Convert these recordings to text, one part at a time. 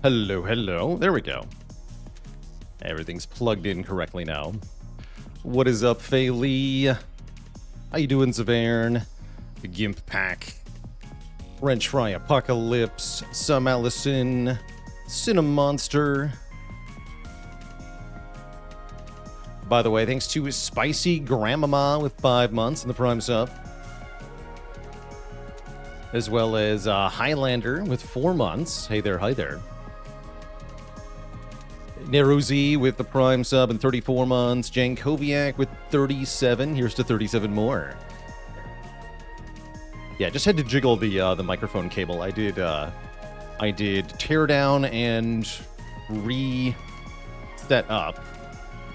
Hello, hello. There we go. Everything's plugged in correctly now. What is up, Fei Lee? How you doing, Zavern? The Gimp Pack. French Fry Apocalypse. Some Allison. Cinemonster. By the way, thanks to Spicy Grandmama with 5 months in the Prime sub. As well as Highlander with 4 months. Hey there, hi there. Neruzi with the Prime sub and 34 months. Jankoviak with 37. Here's to 37 more. Yeah, just had to jiggle the microphone cable. I did tear down and reset up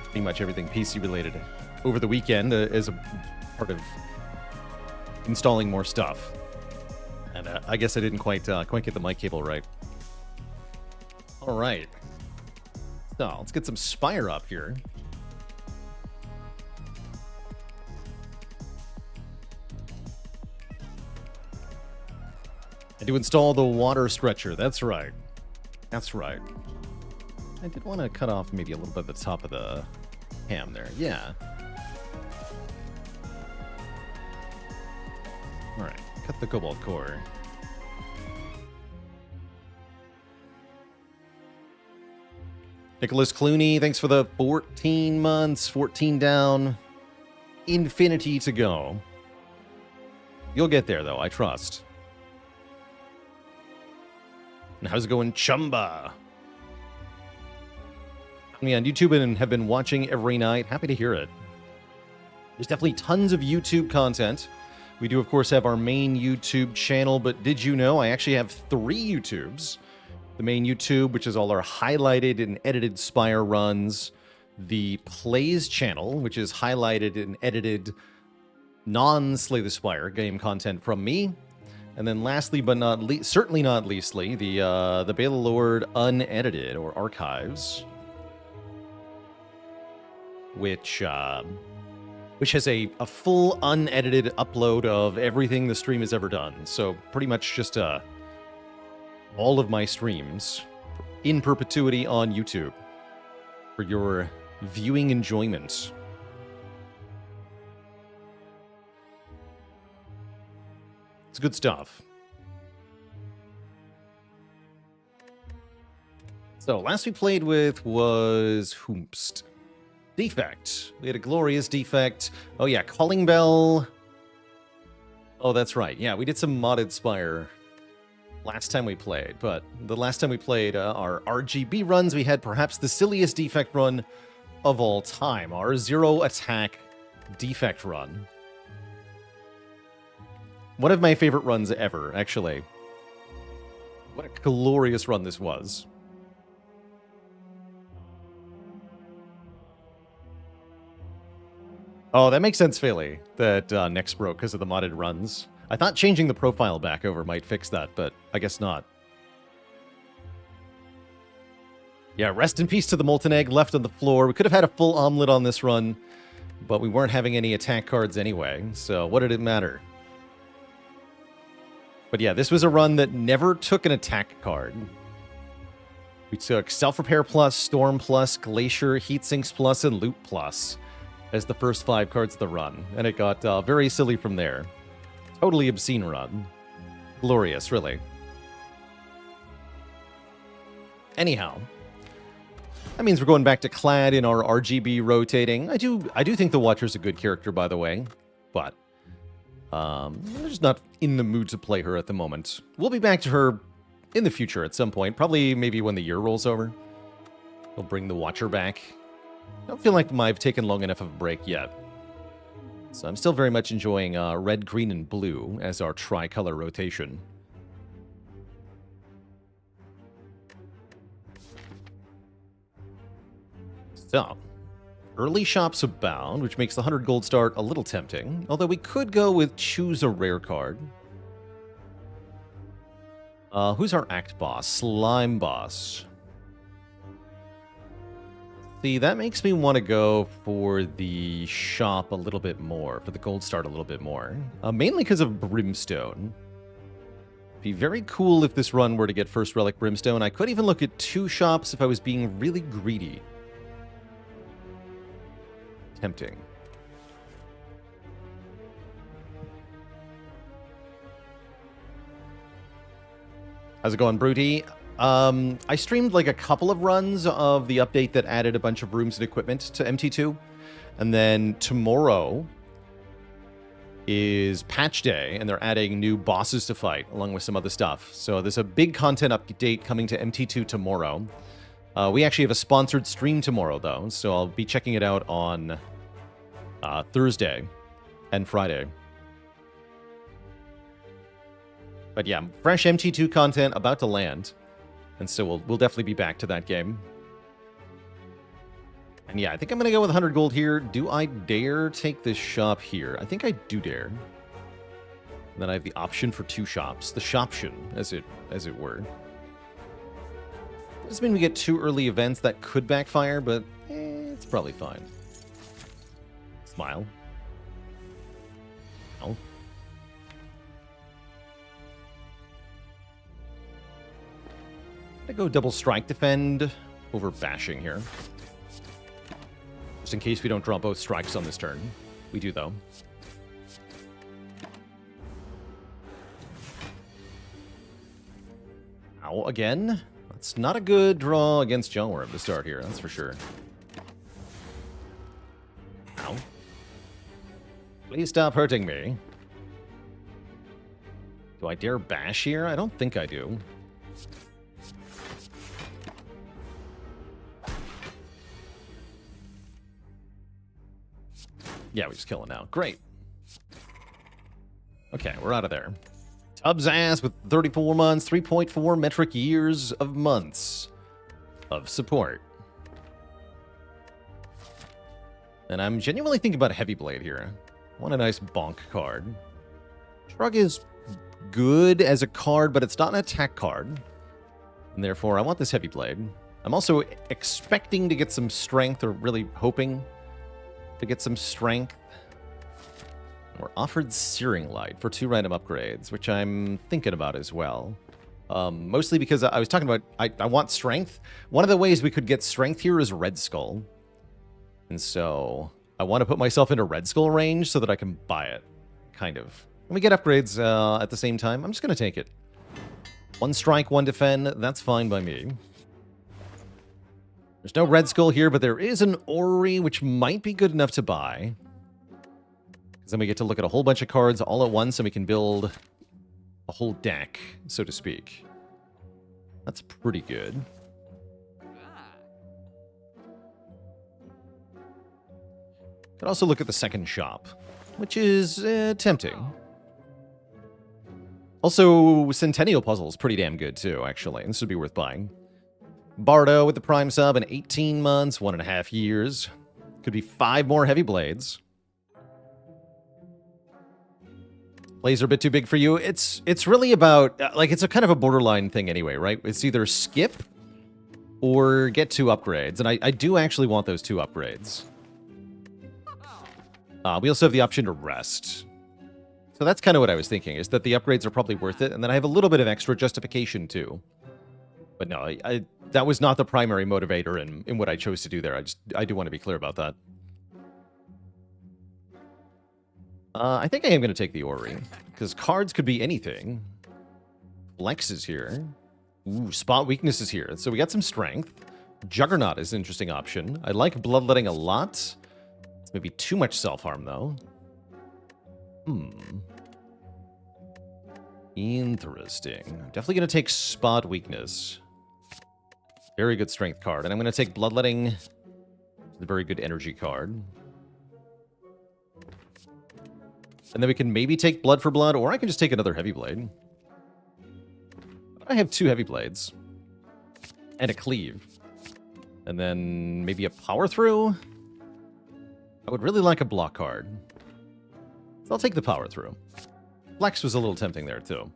pretty much everything PC related over the weekend as a part of installing more stuff. And I guess I didn't quite get the mic cable right. All right. So, let's get some Spire up here. And to install the water stretcher. That's right. That's right. I did want to cut off maybe a little bit at the top of the cam there. Yeah. All right. Cut the cobalt core. Nicholas Clooney, thanks for the 14 months, 14 down, infinity to go. You'll get there, though, I trust. And how's it going, Chumba? Me on YouTube and have been watching every night. Happy to hear it. There's definitely tons of YouTube content. We do, of course, have our main YouTube channel, but did you know I actually have 3 YouTubes? The main YouTube, which is all our highlighted and edited Spire runs. The Plays channel, which is highlighted and edited non-Slay the Spire game content from me. And then lastly, but not certainly not leastly, the Balor unedited or archives, which has a full unedited upload of everything the stream has ever done. So pretty much just all of my streams in perpetuity on YouTube for your viewing enjoyment. It's good stuff. So, last we played with was Hoomst. Defect. We had a glorious defect. Oh yeah, Calling Bell. Oh, that's right. Yeah, we did some modded Spire last time we played, but the last time we played our RGB runs, we had perhaps the silliest defect run of all time, our 0 attack defect run. One of my favorite runs ever, actually. What a glorious run this was. Oh, that makes sense, Philly, that Nex broke because of the modded runs. I thought changing the profile back over might fix that, but I guess not. Yeah, rest in peace to the Molten Egg left on the floor. We could have had a full omelet on this run, but we weren't having any attack cards anyway, so what did it matter? But yeah, this was a run that never took an attack card. We took Self-Repair Plus, Storm Plus, Glacier, Heatsinks Plus, and Loot Plus as the first 5 cards of the run, and it got very silly from there. Totally obscene run. Glorious, really. Anyhow, that means we're going back to Clad in our RGB rotating. I do think the Watcher's a good character, by the way, but we're just not in the mood to play her at the moment. We'll be back to her in the future at some point, probably maybe when the year rolls over. We'll bring the Watcher back. I don't feel like I've taken long enough of a break yet. So I'm still very much enjoying red, green, and blue as our tricolor rotation. So, early shops abound, which makes the 100 gold start a little tempting. Although we could go with choose a rare card. Who's our act boss? Slime boss. See, that makes me want to go for the shop a little bit more, for the gold start a little bit more. Mainly because of Brimstone. Be very cool if this run were to get First Relic Brimstone. I could even look at 2 shops if I was being really greedy. Tempting. How's it going, Broody? I streamed like a couple of runs of the update that added a bunch of rooms and equipment to MT2. And then tomorrow is patch day, and they're adding new bosses to fight, along with some other stuff. So there's a big content update coming to MT2 tomorrow. We actually have a sponsored stream tomorrow, though, so I'll be checking it out on Thursday and Friday. But yeah, fresh MT2 content about to land, and so we'll definitely be back to that game. And yeah, I think I'm going to go with 100 gold here. Do I dare take this shop here? I think I do dare. And then I have the option for 2 shops. The shoption, as it were. Doesn't mean we get 2 early events that could backfire, but it's probably fine. Smile. Oh. I'm going to go double strike defend over bashing here. Just in case we don't draw both strikes on this turn. We do, though. Ow, again? That's not a good draw against Jawworm to start here, that's for sure. Ow. Please stop hurting me. Do I dare bash here? I don't think I do. Yeah, we just kill it now. Great. Okay, we're out of there. Tubbs ass with 34 months, 3.4 metric years of months of support. And I'm genuinely thinking about a Heavy Blade here. I want a nice bonk card. Shrug is good as a card, but it's not an attack card. And therefore, I want this Heavy Blade. I'm also expecting to get some strength, or really hoping to get some strength. We're offered Searing Light for 2 random upgrades, which I'm thinking about as well. Mostly because I was talking about, I want strength. One of the ways we could get strength here is Red Skull. And so I want to put myself into Red Skull range so that I can buy it, kind of. And we get upgrades at the same time. I'm just going to take it. 1 strike, 1 defend. That's fine by me. There's no Red Skull here, but there is an Orrery, which might be good enough to buy. Because then we get to look at a whole bunch of cards all at once, and we can build a whole deck, so to speak. That's pretty good. Could also look at the second shop, which is tempting. Also, Centennial Puzzle is pretty damn good, too, actually. This would be worth buying. Bardo with the Prime sub in 18 months, 1.5 years. Could be 5 more Heavy Blades. Blades are a bit too big for you. It's really about, like, it's a kind of a borderline thing anyway, right? It's either skip or get 2 upgrades. And I do actually want those 2 upgrades. We also have the option to rest. So that's kind of what I was thinking, is that the upgrades are probably worth it. And then I have a little bit of extra justification, too. But no, that was not the primary motivator in what I chose to do there. I do want to be clear about that. I think I am going to take the Orrery, because cards could be anything. Flex is here. Ooh, Spot Weakness is here. So we got some strength. Juggernaut is an interesting option. I like Bloodletting a lot. It's maybe too much self-harm, though. Interesting. Definitely going to take Spot Weakness. Very good strength card. And I'm going to take Bloodletting. It's a very good energy card. And then we can maybe take Blood for Blood, or I can just take another Heavy Blade. I have 2 Heavy Blades. And a Cleave. And then maybe a Power Through? I would really like a block card. So I'll take the Power Through. Flex was a little tempting there, too.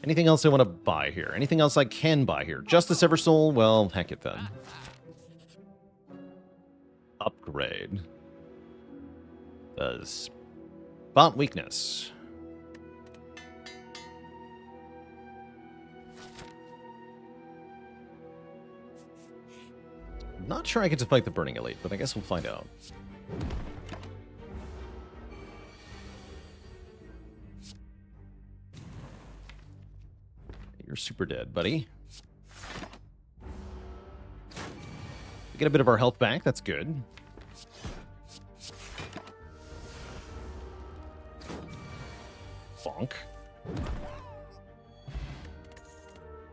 Anything else I want to buy here? Anything else I can buy here? Justice Eversoul? Well, heck it then. Upgrade. Spot Weakness. Not sure I get to fight the Burning Elite, but I guess we'll find out. You're super dead, buddy. We get a bit of our health back. That's good. Bonk.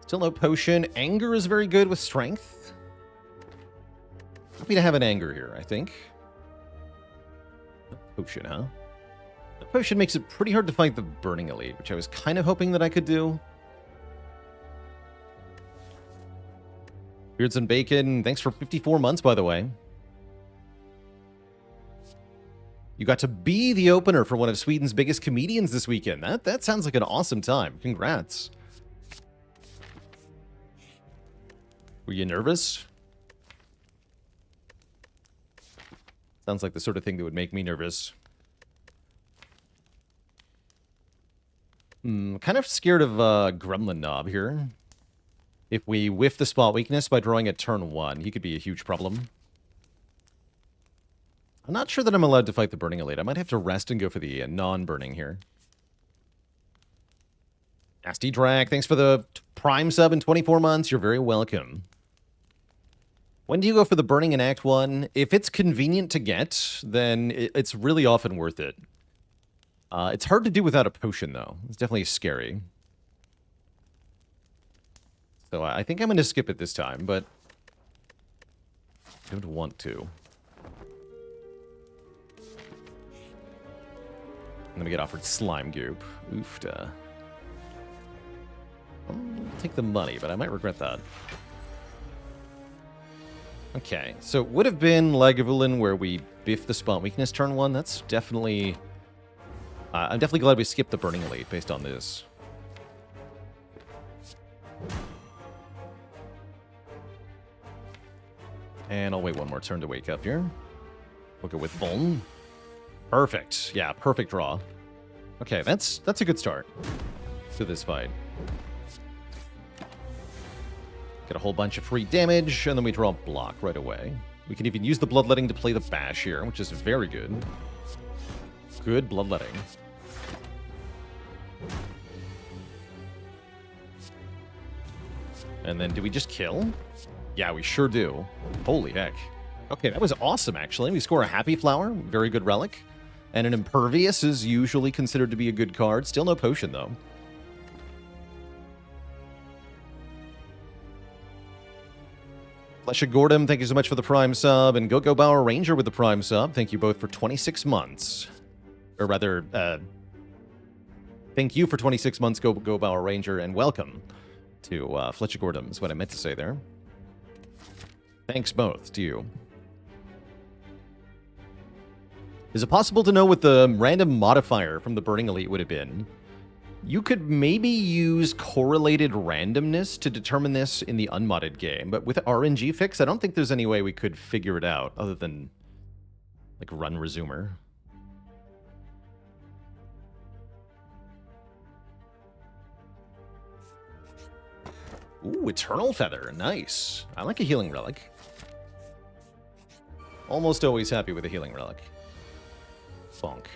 Still no potion. Anger is very good with strength. Happy to have an anger here, I think. No potion, huh? The potion makes it pretty hard to fight the Burning Elite, which I was kind of hoping that I could do. Beards and Bacon, thanks for 54 months, by the way. You got to be the opener for one of Sweden's biggest comedians this weekend. That sounds like an awesome time. Congrats. Were you nervous? Sounds like the sort of thing that would make me nervous. Kind of scared of Gremlin Knob here. If we whiff the spot weakness by drawing at turn 1, he could be a huge problem. I'm not sure that I'm allowed to fight the Burning Elite. I might have to rest and go for the non-burning here. Nasty Drag, thanks for the Prime sub in 24 months. You're very welcome. When do you go for the burning in Act 1? If it's convenient to get, then it's really often worth it. It's hard to do without a potion, though. It's definitely scary. So I think I'm going to skip it this time, but I don't want to. I'm going to get offered Slime Goop. Oofda. I'll take the money, but I might regret that. Okay, so it would have been Lagavulin where we biff the spot weakness turn 1. That's definitely... I'm definitely glad we skipped the Burning Elite based on this. And I'll wait one more turn to wake up here. We'll go with Vuln. Perfect. Yeah, perfect draw. Okay, that's a good start to this fight. Get a whole bunch of free damage, and then we draw a block right away. We can even use the Bloodletting to play the Bash here, which is very good. Good Bloodletting. And then do we just kill? Yeah, we sure do. Holy heck. Okay, that was awesome, actually. We score a Happy Flower, very good relic. And an Impervious is usually considered to be a good card. Still no potion, though. Flesha Gordon, thank you so much for the Prime sub. And Go Bauer Ranger with the Prime sub. Thank you both for 26 months. Or rather, thank you for 26 months, Go Bauer Ranger, and welcome to Fletcher Gordon, is what I meant to say there. Thanks both to you. Is it possible to know what the random modifier from the Burning Elite would have been? You could maybe use correlated randomness to determine this in the unmodded game, but with RNG fix, I don't think there's any way we could figure it out other than, like, run resumer. Ooh, Eternal Feather. Nice. I like a healing relic. Almost always happy with a healing relic. Bonk.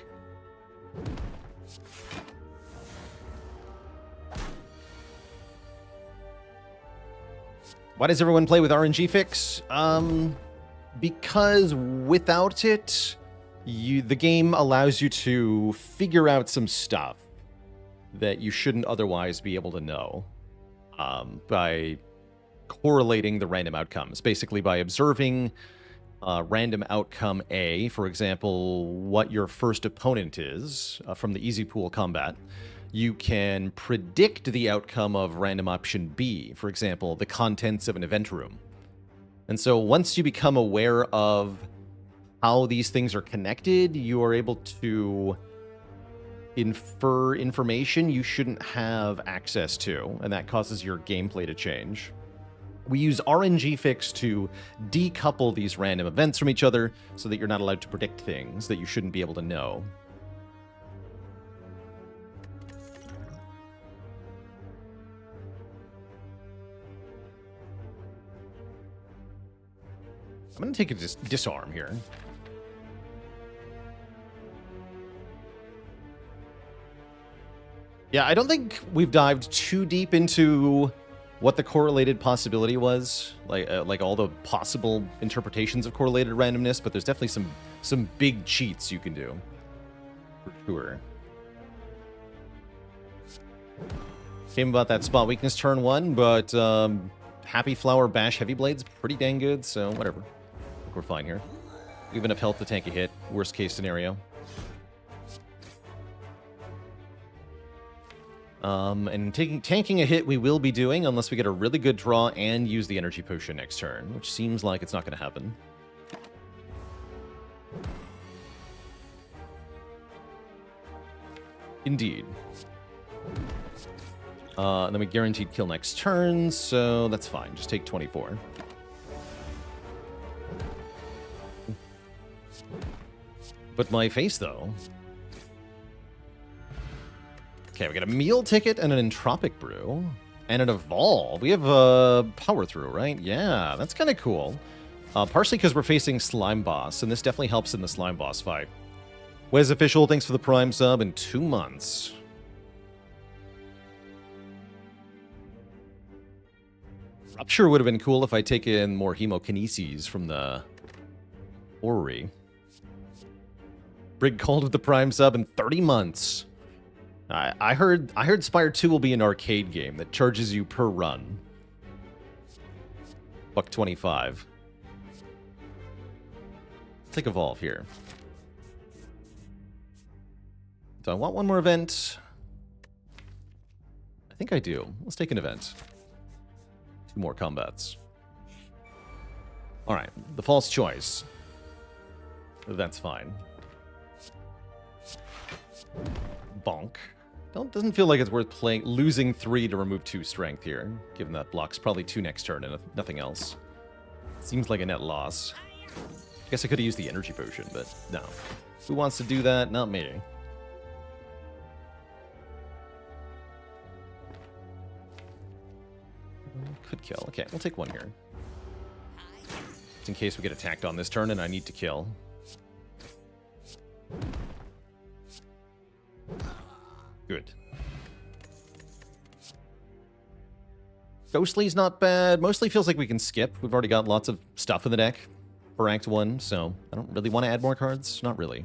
Why does everyone play with RNG fix? Because without it, the game allows you to figure out some stuff that you shouldn't otherwise be able to know. By correlating the random outcomes. Basically, by observing random outcome A, for example, what your first opponent is from the easy pool combat, you can predict the outcome of random option B, for example, the contents of an event room. And so once you become aware of how these things are connected, you are able to infer information you shouldn't have access to, and that causes your gameplay to change. We use RNG fix to decouple these random events from each other so that you're not allowed to predict things that you shouldn't be able to know. I'm going to take a disarm here. Yeah, I don't think we've dived too deep into what the correlated possibility was, like all the possible interpretations of correlated randomness, but there's definitely some big cheats you can do, for sure. Came about that spot weakness turn 1, but Happy Flower Bash Heavy Blades pretty dang good, so whatever. I think we're fine here. We have enough health to tank a hit, worst case scenario. And tanking a hit we will be doing unless we get a really good draw and use the energy potion next turn, which seems like it's not going to happen. Indeed. And then we guaranteed kill next turn, so that's fine. Just take 24. But my face, though. Okay, we got a meal ticket and an entropic brew. And an evolve. We have a power through, right? Yeah, that's kind of cool. Partially because we're facing Slime Boss, and this definitely helps in the Slime Boss fight. Wes Official, thanks for the Prime sub in 2 months. Rupture would have been cool if I'd taken more Hemokinesis from the Orrery. Brig called with the Prime sub in 30 months. I heard Spire 2 will be an arcade game that charges you per run. $1.25. Take Evolve here. Do I want one more event? I think I do. Let's take an event. 2 more combats. Alright, the false choice. That's fine. Bonk. Doesn't feel like it's worth losing 3 to remove 2 strength here, given that block's probably 2 next turn and nothing else. Seems like a net loss. I guess I could have used the energy potion, but no. Who wants to do that? Not me. Could kill. Okay, we'll take 1 here. Just in case we get attacked on this turn and I need to kill. Good. Ghostly's not bad. Mostly feels like we can skip. We've already got lots of stuff in the deck for Act 1, so I don't really want to add more cards. Not really.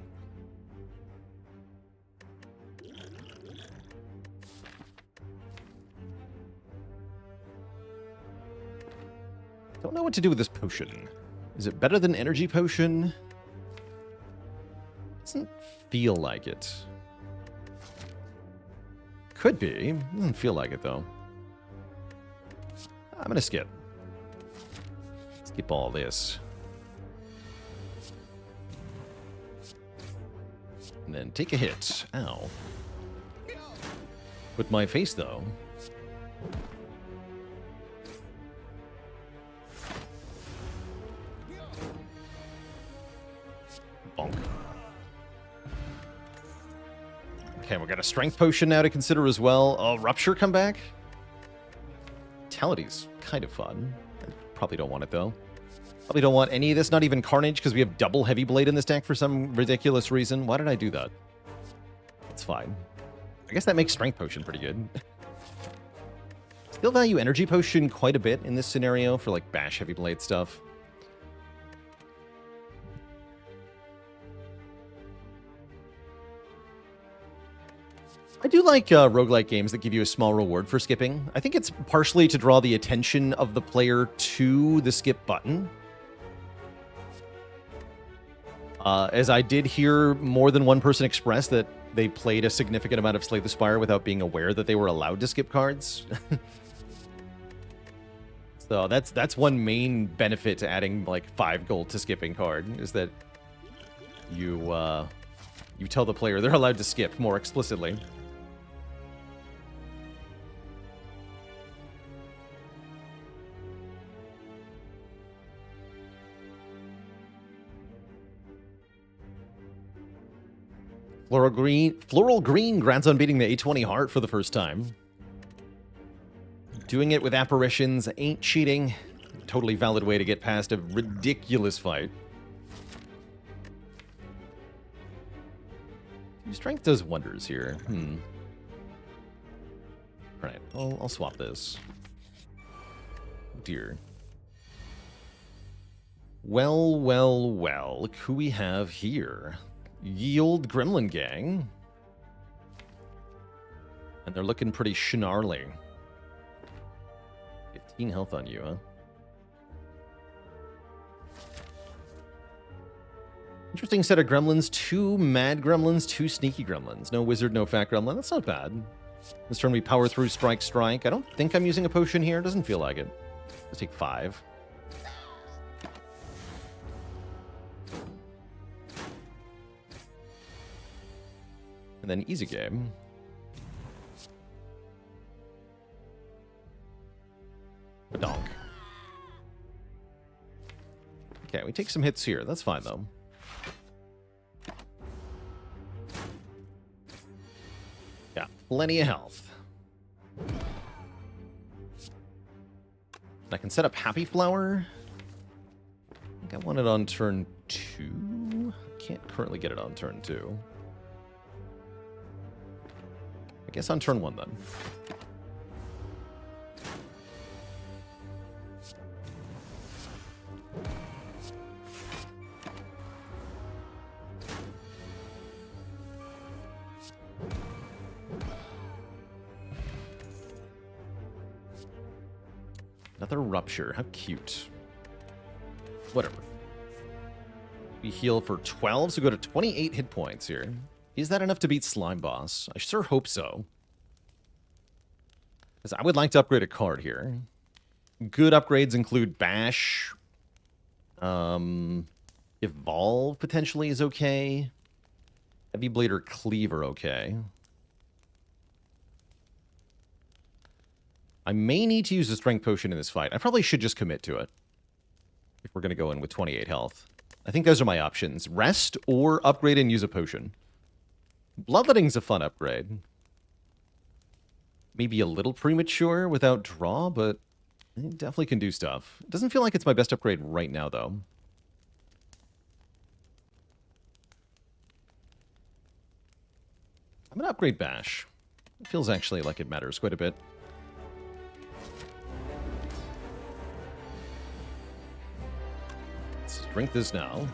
Don't know what to do with this potion. Is it better than energy potion? Doesn't feel like it. Could be. Doesn't feel like it, though. I'm gonna skip. Skip all this. And then take a hit. Ow. With my face, though. Bonk. Okay, we got a strength potion now to consider as well. Oh, Rupture come back? Vitality's kind of fun. I probably don't want it, though. Probably don't want any of this, not even Carnage, because we have double Heavy Blade in this deck for some ridiculous reason. Why did I do that? It's fine. I guess that makes Strength Potion pretty good. Still value Energy Potion quite a bit in this scenario for, like, Bash Heavy Blade stuff. I do like roguelike games that give you a small reward for skipping. I think it's partially to draw the attention of the player to the skip button. As I did hear more than one person express that they played a significant amount of Slay the Spire without being aware that they were allowed to skip cards. So that's one main benefit to adding like 5 gold to skipping card, is that you tell the player they're allowed to skip more explicitly. Floral Green grants on beating the A20 Heart for the first time. Doing it with apparitions ain't cheating. totally valid way to get past a ridiculous fight. Strength does wonders here. Alright, I'll swap this. Oh dear. Well, well, well. Look who we have here. Ye old Gremlin gang. And they're looking pretty snarly. 15 health on you, huh? Interesting set of gremlins. 2 mad gremlins, 2 sneaky gremlins. No wizard, no fat gremlin. That's not bad. This turn we power through, strike, strike. I don't think I'm using a potion here. Doesn't feel like it. Let's take 5. And then easy game. Donk. Okay, we take some hits here. That's fine, though. Yeah, plenty of health. I can set up Happy Flower. I think I want it on turn 2. Can't currently get it on turn 2. I guess on turn 1, then. Another Rupture. How cute. Whatever. We heal for 12, so go to 28 hit points here. Is that enough to beat Slime Boss? I sure hope so. Because I would like to upgrade a card here. Good upgrades include Bash. Evolve potentially is okay. Heavy Blade or Cleave are okay. I may need to use a Strength Potion in this fight. I probably should just commit to it. If we're going to go in with 28 health. I think those are my options. Rest or upgrade and use a potion. Bloodletting's a fun upgrade. Maybe a little premature without draw, but it definitely can do stuff. It doesn't feel like it's my best upgrade right now, though. I'm going to upgrade Bash. It feels actually like it matters quite a bit. Let's drink this now.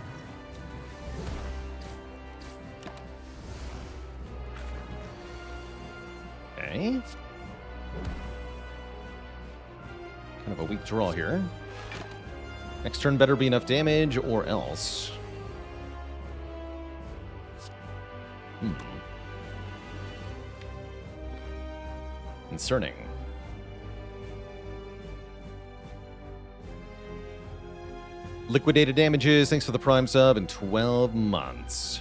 Okay. Kind of a weak draw here. Next turn better be enough damage or else. Concerning. Liquidated damages, thanks for the Prime sub, in 12 months.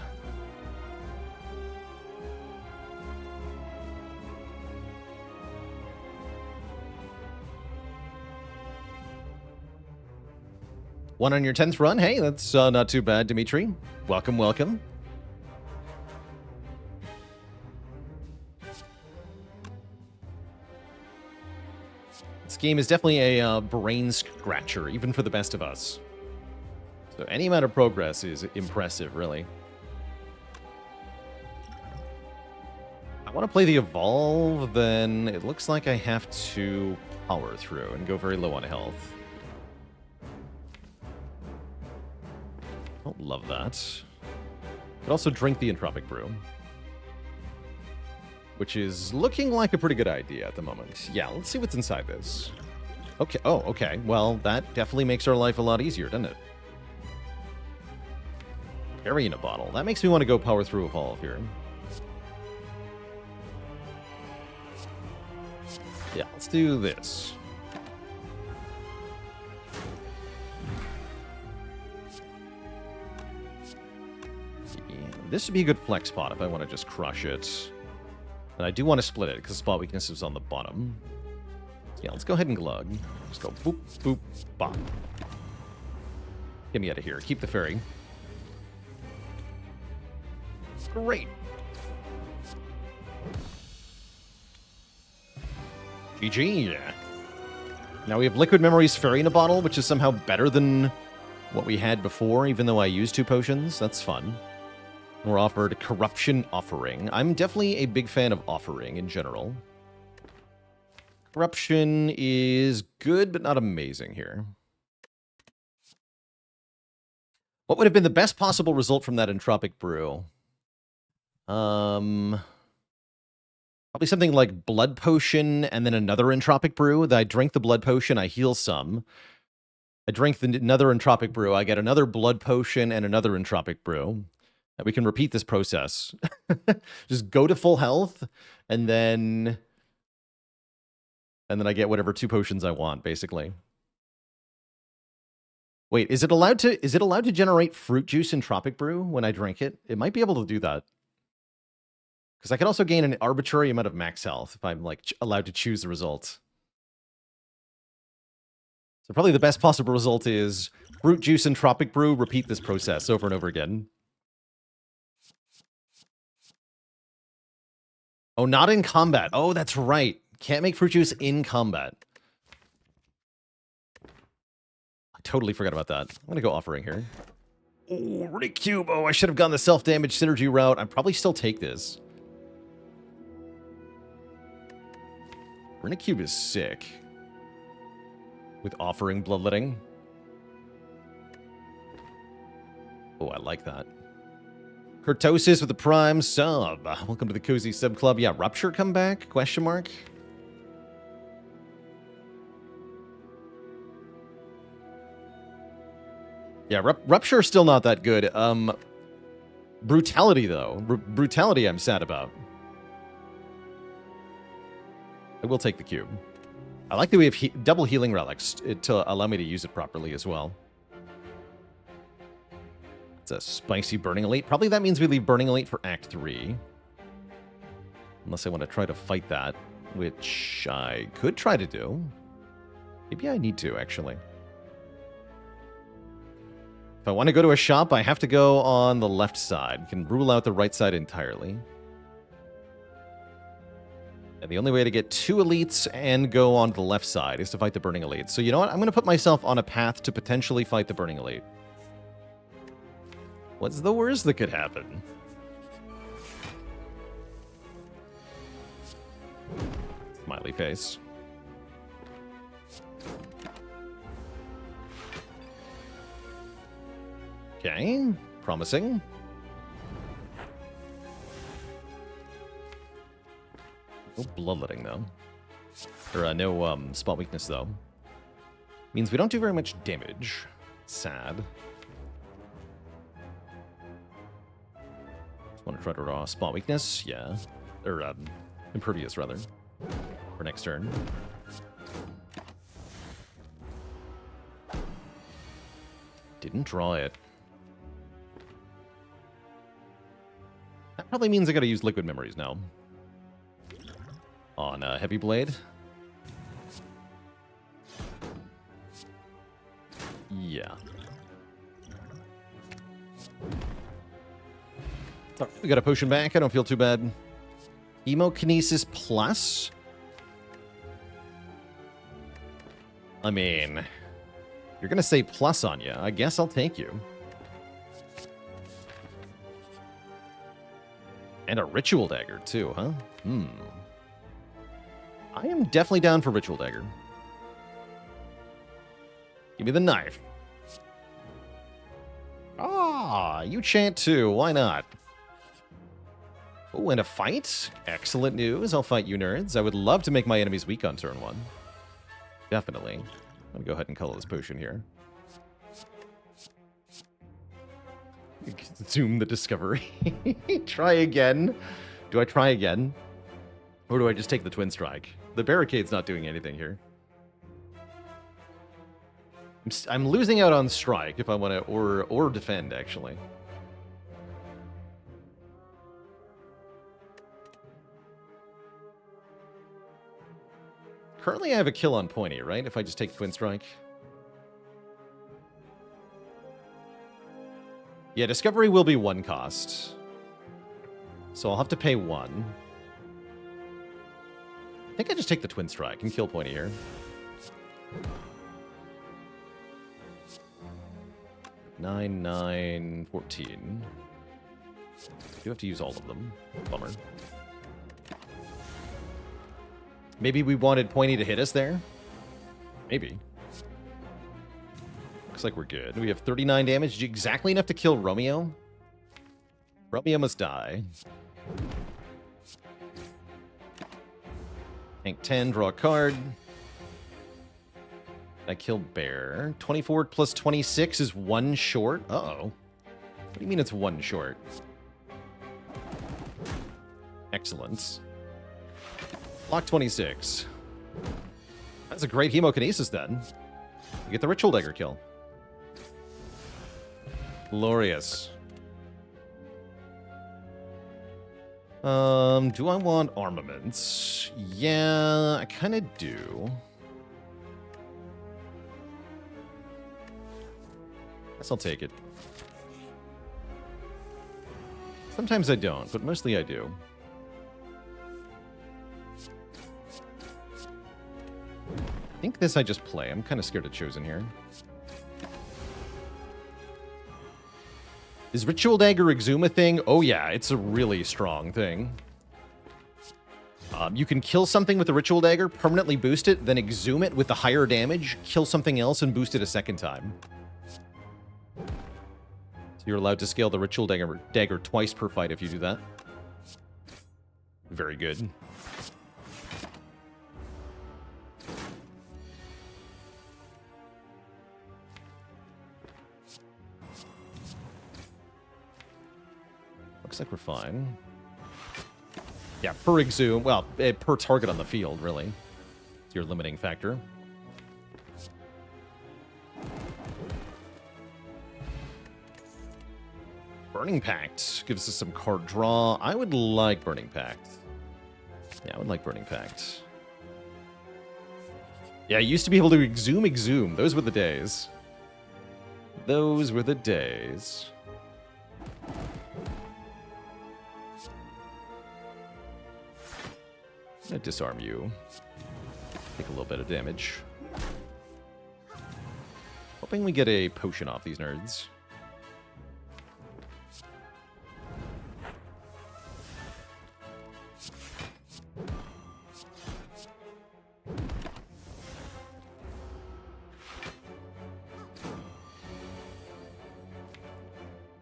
One on your 10th run. Hey, that's not too bad, Dimitri. Welcome, welcome. This game is definitely a brain scratcher, even for the best of us. So any amount of progress is impressive, really. I want to play the Evolve, then it looks like I have to power through and go very low on health. Don't love that. But also drink the Entropic Brew. Which is looking like a pretty good idea at the moment. Yeah, let's see what's inside this. Okay, oh, okay. Well, that definitely makes our life a lot easier, doesn't it? Berry in a bottle. That makes me want to go power through Evolve here. Yeah, let's do this. Yeah, this would be a good flex spot if I want to just crush it. And I do want to split it because spot weakness is on the bottom. Yeah, let's go ahead and glug. Just go boop, boop, bop. Get me out of here. Keep the fairy. Great. GG. Now we have Liquid Memories Fairy in a Bottle, which is somehow better than what we had before, even though I used 2 potions. That's fun. We're offered Corruption Offering. I'm definitely a big fan of Offering in general. Corruption is good, but not amazing here. What would have been the best possible result from that Entropic Brew? Probably something like Blood Potion and then another Entropic Brew. I drink the Blood Potion, I heal some. I drink another Entropic Brew, I get another Blood Potion and another Entropic Brew. And we can repeat this process. Just go to full health, and then I get whatever 2 potions I want, basically. Wait, is it allowed to generate fruit juice Entropic Brew when I drink it? It might be able to do that. Because I could also gain an arbitrary amount of max health if I'm like allowed to choose the result. So probably the best possible result is fruit juice Entropic Brew, repeat this process over and over again. Oh, not in combat. Oh, that's right. Can't make fruit juice in combat. I totally forgot about that. I'm going to go Offering here. Oh, Runic Cube. Oh, I should have gone the self-damage synergy route. I'd probably still take this. Runic Cube is sick. With Offering Bloodletting. Oh, I like that. Kurtosis with the Prime sub. Welcome to the Cozy Sub Club. Yeah, Rupture come back? Question mark? Yeah, Rupture still not that good. Brutality, though. Brutality I'm sad about. I will take the cube. I like that we have double healing relics to allow me to use it properly as well. It's a spicy Burning Elite. Probably that means we leave Burning Elite for Act 3. Unless I want to try to fight that, which I could try to do. Maybe I need to, actually. If I want to go to a shop, I have to go on the left side. Can rule out the right side entirely. And the only way to get 2 elites and go on the left side is to fight the Burning Elite. So you know what? I'm going to put myself on a path to potentially fight the Burning Elite. What's the worst that could happen? Smiley face. Okay, promising. No bloodletting, though. Or no spot weakness, though. Means we don't do very much damage. Sad. Want to try to draw spot weakness? Yeah. Or, impervious, rather. For next turn. Didn't draw it. That probably means I gotta use Liquid Memories now. On Heavy Blade. Yeah. Oh, we got a potion back. I don't feel too bad. Hemokinesis Plus? I mean, you're going to say plus on you. I guess I'll take you. And a Ritual Dagger, too, huh? I am definitely down for Ritual Dagger. Give me the knife. Ah, you chant too. Why not? Oh, and a fight? Excellent news. I'll fight you nerds. I would love to make my enemies weak on turn 1. Definitely. I'm going to go ahead and color this potion here. Zoom the discovery. Try again. Do I try again? Or do I just take the Twin Strike? The barricade's not doing anything here. I'm losing out on strike if I want to, or defend, actually. Currently, I have a kill on Pointy, right? If I just take Twin Strike. Yeah, Discovery will be 1 cost. So I'll have to pay 1. I think I just take the Twin Strike and kill Pointy here. Nine, 9, 14. You have to use all of them. Bummer. Maybe we wanted Pointy to hit us there? Maybe. Looks like we're good. We have 39 damage, exactly enough to kill Romeo. Romeo must die. Tank 10, draw a card. I kill Bear. 24 plus 26 is 1 short. Uh-oh. What do you mean it's 1 short? Excellent. Block 26. That's a great hemokinesis then. You get the Ritual Dagger kill. Glorious. Do I want armaments? Yeah, I kind of do. Guess I'll take it. Sometimes I don't, but mostly I do. I think this I just play. I'm kind of scared of Chosen here. Is Ritual Dagger Exhume a thing? Oh yeah, it's a really strong thing. You can kill something with the Ritual Dagger, permanently boost it, then exhume it with the higher damage, kill something else, and boost it a second time. So you're allowed to scale the Ritual Dagger twice per fight if you do that. Very good. Looks like we're fine. Yeah, per exhume. Well, per target on the field, really. It's your limiting factor. Burning Pact gives us some card draw. I would like Burning Pact. Yeah, I would like Burning Pact. Yeah, I used to be able to exhume. Those were the days. Those were the days. I'm gonna disarm you. Take a little bit of damage. Hoping we get a potion off these nerds.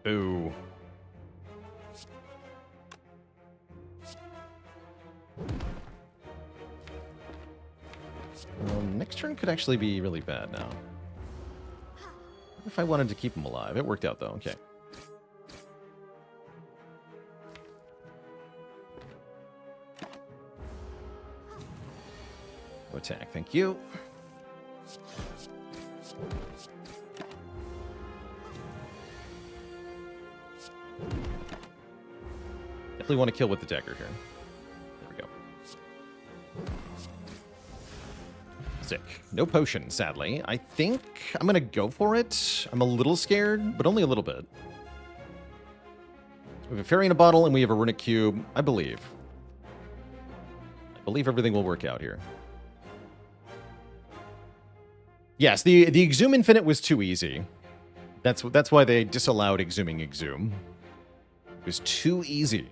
Ooh. Next turn could actually be really bad now. If I wanted to keep him alive. It worked out, though. Okay. Attack. Thank you. Definitely want to kill with the dagger here. There we go. Sick. No potion, sadly. I think I'm going to go for it. I'm a little scared, but only a little bit. We have a fairy in a bottle, and we have a runic cube. I believe. I believe everything will work out here. Yes, the Exhume Infinite was too easy. That's why they disallowed exhuming Exhume. It was too easy.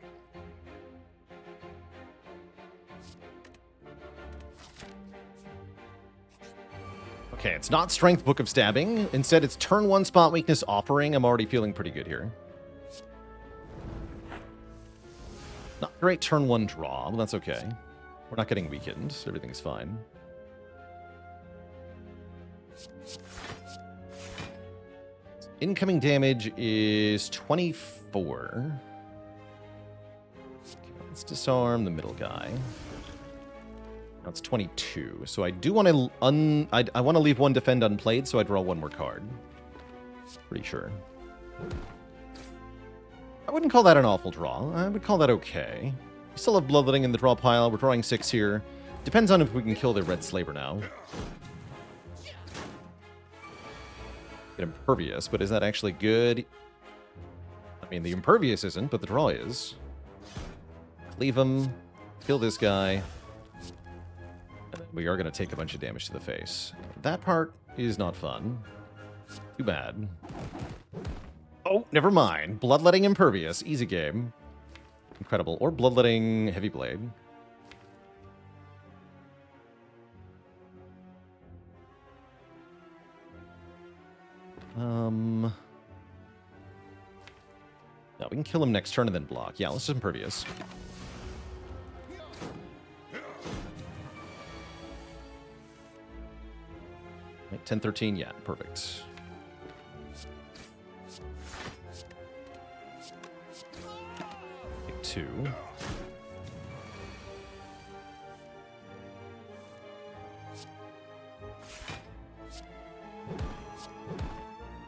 Okay, it's not Strength Book of Stabbing. Instead, it's turn 1 spot weakness offering. I'm already feeling pretty good here. Not great turn 1 draw, but that's okay. We're not getting weakened. Everything's fine. Incoming damage is 24. Okay, let's disarm the middle guy. That's 22. So I do want to I want to leave one defend unplayed, so I draw one more card. Pretty sure. I wouldn't call that an awful draw. I would call that okay. We still have Bloodletting in the draw pile. We're drawing 6 here. Depends on if we can kill the Red Slaver now. Get Impervious, but is that actually good? I mean, the Impervious isn't, but the draw is. Leave him. Kill this guy. And then We are going to take a bunch of damage to the face. That part is not fun. Too bad. Oh, never mind. Bloodletting Impervious. Easy game. Incredible. Or Bloodletting Heavy Blade. No, we can kill him next turn and then block. Yeah, let's just Impervious. Like 10, 13, yeah, perfect. Take 2.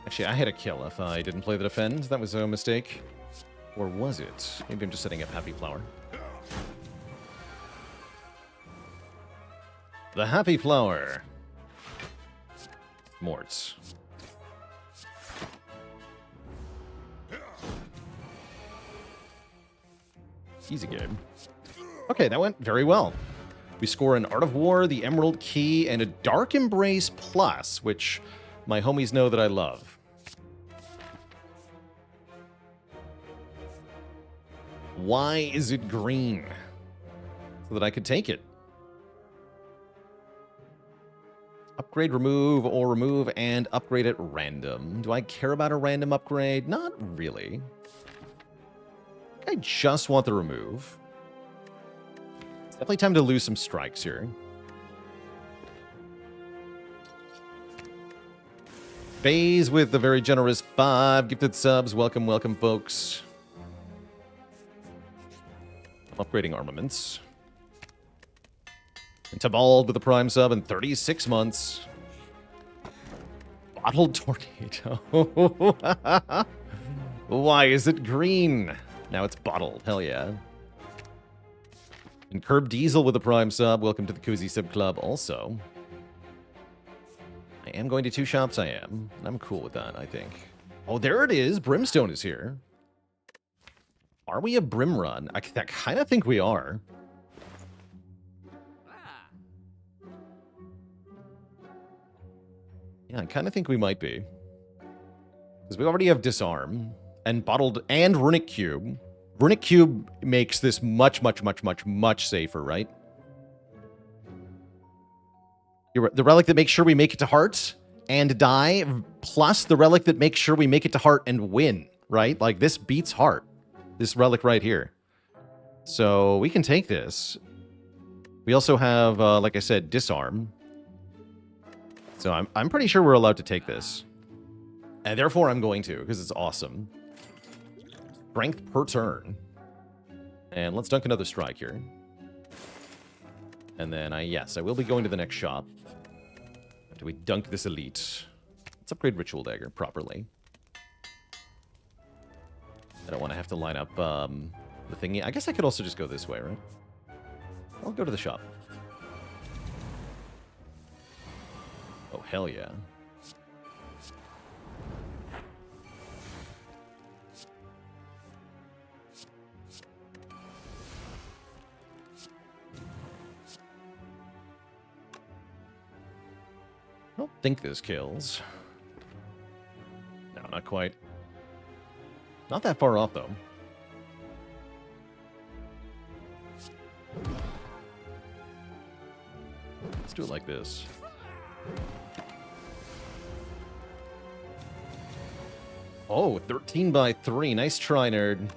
Actually, I had a kill if I didn't play the defend. That was a mistake. Or was it? Maybe I'm just setting up Happy Flower. The Happy Flower. Morts. Easy game. Okay, that went very well. We score an Art of War, the Emerald Key, and a Dark Embrace Plus, which my homies know that I love. Why is it green? So that I could take it. Upgrade, remove, or remove and upgrade at random. Do I care about a random upgrade? Not really. I just want the remove. It's definitely time to lose some strikes here. Phase with the very generous 5 gifted subs. Welcome, welcome, folks. Upgrading armaments. And Tabald with a prime sub in 36 months. Bottled Tornado. Why is it green? Now it's bottled. Hell yeah. And Curb Diesel with a prime sub. Welcome to the Cozy Sub Club also. I am going to 2 shops, I am. And I'm cool with that, I think. Oh, there it is. Brimstone is here. Are we a Brim run? I kind of think we are. Yeah, I kind of think we might be. Because we already have Disarm and Bottled and Runic Cube. Runic Cube makes this much, much, much, much, much safer, right? The relic that makes sure we make it to heart and die, plus the relic that makes sure we make it to heart and win, right? Like, this beats heart. This relic right here. So we can take this. We also have, like I said, Disarm. So I'm pretty sure we're allowed to take this. And therefore I'm going to, because it's awesome. Strength per turn. And let's dunk another strike here. And then, yes, I will be going to the next shop. After we dunk this elite. Let's upgrade Ritual Dagger properly. I don't want to have to line up the thingy. I guess I could also just go this way, right? I'll go to the shop. Oh, hell yeah. I don't think this kills. No, not quite. Not that far off, though. Let's do it like this. Oh, 13 by 3. Nice try, nerd.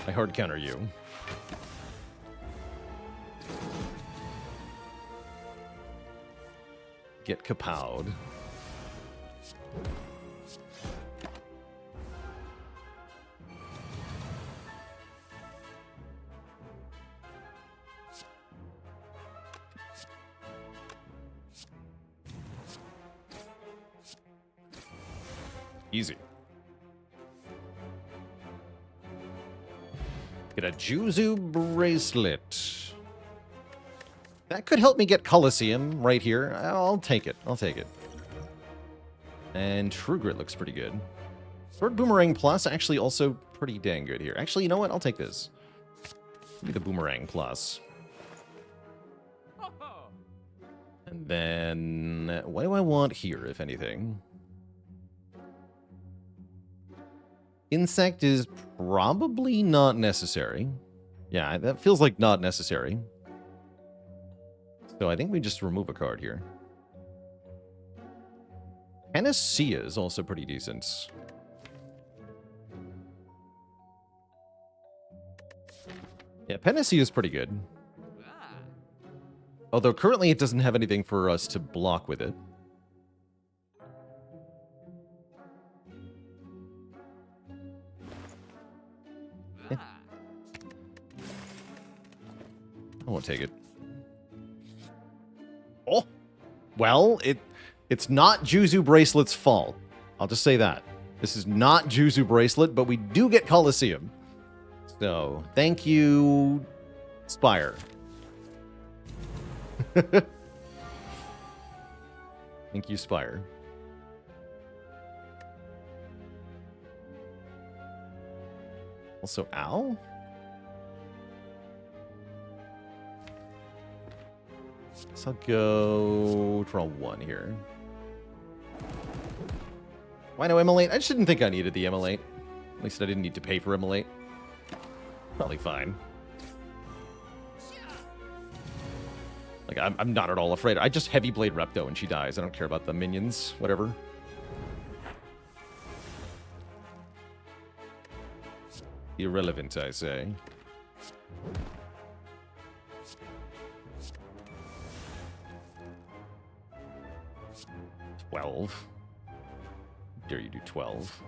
I hard counter you. Get kapowed. Easy. Get a Juzu bracelet. That could help me get Colosseum right here. I'll take it. I'll take it. And True Grit looks pretty good. Sword Boomerang Plus actually also pretty dang good here. Actually, you know what? I'll take this. Give me the Boomerang Plus. And then, what do I want here, if anything? Insect is probably not necessary. Yeah, that feels like not necessary. So I think we just remove a card here. Panacea is also pretty decent. Yeah, Panacea is pretty good. Although currently it doesn't have anything for us to block with it. Yeah. I won't take it. Oh! Well, it's not Juzu Bracelet's fault. I'll just say that. This is not Juzu Bracelet, but we do get Colosseum. So, thank you, Spire. Thank you, Spire. Also, Owl? So I'll go draw one here. Why no Immolate? I just didn't think I needed the Immolate. At least I didn't need to pay for Immolate. Probably fine. Like, I'm not at all afraid. I just Heavy Blade Repto and she dies. I don't care about the minions. Whatever. Irrelevant, I say. $12. Dare you do 12?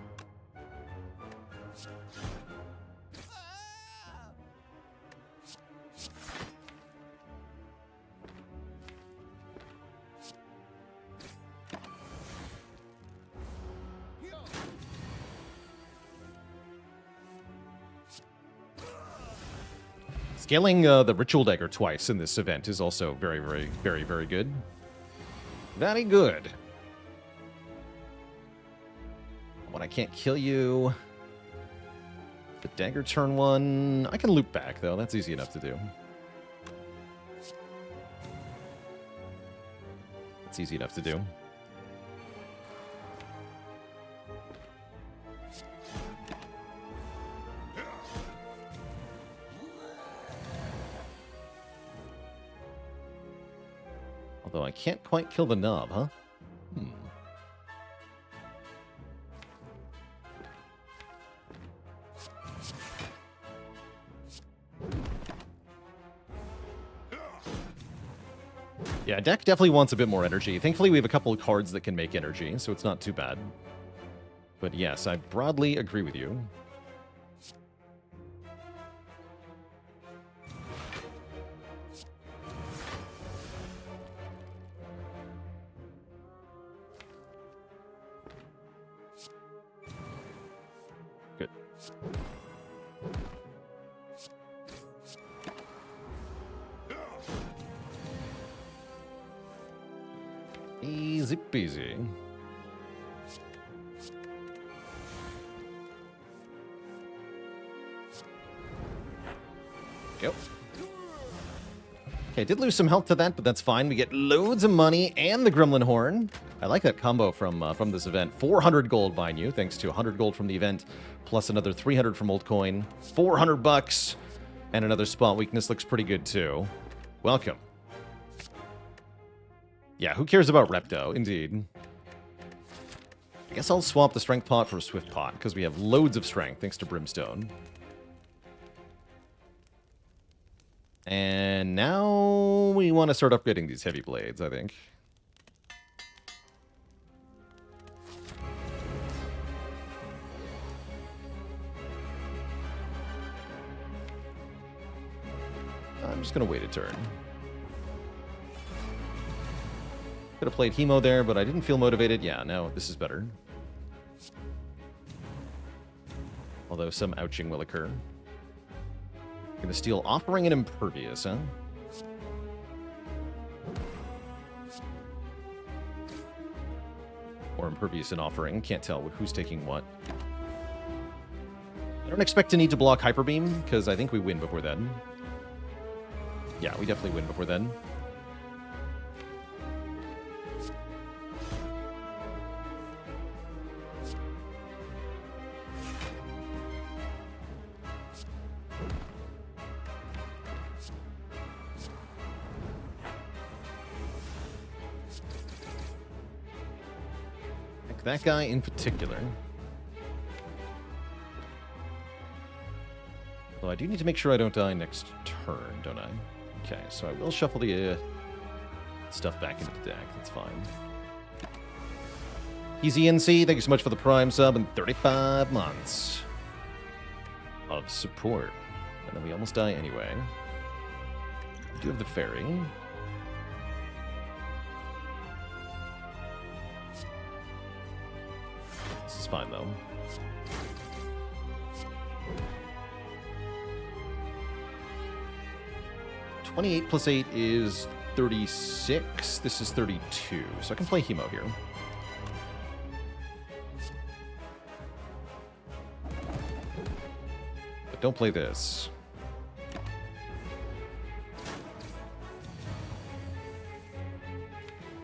Scaling the Ritual Dagger twice in this event is also very, very, very, very good. Very good. When I can't kill you. The dagger turn one. I can loop back, though. That's easy enough to do. It's easy enough to do. Although I can't quite kill the knob, huh? Yeah, deck definitely wants a bit more energy. Thankfully, we have a couple of cards that can make energy, so it's not too bad. But yes, I broadly agree with you. Good. Easy peasy. Yep. Okay, did lose some health to that, but that's fine. We get loads of money and the Gremlin Horn. I like that combo from this event. 400 gold buying you, thanks to 100 gold from the event, plus another 300 from Old Coin. 400 bucks, and another spot weakness looks pretty good too. Welcome. Yeah, who cares about Repto? Indeed. I guess I'll swap the Strength Pot for a Swift Pot, because we have loads of strength, thanks to Brimstone. And now we want to start upgrading these heavy blades, I think. I'm just going to wait a turn. Could have played Hemo there, but I didn't feel motivated. Yeah, no, this is better. Although some ouching will occur. Gonna steal Offering and Impervious, huh? Or Impervious and Offering. Can't tell who's taking what. I don't expect to need to block Hyper Beam, because I think we win before then. Yeah, we definitely win before then. that guy in particular. Well, I do need to make sure I don't die next turn, don't I? Okay, so I will shuffle the stuff back into the deck. That's fine. Easy NC, thank you so much for the Prime sub and 35 months of support. And then we almost die anyway. We do have the fairy. This is fine, though. $28 plus 8 is 36. This is 32. So I can play Hemo here. But don't play this.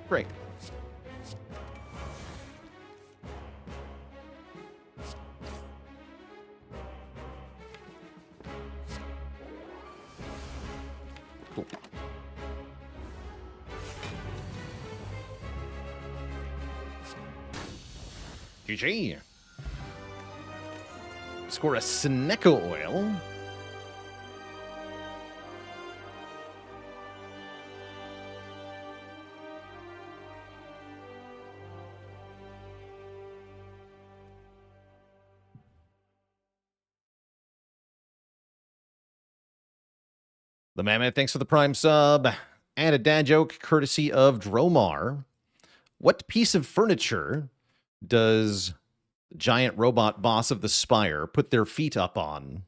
Great. Cool. GG. Score a Seneca Oil. The Mammoth, thanks for the Prime sub. And a dad joke courtesy of Dromar. What piece of furniture does the giant robot boss of the Spire put their feet up on?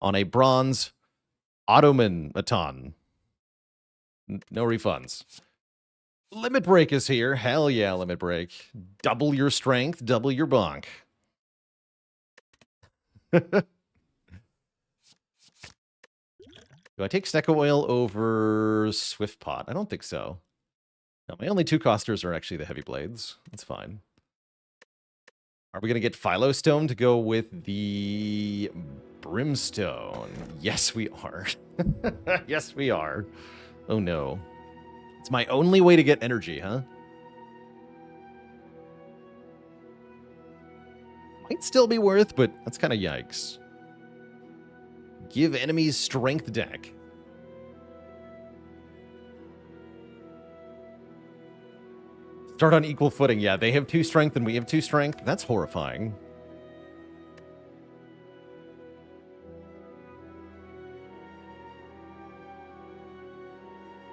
On a bronze automaton. No refunds. Limit Break is here. Hell yeah, Limit Break. Double your strength, double your bonk. Do I take Seneca Oil over Swift Pot? I don't think so. No, my only two costers are actually the Heavy Blades. That's fine. Are we going to get Philostone to go with the Brimstone? Yes, we are. Yes, we are. Oh, no. It's my only way to get energy, huh? Might still be worth, but that's kind of yikes. Give enemies strength deck. Start on equal footing. Yeah, they have 2 strength and we have 2 strength. That's horrifying.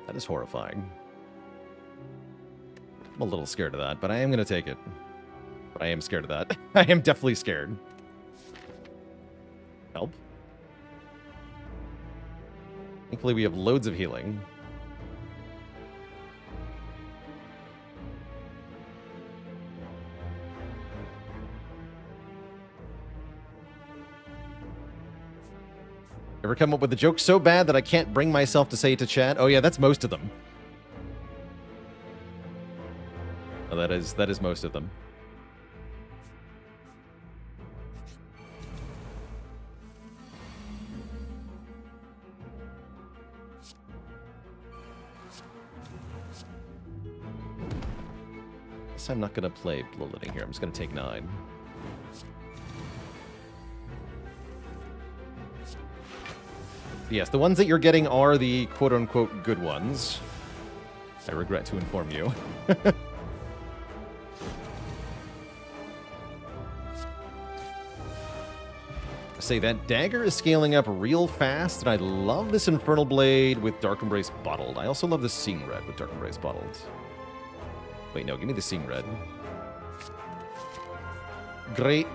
That is horrifying. I'm a little scared of that, but I am going to take it. But I am scared of that. I am definitely scared. Help. Thankfully, we have loads of healing. Ever come up with a joke so bad that I can't bring myself to say it to chat? Oh yeah, that's most of them. Oh, that is most of them. I'm not going to play Bloodletting here. I'm just going to take 9. Yes, the ones that you're getting are the quote-unquote good ones. I regret to inform you. Say that dagger is scaling up real fast, and I love this Infernal Blade with Dark Embrace Bottled. I also love the Seeing Red with Dark Embrace Bottled. Wait, no, give me the Seeing Red. Great.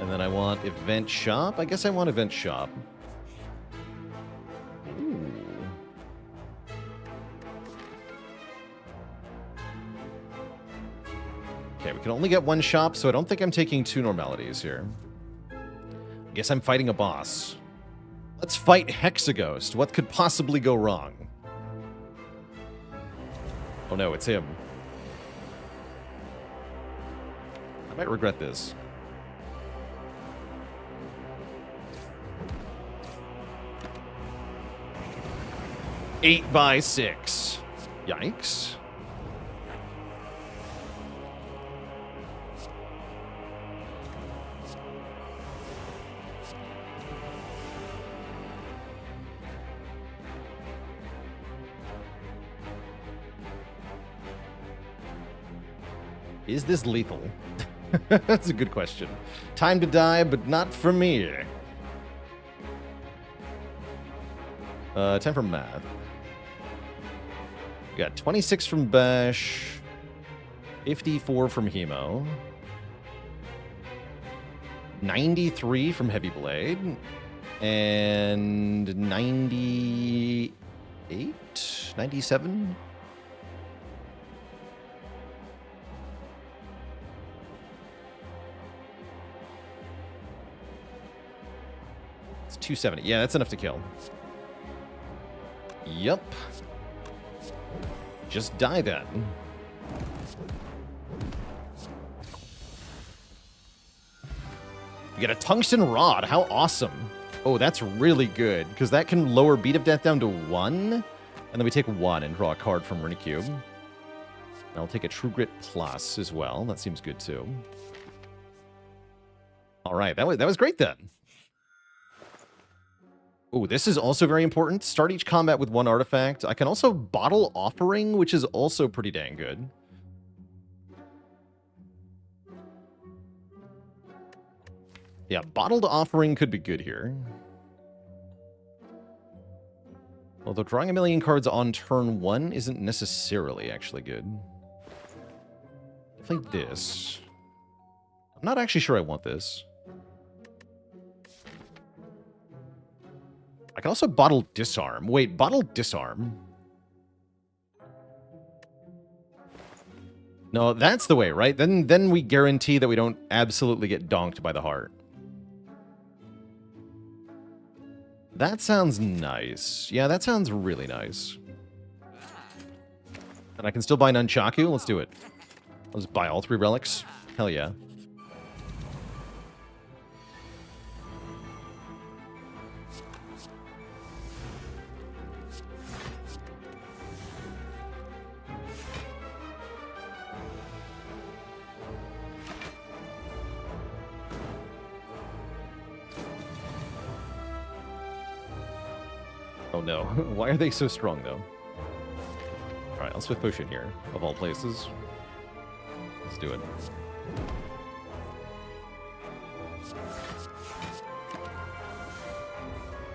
And then I want Event Shop. I guess I want Event Shop. Ooh. Okay, we can only get 1 shop, so I don't think I'm taking 2 normalities here. I guess I'm fighting a boss. Let's fight Hexaghost. What could possibly go wrong? Oh no, it's him. I might regret this. $8 by 6. Yikes. Is this lethal? That's a good question. Time to die, but not for me. 10 from math. We got 26 from Bash, 54 from Hemo, 93 from Heavy Blade, and 98? 97? It's 270. Yeah, that's enough to kill. Yup. Just die then. You get a tungsten rod. How awesome. Oh, that's really good, because that can lower beat of death down to 1. And then we take 1 and draw a card from Runicube. And I'll take a True Grit Plus as well. That seems good too. All right, that was great then. Oh, this is also very important. Start each combat with 1 artifact. I can also Bottle Offering, which is also pretty dang good. Yeah, Bottled Offering could be good here. Although drawing 1,000,000 cards on turn 1 isn't necessarily actually good. Definitely this. I'm not actually sure I want this. I can also Bottle Disarm. Wait, Bottle Disarm? No, that's the way, right? Then we guarantee that we don't absolutely get donked by the heart. That sounds nice. Yeah, that sounds really nice. And I can still buy Nunchaku? Let's do it. I'll just buy all 3 relics. Hell yeah. Oh no. Why are they so strong, though? Alright, I'll Swift Potion here, of all places. Let's do it.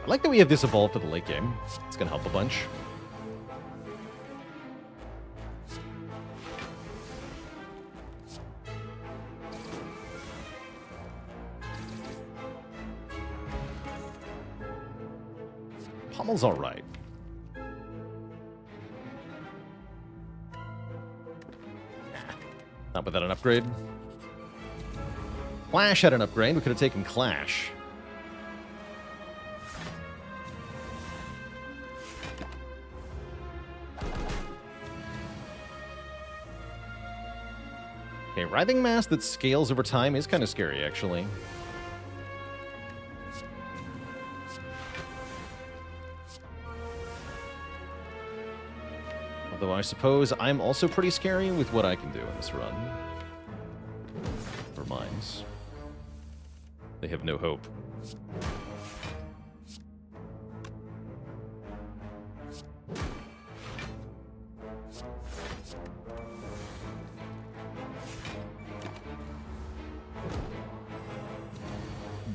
I like that we have this evolved for the late game. It's gonna help a bunch. Pommel's alright. Not without an upgrade. Clash had an upgrade. We could have taken Clash. Okay, Writhing Mass that scales over time is kind of scary, actually. Although I suppose I'm also pretty scary with what I can do in this run. For mines. They have no hope.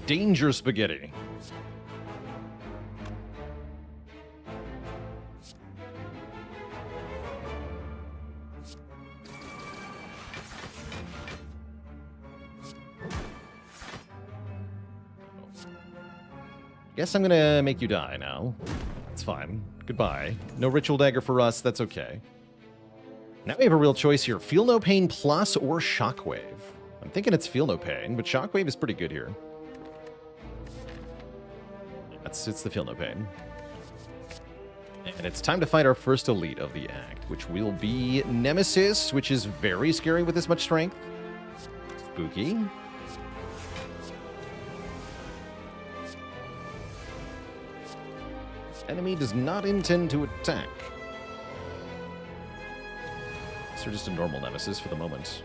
Danger Spaghetti. Guess I'm gonna make you die now. It's fine. Goodbye. No Ritual Dagger for us, that's okay. Now we have a real choice here. Feel No Pain Plus or Shockwave. I'm thinking it's Feel No Pain, but Shockwave is pretty good here. It's the Feel No Pain. And it's time to fight our first elite of the act, which will be Nemesis, which is very scary with this much strength. Spooky. Enemy does not intend to attack. So just a normal Nemesis for the moment.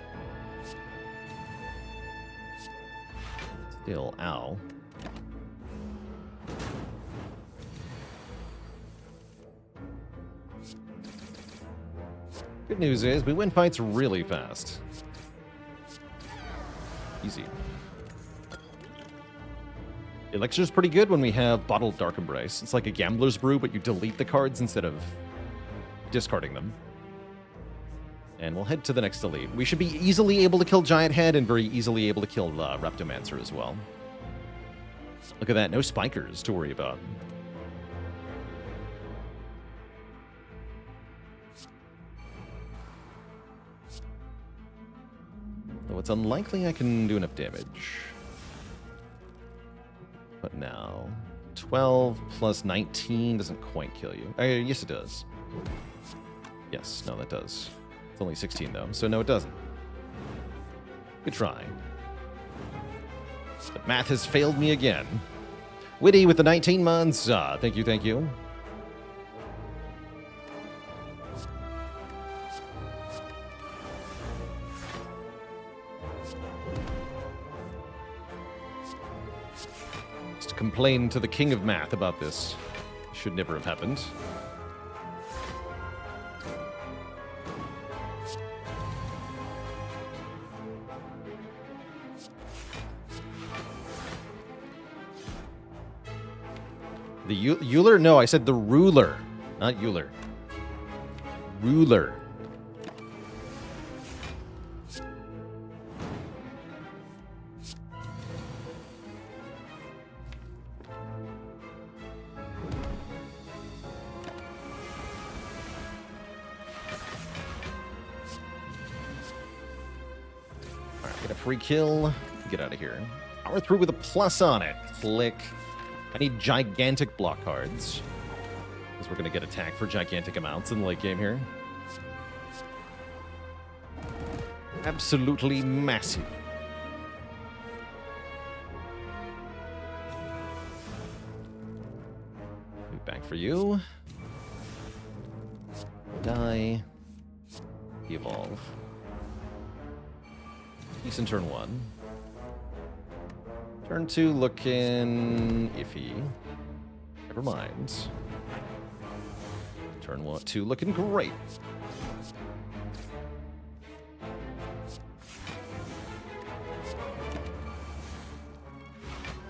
Still, ow. Good news is we win fights really fast. Easy. Elixir's pretty good when we have Bottled Dark Embrace. It's like a Gambler's Brew, but you delete the cards instead of discarding them. And we'll head to the next elite. We should be easily able to kill Giant Head and very easily able to kill Reptomancer as well. Look at that. No spikers to worry about. Though it's unlikely I can do enough damage. But now, 12 plus 19 doesn't quite kill you. Yes, it does. Yes, no, that does. It's only 16, though, so no, it doesn't. Good try. But math has failed me again. Witty with the 19 months. Thank you, thank you. Just complain to the king of math about this. Should never have happened. The Euler? No, I said the ruler, not Euler. Ruler. Alright, get a free kill. Get out of here. Power through with a plus on it. Click. I need gigantic block cards. Because we're going to get attacked for gigantic amounts in the late game here. Absolutely massive. Move back for you. Die. Evolve. Decent turn 1. Turn 2 looking iffy. Never mind. Turn 2 looking great.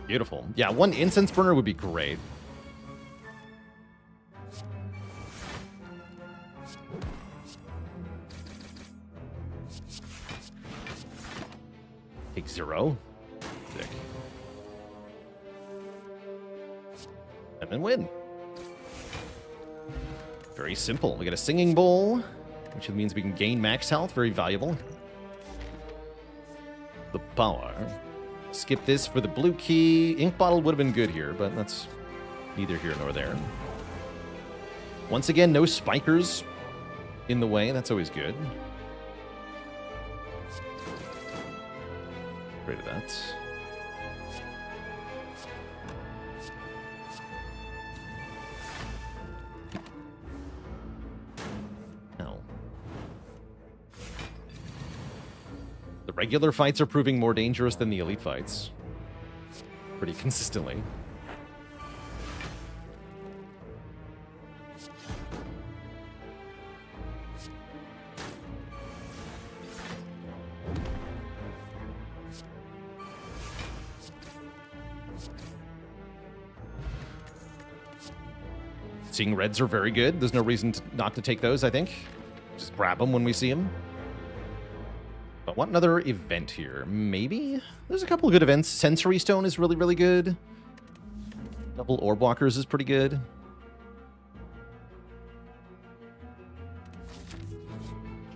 Beautiful. Yeah, 1 incense burner would be great. Take 0. Sick. And then win. Very simple. We get a singing bowl, which means we can gain max health. Very valuable. The power. Skip this for the blue key. Ink bottle would have been good here, but that's neither here nor there. Once again, no spikers in the way. That's always good. Get rid of that. The regular fights are proving more dangerous than the elite fights. Pretty consistently. Seeing reds are very good. There's no reason not to take those, I think. Just grab them when we see them. But want another event here. Maybe? There's a couple of good events. Sensory Stone is really, really good. Double Orb Walkers is pretty good.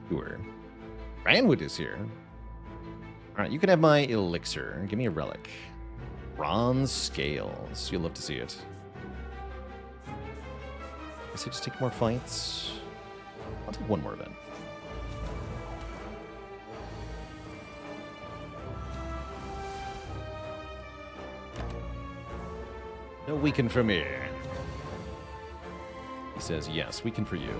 Sure. Ranwood is here. Alright, you can have my elixir. Give me a relic. Bronze Scales. You'll love to see it. Guess I just take more fights. I'll take one more event. No weaken for me. He says, yes, weaken for you.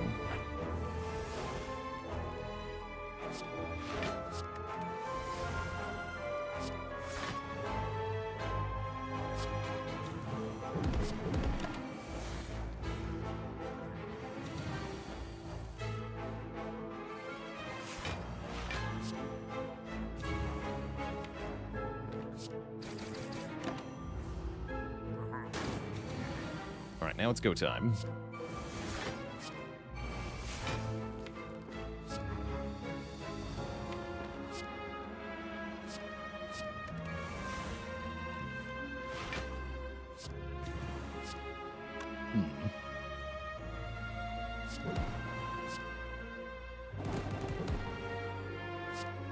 All right, now it's go time.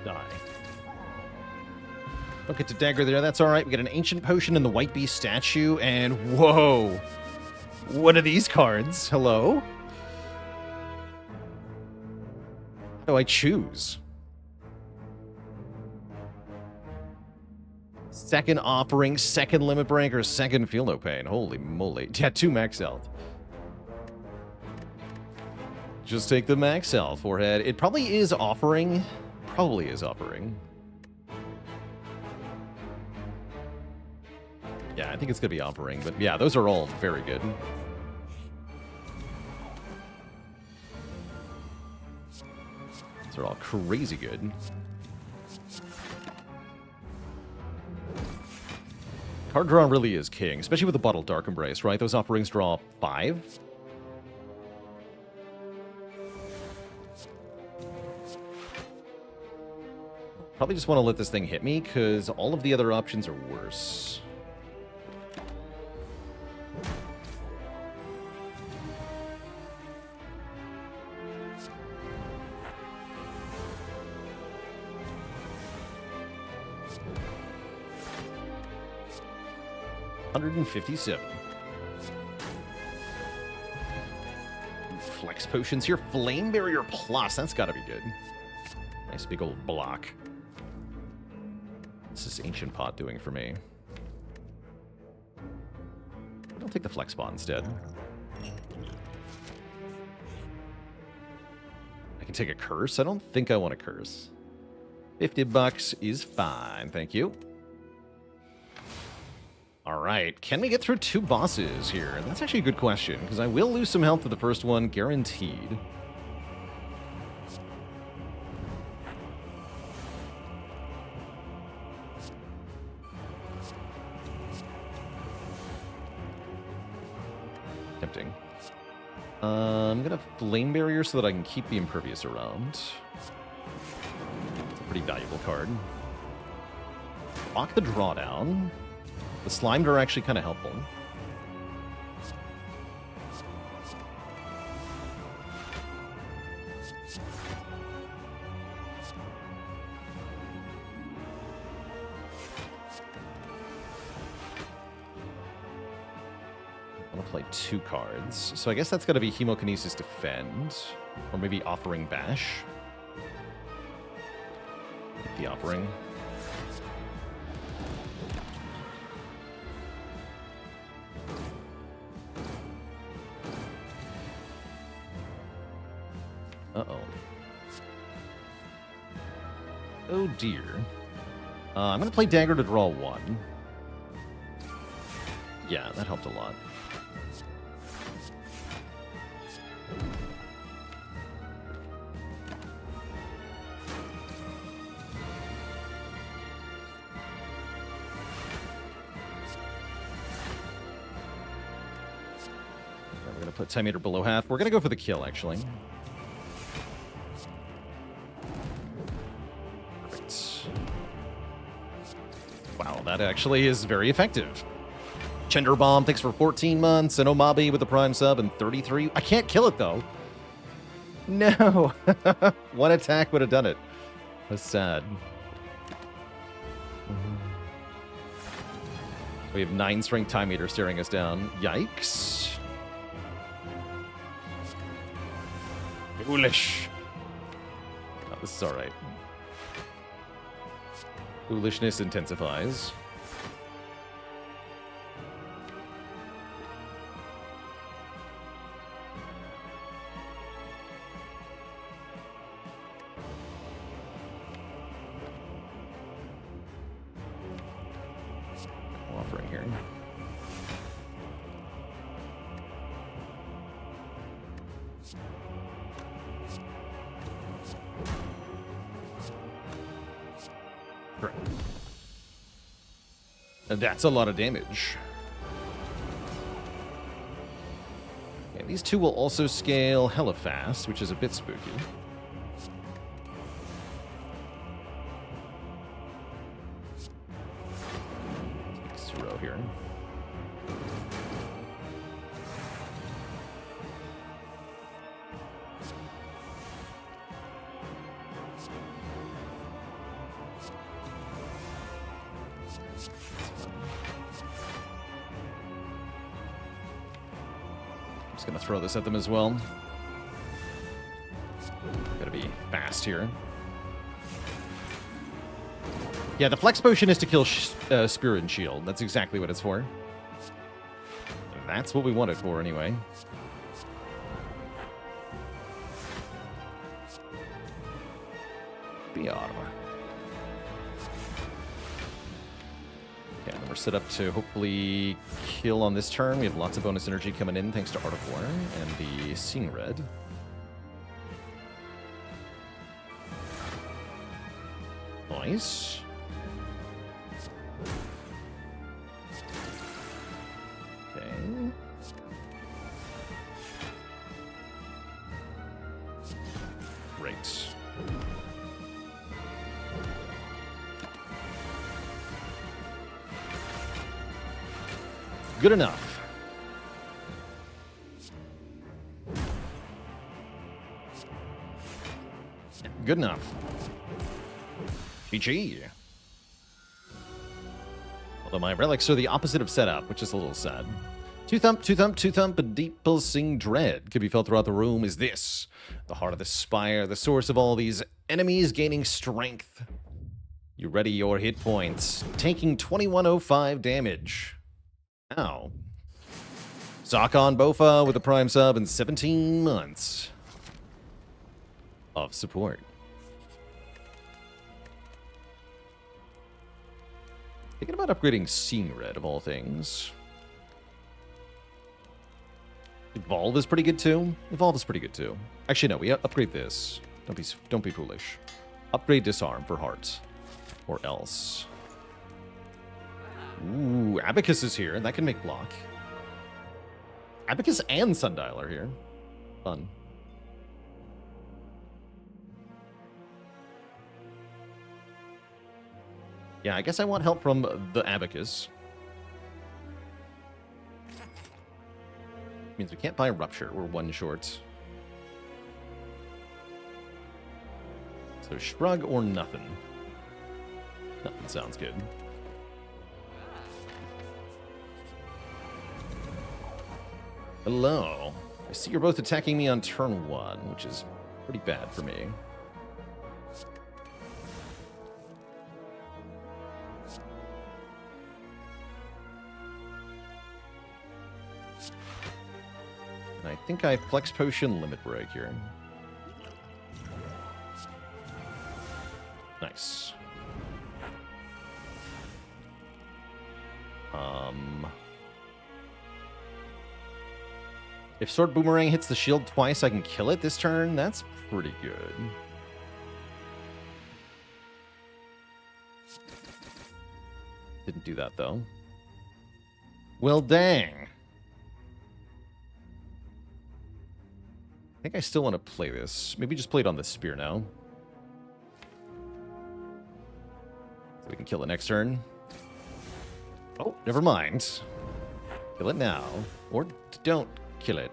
Die. Don't get to dagger there. That's all right. We get an ancient potion and the white beast statue, and whoa, what are these cards? Hello. What do I choose? Second offering, second limit break, or second feel no pain. Holy moly! Yeah, 2 max health. Just take the max health, forehead. It probably is offering. Probably is offering. Yeah, I think it's going to be offering, but yeah, those are all very good. Those are all crazy good. Card draw really is king, especially with the Bottled Dark Embrace, right? Those offerings draw 5. Probably just want to let this thing hit me, because all of the other options are worse. $157. Flex potions here. Flame Barrier Plus. That's got to be good. Nice big old block. What's this Ancient Pot doing for me? I'll take the Flex Spot instead. I can take a curse. I don't think I want a curse. $50 is fine. Thank you. All right, can we get through 2 bosses here? That's actually a good question, because I will lose some health to the first one, guaranteed. Tempting. I'm going to Flame Barrier so that I can keep the Impervious around. It's a pretty valuable card. Block the Drawdown. The Slimed are actually kind of helpful. I'm going to play 2 cards. So I guess that's going to be Hemokinesis Defend. Or maybe Offering Bash. The Offering. Uh-oh. Oh, dear. I'm going to play Dagger to draw 1. Yeah, that helped a lot. We're going to put Time Eater below half. We're going to go for the kill, actually. Wow, that actually is very effective. Chender Bomb, thanks for 14 months, and Omabi with the Prime sub, and 33. I can't kill it, though. No. One attack would have done it. That's sad. We have 9 strength Time Eater staring us down. Yikes. Foolish. Oh, this is alright. Foolishness intensifies. Offering here. Correct. And that's a lot of damage. These two will also scale hella fast, which is a bit spooky. Zero here. Just gonna throw this at them as well. Gotta be fast here. Yeah, the flex potion is to kill Spirit and Shield. That's exactly what it's for. That's what we want it for, anyway. BR. Okay, and then we're set up to hopefully kill on this turn. We have lots of bonus energy coming in thanks to Art of War and the Seeing Red. Nice. Okay. Great. Good enough. Good enough. GG. Although my relics are the opposite of setup, which is a little sad. Two thump, a deep pulsing dread could be felt throughout the room. Is this the heart of the spire, the source of all these enemies gaining strength? You ready your hit points, taking 2105 damage. Ow. Zakon Bofa with a prime sub and 17 months of support. Thinking about upgrading Seeing Red, of all things. Evolve is pretty good, too. Evolve is pretty good, too. Actually, no, we upgrade this. Don't be foolish. Upgrade Disarm for heart. Or else. Ooh, Abacus is here. That can make block. Abacus and Sundial are here. Fun. Yeah, I guess I want help from the Abacus. Means we can't buy Rupture. We're one short. So Shrug or nothing. Nothing sounds good. Hello. I see you're both attacking me on turn 1, which is pretty bad for me. And I think I Flex Potion Limit Break here. Nice. If Sword Boomerang hits the shield twice, I can kill it this turn. That's pretty good. Didn't do that, though. Well, dang. I think I still want to play this. Maybe just play it on the spear now. So we can kill it next turn. Oh, never mind. Kill it now. Or don't kill it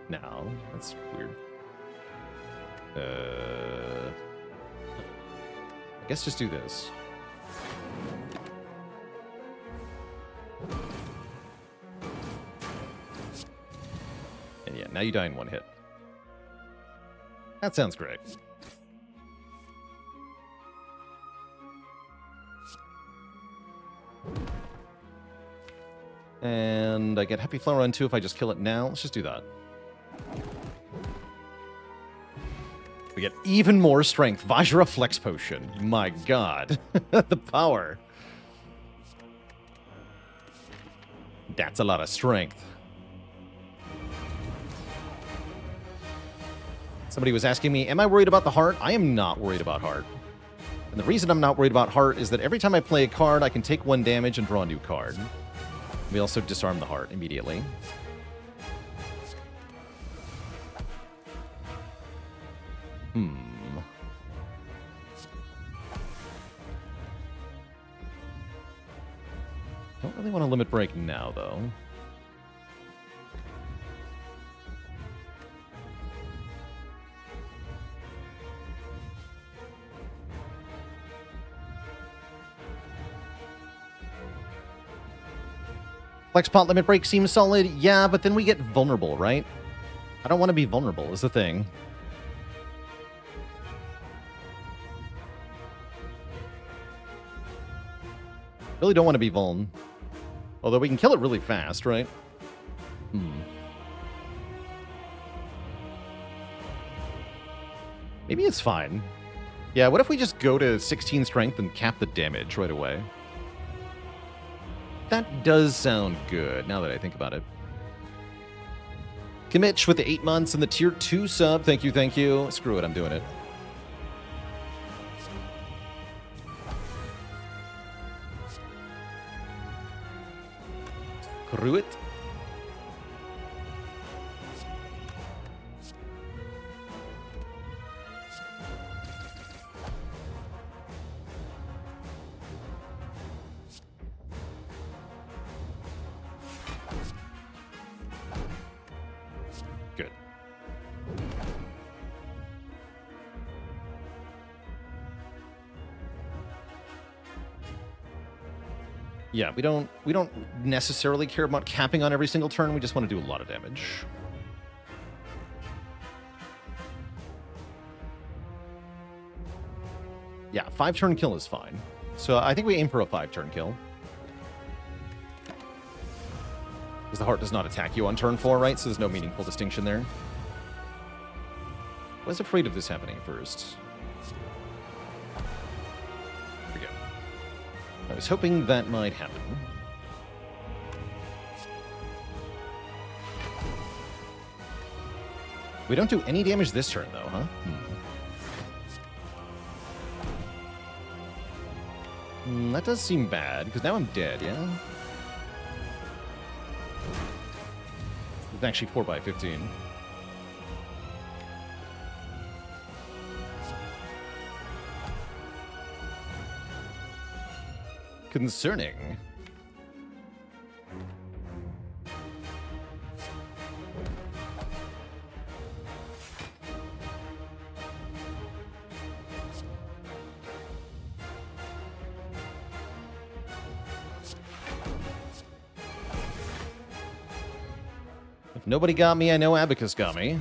now. That's weird. I guess just do this. And yeah, now you die in one hit. That sounds great. And I get Happy Flower on 2 if I just kill it now. Let's just do that. We get even more strength. Vajra Flex Potion. My god. The power. That's a lot of strength. Somebody was asking me, am I worried about the heart? I am not worried about heart. And the reason I'm not worried about heart is that every time I play a card, I can take 1 damage and draw a new card. We also disarm the heart immediately. Don't really want to limit break now, though. Flex pot limit break seems solid. Yeah, but then we get vulnerable, right? I don't want to be vulnerable, is the thing. Really don't want to be vuln. Although we can kill it really fast, right? Maybe it's fine. Yeah, what if we just go to 16 strength and cap the damage right away? That does sound good, now that I think about it. Kimmich with the 8 months and the tier 2 sub. Thank you, thank you. Screw it, I'm doing it. Screw it. Good. Yeah, we don't necessarily care about capping on every single turn. We just want to do a lot of damage. Yeah, 5-turn kill is fine. So I think we aim for a 5-turn kill. Because the heart does not attack you on turn 4, right? So there's no meaningful distinction there. I was afraid of this happening first. Here we go. I was hoping that might happen. We don't do any damage this turn, though, huh? That does seem bad, because now I'm dead, yeah? It's actually 4/15. Concerning. If nobody got me, I know Abacus got me.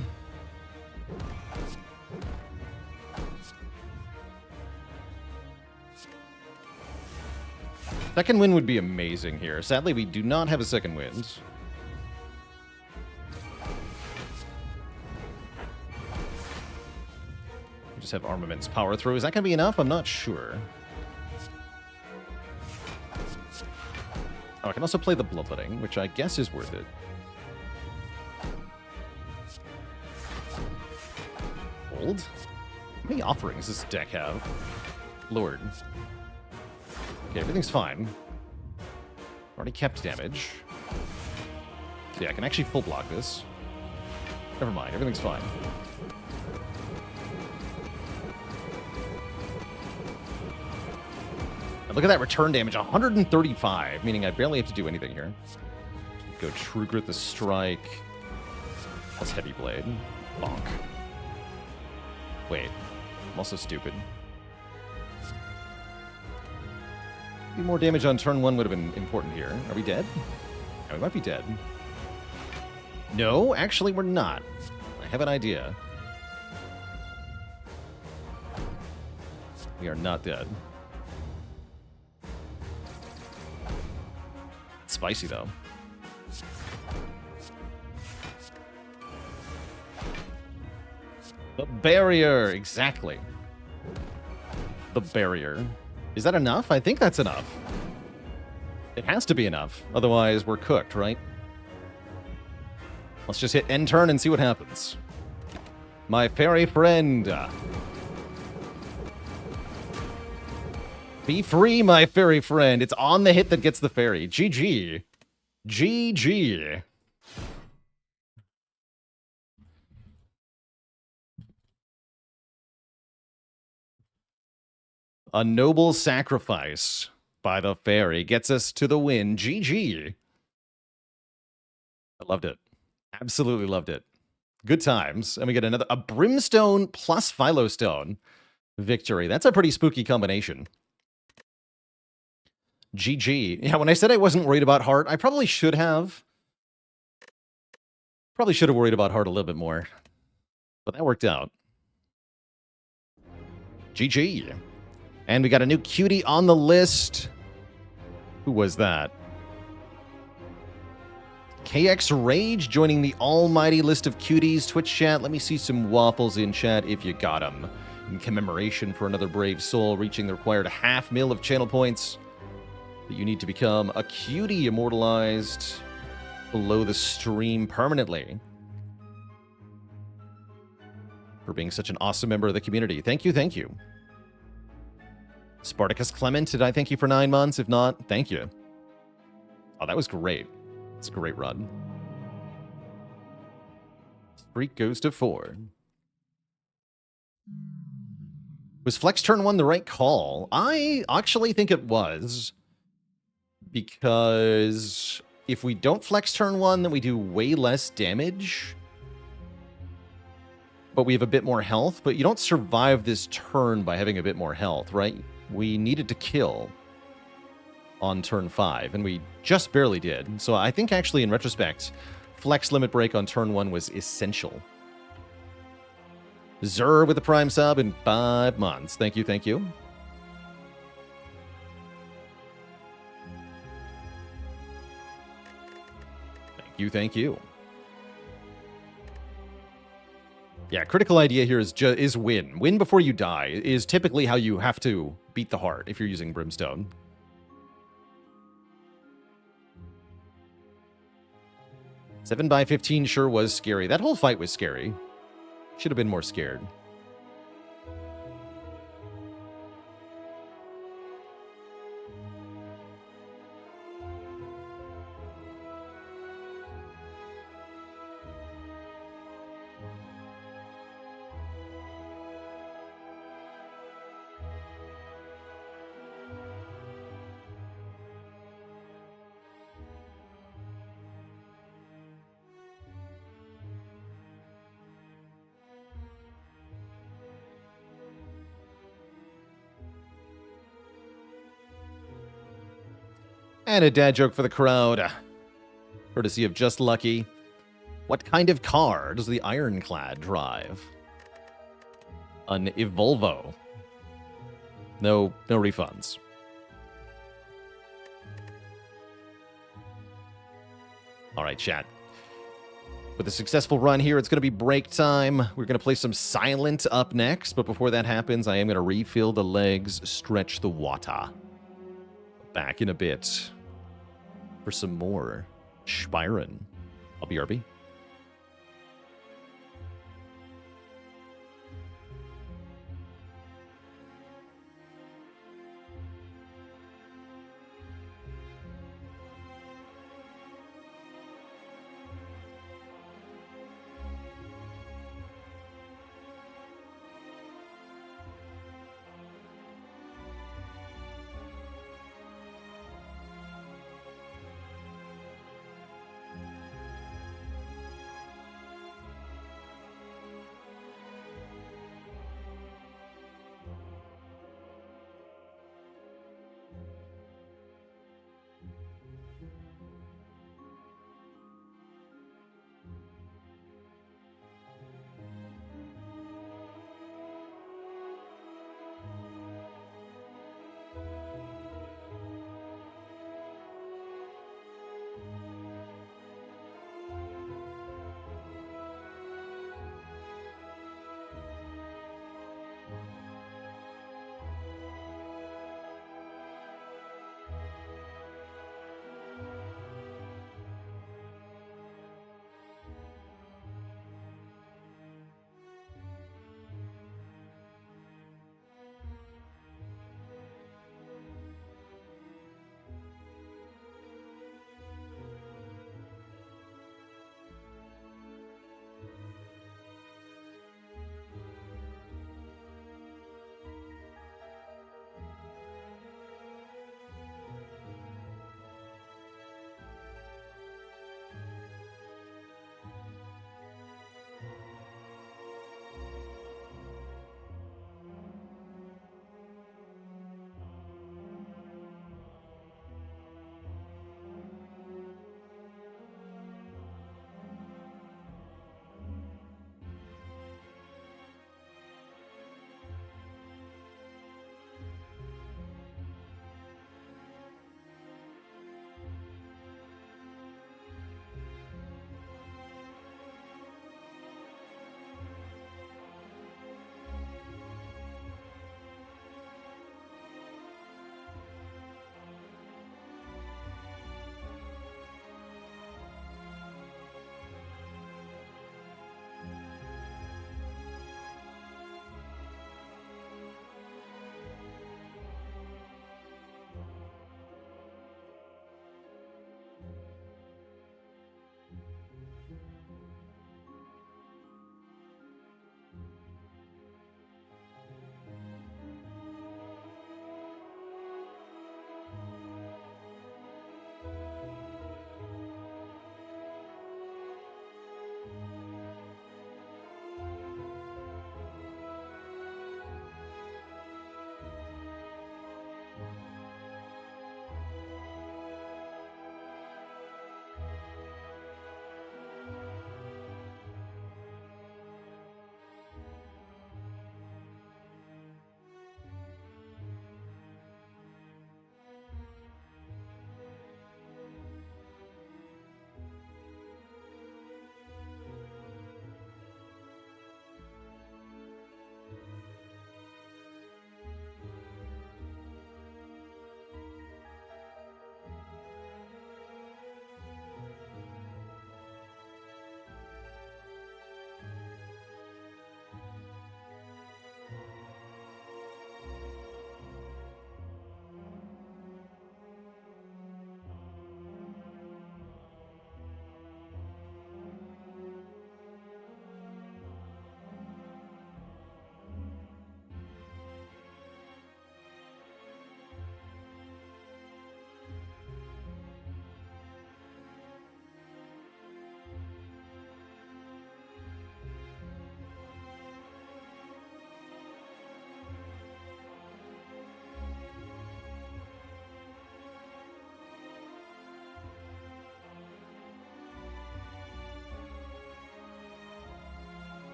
Second wind would be amazing here. Sadly, we do not have a second wind. We just have armaments power through. Is that going to be enough? I'm not sure. Oh, I can also play the Bloodletting, which I guess is worth it. Old? How many offerings does this deck have? Lord. Okay, everything's fine. Already kept damage. So yeah, I can actually full block this. Never mind, everything's fine. And look at that return damage, 135, meaning I barely have to do anything here. Go True Grit the Strike. Plus Heavy Blade. Bonk. Wait, I'm also stupid. Maybe more damage on turn 1 would have been important here. Are we dead? Yeah, we might be dead. No, actually we're not. I have an idea. We are not dead. It's spicy though. The barrier, exactly. The barrier. Is that enough? I think that's enough. It has to be enough. Otherwise, we're cooked, right? Let's just hit end turn and see what happens. My fairy friend. Be free, my fairy friend. It's on the hit that gets the fairy. GG. GG. A noble sacrifice by the fairy gets us to the win. GG. I loved it. Absolutely loved it. Good times. And we get a Brimstone plus Philostone victory. That's a pretty spooky combination. GG. Yeah, when I said I wasn't worried about Heart, I probably should have. Probably should have worried about Heart a little bit more. But that worked out. GG. And we got a new cutie on the list. Who was that? KX Rage joining the almighty list of cuties. Twitch chat, let me see some waffles in chat if you got them. In commemoration for another brave soul reaching the required 500,000 of channel points. But you need to become a cutie immortalized below the stream permanently. For being such an awesome member of the community. Thank you, thank you. Spartacus Clement, did I thank you for 9 months? If not, thank you. Oh, that was great. It's a great run. Streak goes to 4. Was Flex turn 1 the right call? I actually think it was. Because if we don't Flex turn 1, then we do way less damage. But we have a bit more health. But you don't survive this turn by having a bit more health, right? We needed to kill on turn 5, and we just barely did. So I think actually, in retrospect, Flex Limit Break on turn 1 was essential. Zer with the Prime sub in 5 months. Thank you, thank you. Thank you, thank you. Yeah, critical idea here is win. Win before you die is typically how you have to beat the heart if you're using Brimstone. Seven by 15 sure was scary. That whole fight was scary. Should have been more scared. And a dad joke for the crowd. Courtesy of Just Lucky. What kind of car does the Ironclad drive? An Evolvo. No refunds. All right, chat. With a successful run here, it's going to be break time. We're going to play some Silent up next. But before that happens, I am going to refill the legs, stretch the water. Back in a bit for some more Spyron. I'll be RB.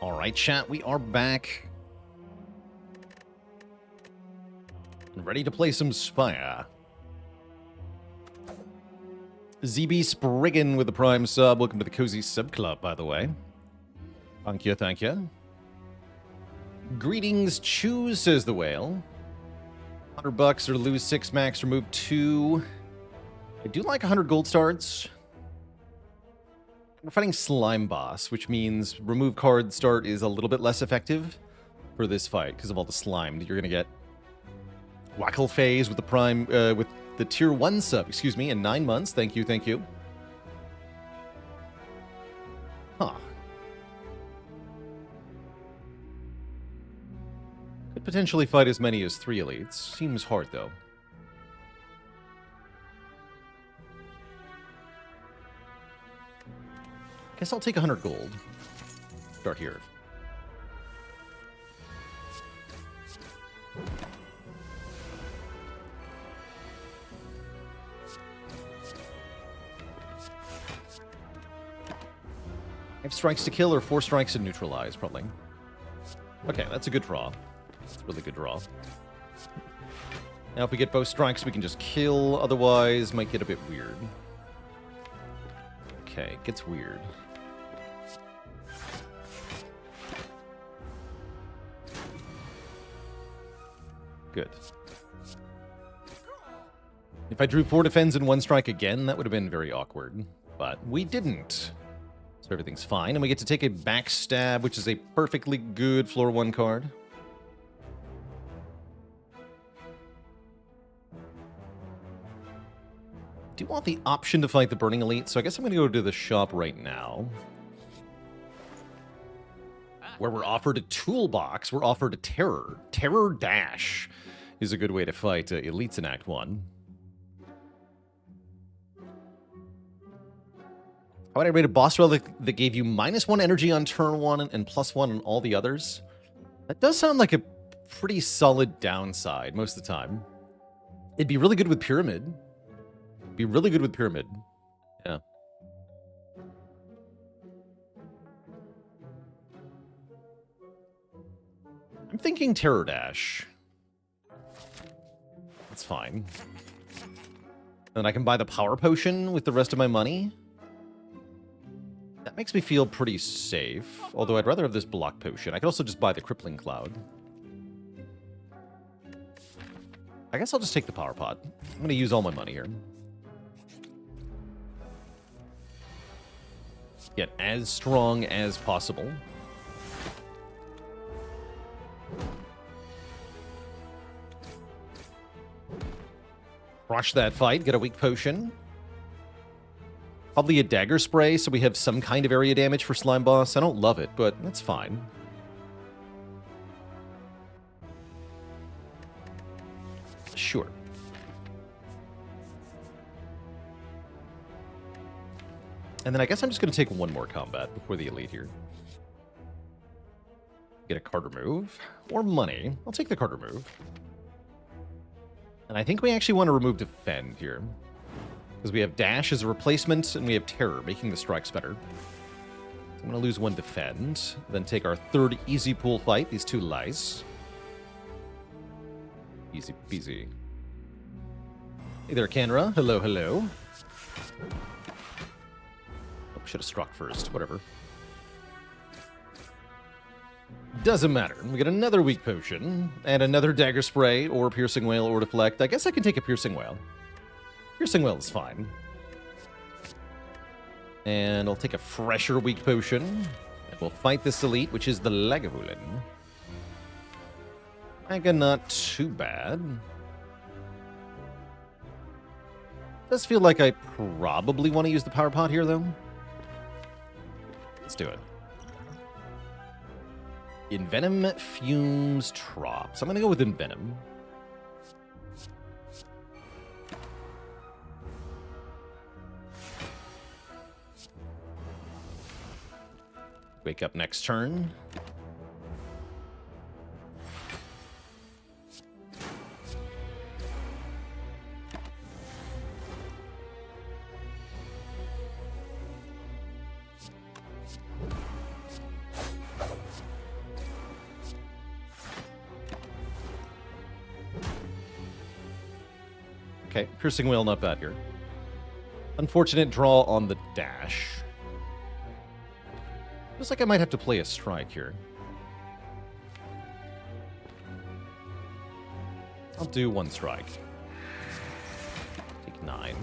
All right, chat, we are back. And ready to play some Spire. ZB Spriggan with the Prime sub. Welcome to the Cozy Sub Club, by the way. Thank you, thank you. Greetings, choose, says the whale. $100 or lose 6 max, remove 2. I do like 100 gold stars. We're fighting Slime Boss, which means remove card start is a little bit less effective for this fight because of all the slime that you're going to get. Wackle Phase with the Prime, with the Tier 1 sub, excuse me, in 9 months. Thank you, thank you. Huh. Could potentially fight as many as 3 elites. Seems hard, though. Guess I'll take 100 gold. Start here. I have strikes to kill or 4 strikes to neutralize, probably. Okay, that's a good draw. That's a really good draw. Now if we get both strikes, we can just kill. Otherwise, might get a bit weird. Okay, it gets weird. Good. If I drew 4 defends and 1 strike again, that would have been very awkward. But we didn't. So everything's fine. And we get to take a backstab, which is a perfectly good floor 1 card. Do want the option to fight the Burning Elite, so I guess I'm going to go to the shop right now. Where we're offered a toolbox, we're offered a Terror. Terror Dash is a good way to fight Elites in Act 1. How about I rate a boss relic that gave you -1 energy on turn 1 and +1 on all the others? That does sound like a pretty solid downside most of the time. It'd be really good with Pyramid. Be really good with Pyramid. Yeah. I'm thinking Terror Dash. That's fine. Then I can buy the Power Potion with the rest of my money. That makes me feel pretty safe. Although I'd rather have this Block Potion. I could also just buy the Crippling Cloud. I guess I'll just take the Power Pot. I'm going to use all my money here. Get as strong as possible. Crush that fight, get a weak potion. Probably a dagger spray, so we have some kind of area damage for Slime Boss. I don't love it, but that's fine. Sure. And then I guess I'm just going to take 1 more combat before the Elite here. Get a card remove. Or money. I'll take the card remove. And I think we actually want to remove Defend here. Because we have Dash as a replacement, and we have Terror, making the strikes better. So I'm going to lose 1 Defend. Then take our 3rd easy pool fight, these 2 lice. Easy peasy. Hey there, Canra. Hello, hello. Should have struck first. Whatever. Doesn't matter. We get another weak potion, and another dagger spray, or piercing whale, or deflect. I guess I can take a piercing whale. Piercing whale is fine. And I'll take a fresher weak potion. And we'll fight this elite, which is the Lagavulin. Mega not too bad. Does feel like I probably want to use the Power Pot here, though. Let's do it. Envenom, Fumes, Trop. So I'm going to go with Envenom. Wake up next turn. Okay, Piercing Wail, not bad here. Unfortunate draw on the dash. Feels like I might have to play a strike here. I'll do one strike. Take 9.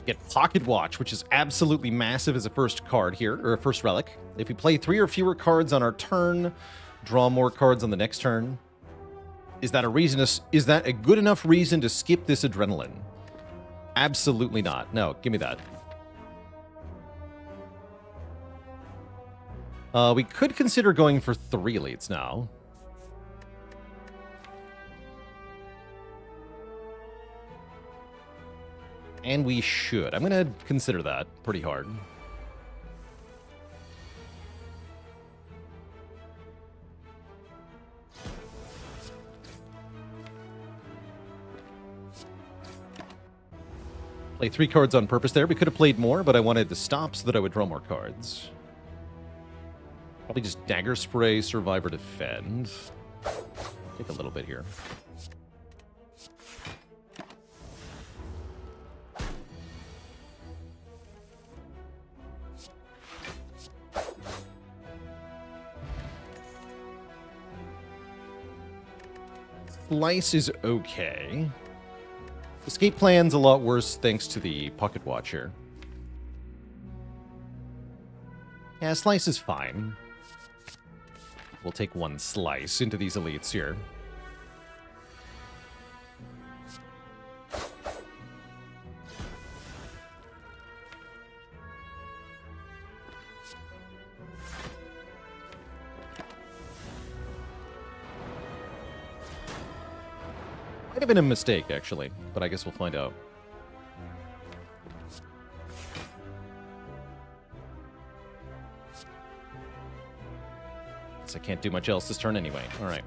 Get Pocket Watch, which is absolutely massive as a first card here, or a first relic. If we play 3 or fewer cards on our turn, draw more cards on the next turn. Is that a good enough reason to skip this adrenaline? Absolutely not. No, give me that. We could consider going for 3 elites now. And we should. I'm going to consider that pretty hard. Play 3 cards on purpose there. We could have played more, but I wanted to stop so that I would draw more cards. Probably just Dagger Spray, Survivor, Defend. Take a little bit here. Slice is okay. Escape Plan's a lot worse thanks to the Pocket Watch here. Yeah, Slice is fine. We'll take 1 Slice into these elites here. Might have been a mistake, actually, but I guess we'll find out. Guess I can't do much else this turn anyway. All right.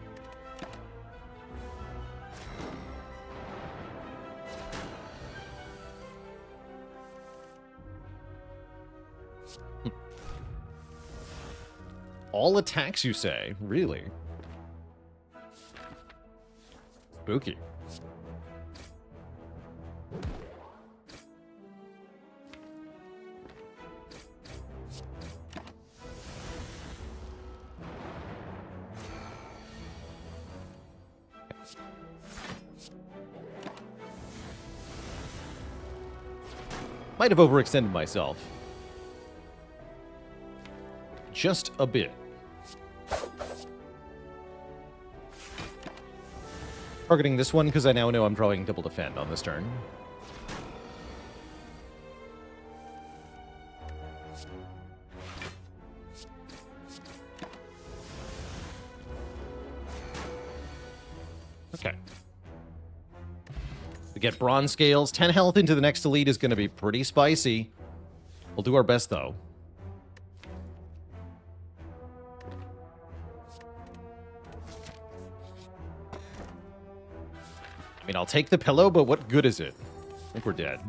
All attacks, you say? Really? Spooky. Might have overextended myself. Just a bit. Targeting this one because I now know I'm drawing double defend on this turn. Okay. We get Bronze Scales. 10 health into the next elite is going to be pretty spicy. We'll do our best, though. I mean, I'll take the pillow, but what good is it? I think we're dead.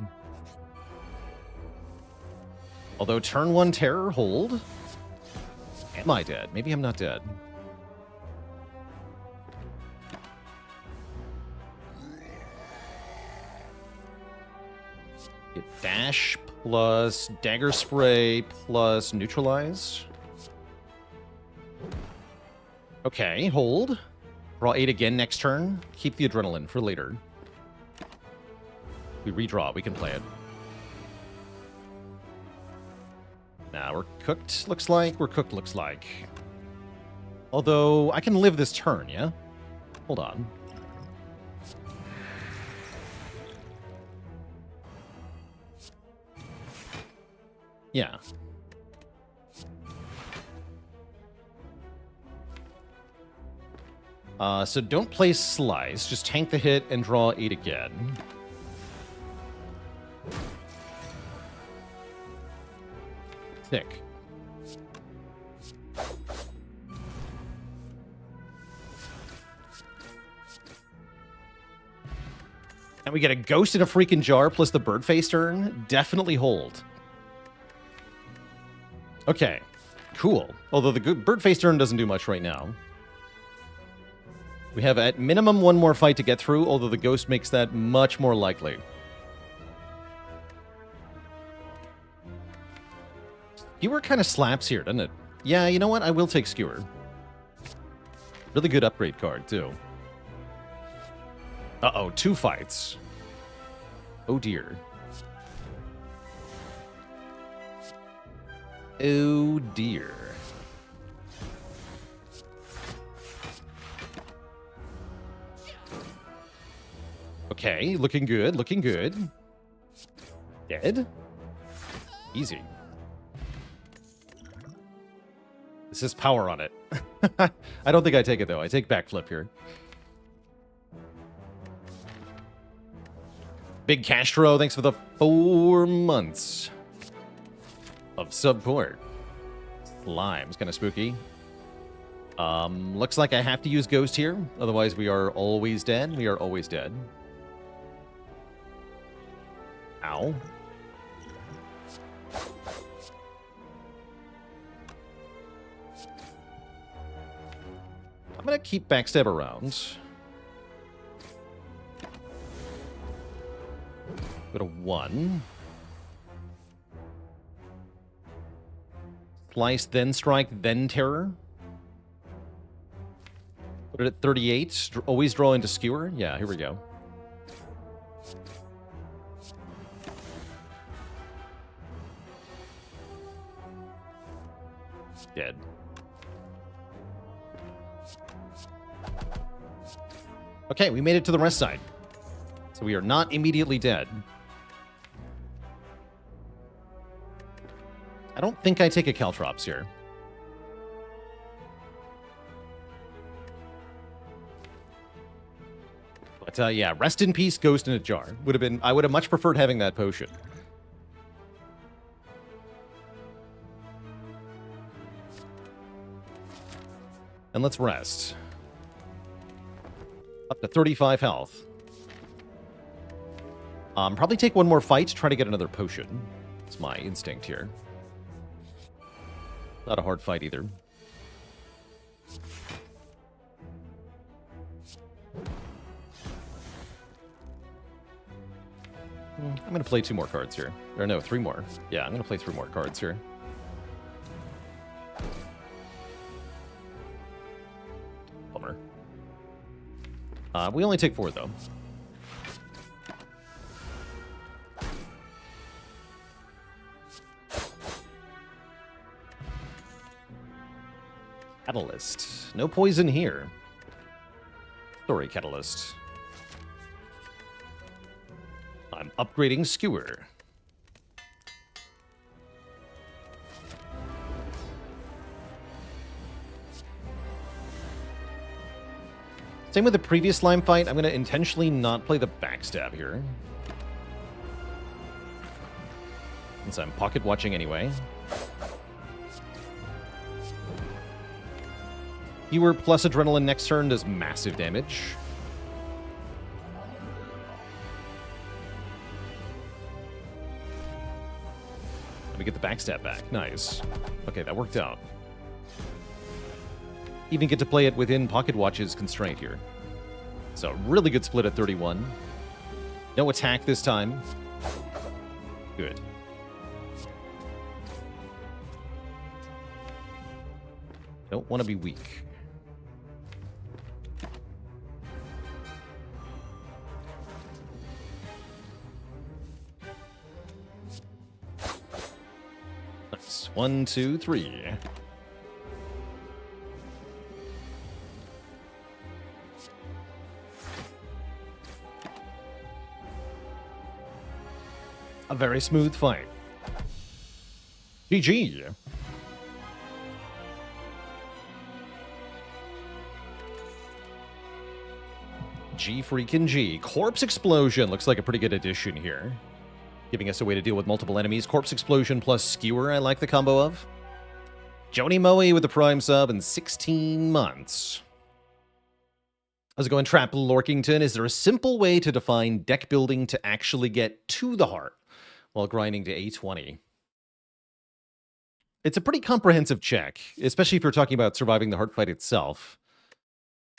Although turn 1 terror, hold. Am I dead? Maybe I'm not dead. Get dash plus dagger spray plus neutralize. Okay, hold. Draw 8 again next turn. Keep the adrenaline for later. We redraw. We can play it. Nah, we're cooked, looks like. We're cooked, looks like. Although, I can live this turn, yeah? Hold on. Yeah. So don't play Slice. Just tank the hit and draw 8 again. Thick. And we get a Ghost in a freaking jar plus the bird face turn. Definitely hold. Okay, cool. Although the bird face turn doesn't do much right now. We have at minimum one more fight to get through, although the Ghost makes that much more likely. Skewer kind of slaps here, doesn't it? Yeah, you know what? I will take Skewer. Really good upgrade card, too. Uh-oh, 2 fights. Oh, dear. Oh, dear. Okay, looking good, looking good. Dead? Easy. This is power on it. I don't think I take it, though. I take backflip here. Big Castro, thanks for the 4 months of support. Slime's kind of spooky. Looks like I have to use Ghost here. Otherwise, we are always dead. We are always dead. Ow. I'm going to keep Backstab around. Go to 1. Slice, then Strike, then Terror. Put it at 38. Always draw into Skewer. Yeah, here we go. Dead. Okay, we made it to the rest side. So we are not immediately dead. I don't think I take a Caltrops here. But yeah, rest in peace, Ghost in a jar. Would have been. I would have much preferred having that potion. And let's rest. Up to 35 health. Probably take one more fight to try to get another potion. It's my instinct here. Not a hard fight either. I'm going to play 2 more cards here. Or no, 3 more. Yeah, I'm going to play 3 more cards here. Bummer. We only take 4, though. Catalyst. No poison here. Sorry, Catalyst. I'm upgrading Skewer. Same with the previous slime fight. I'm going to intentionally not play the backstab here. Since I'm pocket watching anyway. Skewer plus Adrenaline next turn does massive damage. Let me get the backstab back. Nice. Okay, that worked out. Even get to play it within Pocket Watch's constraint here. So, really good split at 31. No attack this time. Good. Don't want to be weak. Nice. 1, 2, 3. A very smooth fight. GG. G freaking G. Corpse Explosion looks like a pretty good addition here. Giving us a way to deal with multiple enemies. Corpse Explosion plus Skewer, I like the combo of. Joni Moe with the Prime sub in 16 months. How's it going, Trap Lorkington? Is there a simple way to define deck building to actually get to the heart while grinding to A20? It's a pretty comprehensive check, especially if you're talking about surviving the heart fight itself.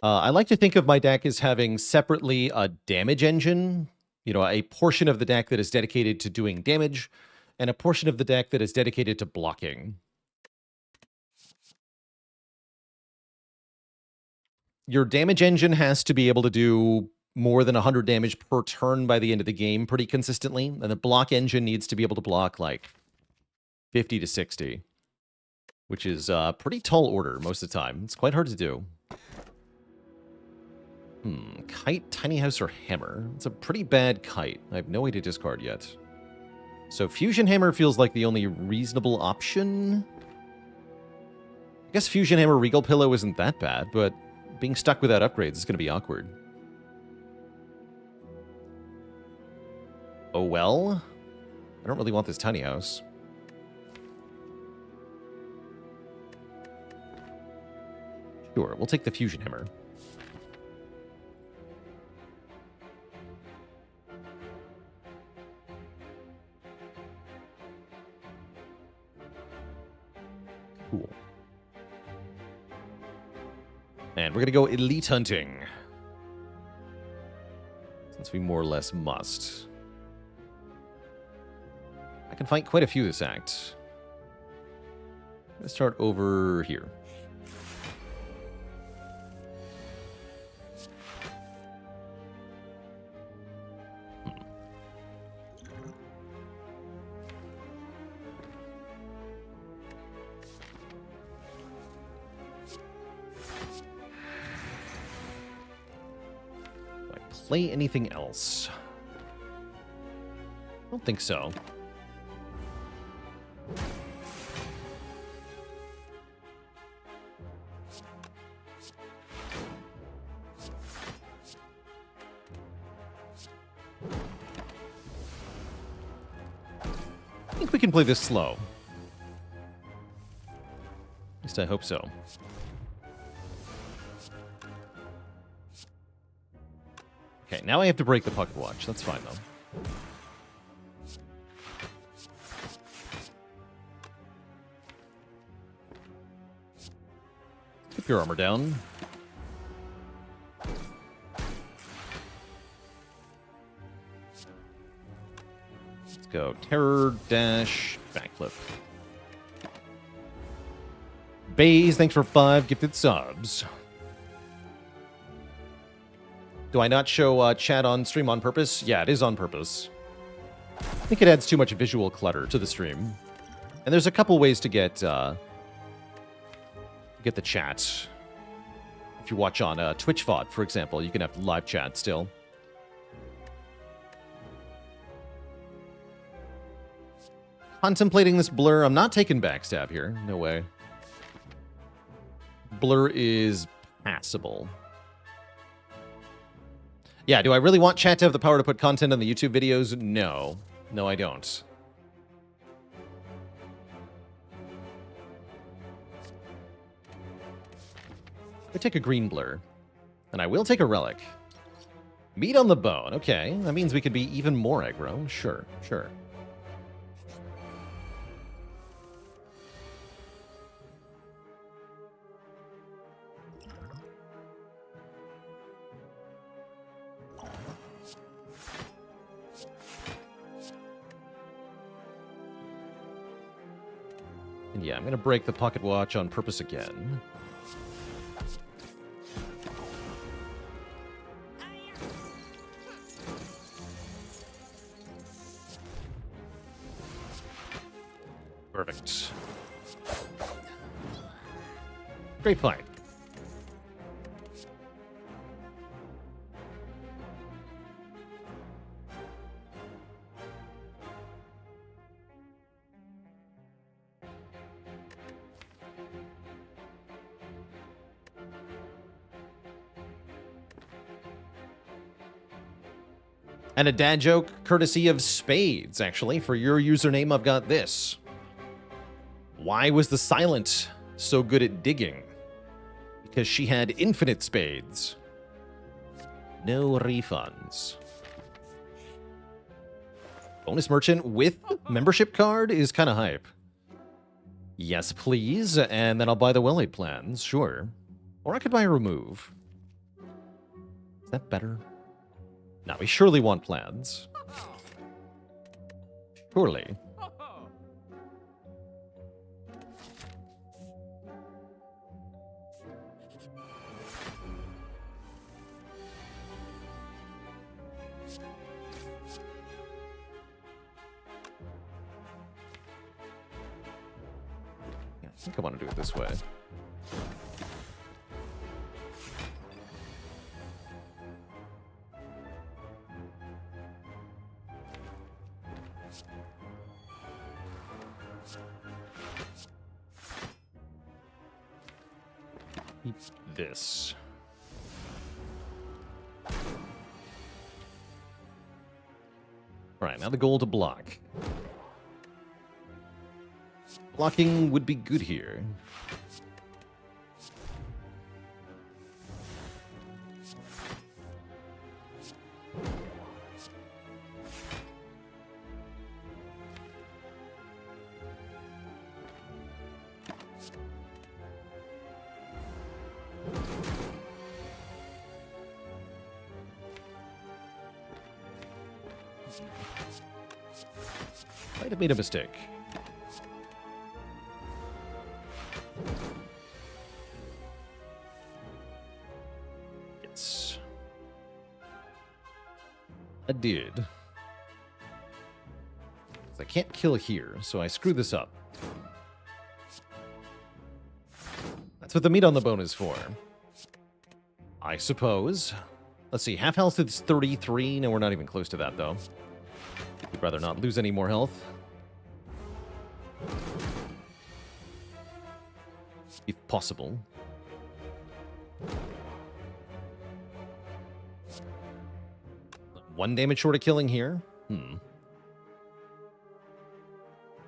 I like to think of my deck as having separately a damage engine, you know, a portion of the deck that is dedicated to doing damage, and a portion of the deck that is dedicated to blocking. Your damage engine has to be able to do more than 100 damage per turn by the end of the game pretty consistently, and the block engine needs to be able to block like 50 to 60, which is a pretty tall order most of the time. It's quite hard to do. Kite, Tiny House, or Hammer? It's a pretty bad kite. I have no way to discard yet. So Fusion Hammer feels like the only reasonable option. I guess Fusion Hammer Regal Pillow isn't that bad, but being stuck without upgrades is going to be awkward. Oh well. I don't really want this tiny house. Sure, we'll take the Fusion Hammer. Cool. And we're going to go Elite Hunting, since we more or less must. I can fight quite a few this act. Let's start over here. Play anything else? I don't think so. I think we can play this slow. At least I hope so. Okay, now I have to break the Pocket Watch. That's fine, though. Keep your armor down. Let's go. Terror, dash, backflip. Baze, thanks for 5 gifted subs. Do I not show chat on stream on purpose? Yeah, it is on purpose. I think it adds too much visual clutter to the stream. And there's a couple ways to get the chat. If you watch on Twitch VOD, for example, you can have live chat still. Contemplating this blur. I'm not taking backstab here. No way. Blur is passable. Yeah, do I really want chat to have the power to put content on the YouTube videos? No. No, I don't. I take a green blur. And I will take a relic. Meat on the bone. Okay, that means we could be even more aggro. Sure, sure. And yeah, I'm going to break the pocket watch on purpose again. Perfect. Great fight. And a dad joke courtesy of Spades, actually. For your username, I've got this. Why was the Silent so good at digging? Because she had infinite spades. No refunds. Bonus merchant with membership card is kind of hype. Yes, please. And then I'll buy the well-laid plans, sure. Or I could buy a remove. Is that better? No, we surely want plans. Surely. I think I want to do it this way. Keep this. All right, now the goal to block. Blocking would be good here. Might have made a mistake. Yes. I did. I can't kill here, so I screwed this up. That's what the meat on the bone is for. I suppose. Let's see, half health is 33. No, we're not even close to that, though. We'd rather not lose any more health. If possible. One damage short of killing here?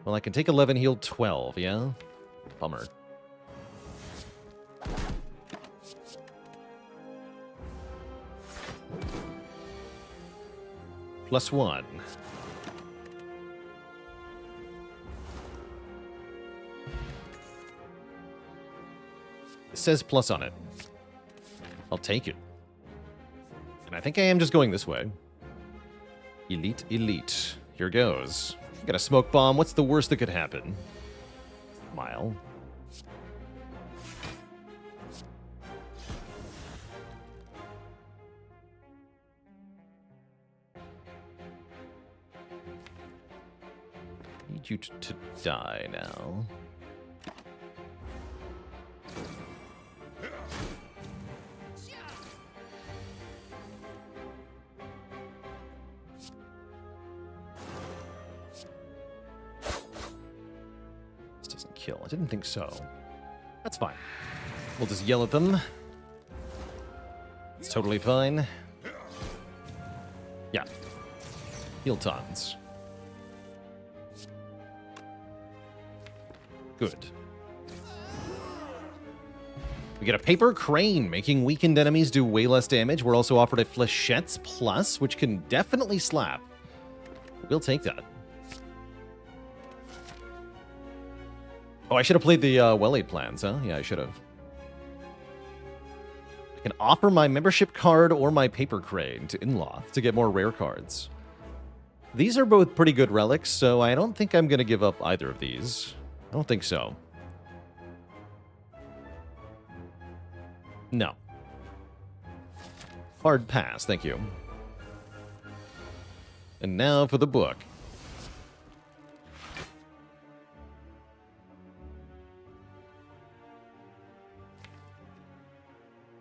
Well, I can take 11, heal 12, yeah? Bummer. +1. It says plus on it. I'll take it. And I think I am just going this way. Elite, elite. Here goes. Got a smoke bomb. What's the worst that could happen? Smile. Need you to die now. Kill. I didn't think so. That's fine. We'll just yell at them. It's totally fine. Yeah. Heal tons. Good. We get a paper crane, making weakened enemies do way less damage. We're also offered a Flechettes Plus, which can definitely slap. We'll take that. Oh, I should have played the well-laid plans, huh? Yeah, I should have. I can offer my membership card or my paper crane to Inlaw to get more rare cards. These are both pretty good relics, so I don't think I'm going to give up either of these. I don't think so. No. Hard pass, thank you. And now for the book.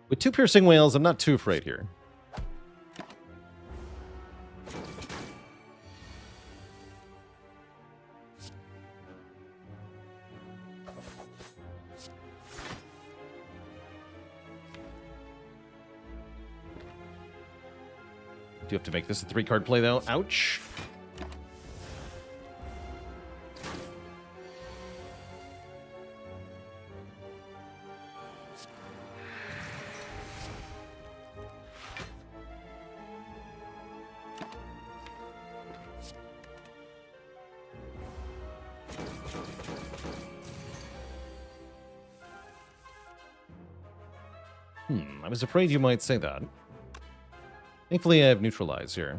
With 2 piercing whales, I'm not too afraid here. Do have to make this a 3-card play, though. Ouch. I was afraid you might say that. Thankfully, I have neutralize here.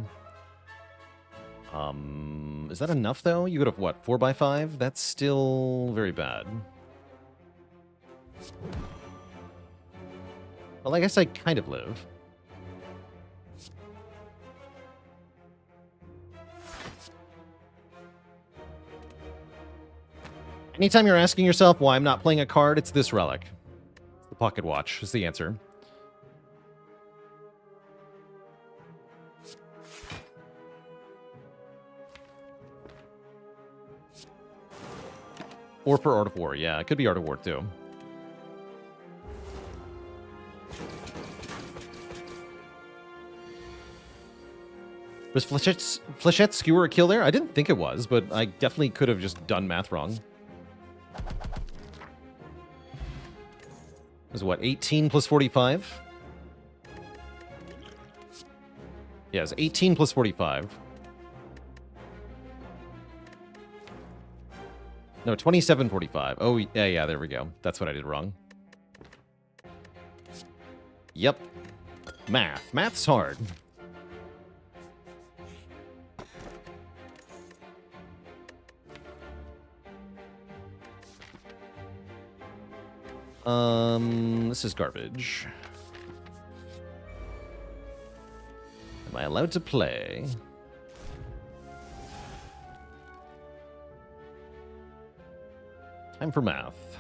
Is that enough, though? You could have, what, 4x5? That's still very bad. Well, I guess I kind of live. Anytime you're asking yourself why I'm not playing a card, it's this relic. The Pocket Watch is the answer. Or for Art of War, yeah. It could be Art of War, too. Was Flechette's Skewer a kill there? I didn't think it was, but I definitely could have just done math wrong. It was what, 18 plus 45? Yeah, it's 18 plus 45. No, 27.45. Oh, yeah, there we go. That's what I did wrong. Yep. Math. Math's hard. This is garbage. Am I allowed to play? Time for math.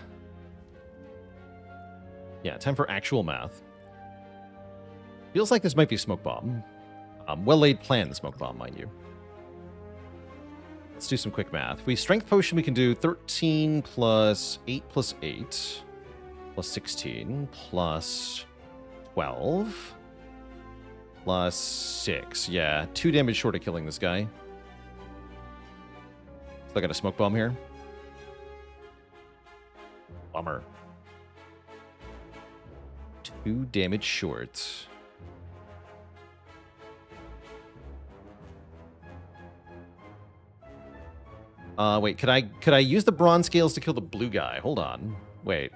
Yeah, time for actual math. Feels like this might be Smoke Bomb. Well-laid plan, Smoke Bomb, mind you. Let's do some quick math. If we Strength Potion, we can do 13 plus 8 plus 8 plus 16 plus 12 plus 6. Yeah, 2 damage short of killing this guy. So I got a Smoke Bomb here. Bummer. 2 damage short. Wait, could I use the bronze scales to kill the blue guy? Hold on. Wait.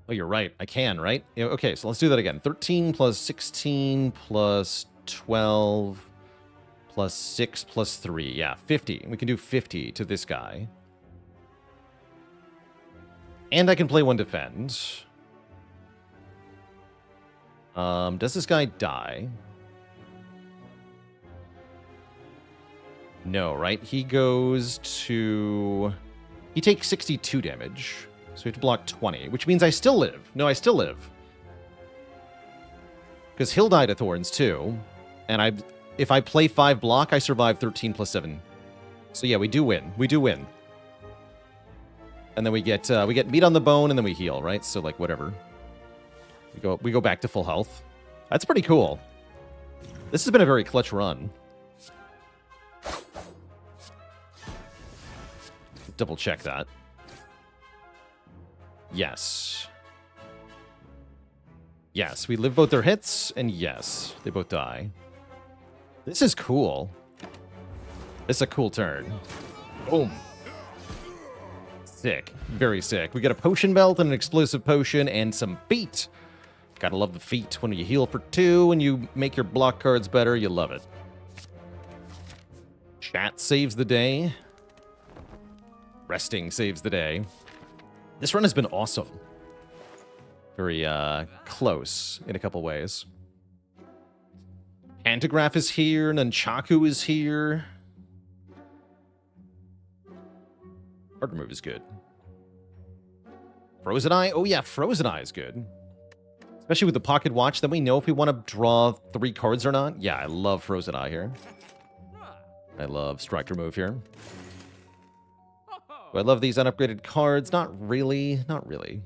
Oh, you're right. I can, right? Yeah, okay, so let's do that again. 13 plus 16 plus 12 plus 6 plus 3. Yeah, 50. We can do 50 to this guy. And I can play one defend. Does this guy die? No, right? He goes to... He takes 62 damage. So we have to block 20, which means I still live. No, I still live. Because he'll die to Thorns, too. And if I play 5 block, I survive 13 plus 7. So yeah, we do win. We do win. And then we get meat on the bone, and then we heal, right? So, like, whatever. We go back to full health. That's pretty cool. This has been a very clutch run. Double check that. Yes. Yes, we live both their hits, and yes, they both die. This is cool. This is a cool turn. Boom. Sick. Very sick. We get a potion belt and an explosive potion and some feet. Gotta love the feet. When you heal for 2 and you make your block cards better, you love it. Chat saves the day. Resting saves the day. This run has been awesome. Very close in a couple ways. Pantograph is here. Nunchaku is here. Card remove is good. Frozen Eye? Oh yeah, Frozen Eye is good. Especially with the Pocket Watch, then we know if we want to draw 3 cards or not. Yeah, I love Frozen Eye here. I love Strike Remove here. Do I love these unupgraded cards? Not really. Not really.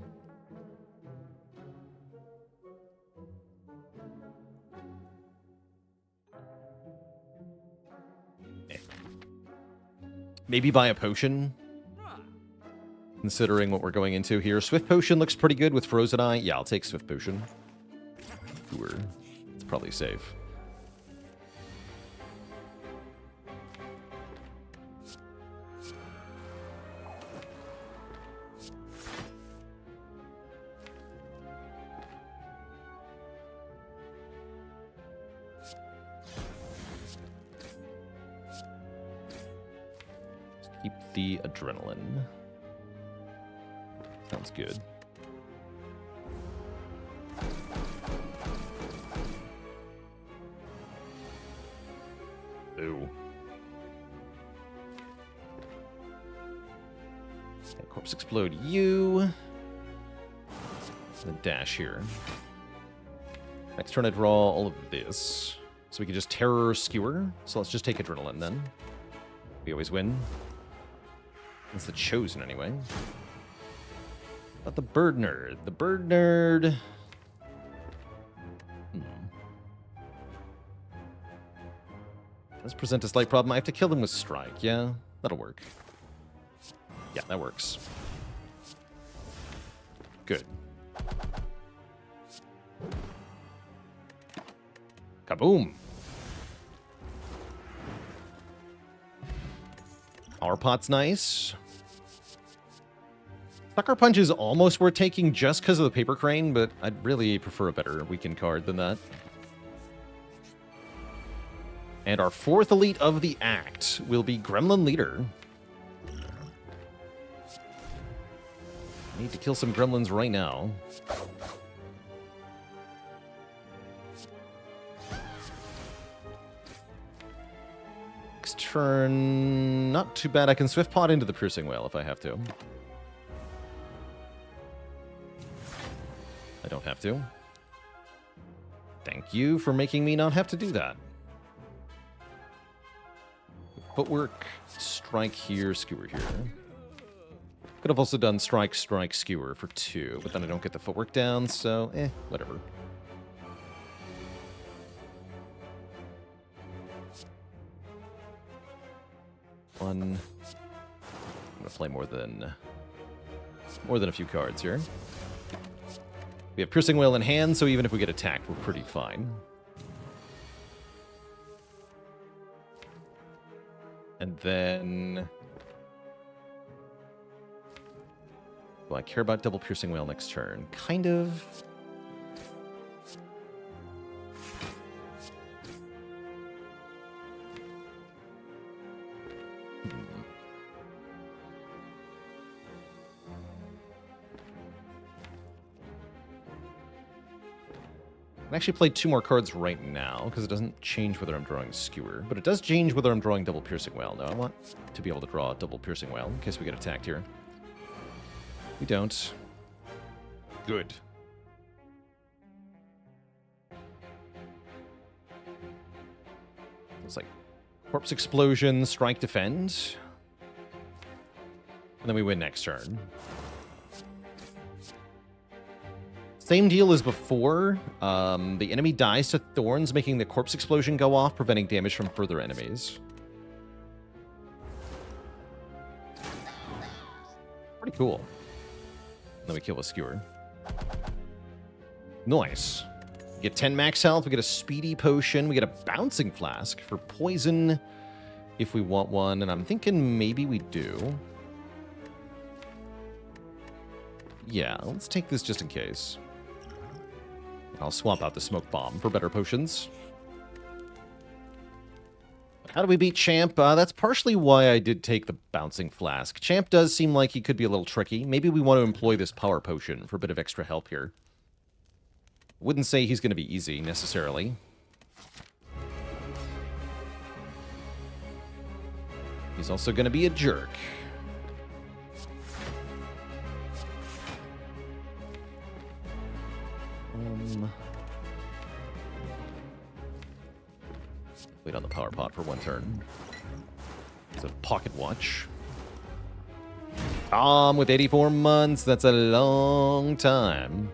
Maybe buy a potion, considering what we're going into here. Swift Potion looks pretty good with Frozen Eye. Yeah, I'll take Swift Potion. Sure. It's probably safe. Keep the adrenaline. Sounds good. Ooh. Okay, corpse explode you. And dash here. Next turn I draw all of this. So we can just terror skewer. So let's just take adrenaline then. We always win. It's the chosen anyway. But the bird nerd. The bird nerd. Does present a slight problem. I have to kill them with strike. Yeah, that'll work. Yeah, that works. Good. Kaboom! Power pot's nice. Sucker Punch is almost worth taking just because of the Paper Crane, but I'd really prefer a better weekend card than that. And our fourth elite of the act will be Gremlin Leader. I need to kill some gremlins right now. Next turn, not too bad. I can Swift Pot into the Piercing Whale if I have to. I don't have to. Thank you for making me not have to do that. Footwork, strike here, skewer here. Could have also done strike, strike, skewer for 2, but then I don't get the footwork down, so whatever. One. I'm gonna play more than a few cards here. We have Piercing Whale in hand, so even if we get attacked, we're pretty fine. And then... do I care about double Piercing Whale next turn? Kind of. I actually play 2 more cards right now, because it doesn't change whether I'm drawing Skewer. But it does change whether I'm drawing double Piercing Whale. Now I want to be able to draw a double Piercing Whale, in case we get attacked here. We don't. Good. It's like Corpse Explosion, Strike, Defend. And then we win next turn. Same deal as before. The enemy dies to Thorns, making the Corpse Explosion go off, preventing damage from further enemies. Pretty cool. Then we kill a Skewer. Nice. We get 10 max health, we get a Speedy Potion, we get a Bouncing Flask for poison if we want one, and I'm thinking maybe we do. Yeah, let's take this just in case. I'll swap out the Smoke Bomb for better potions. How do we beat Champ? That's partially why I did take the Bouncing Flask. Champ does seem like he could be a little tricky. Maybe we want to employ this Power Potion for a bit of extra help here. Wouldn't say he's going to be easy, necessarily. He's also going to be a jerk. Wait on the Power Pot for 1 turn. It's a Pocket Watch. With 84 months, that's a long time.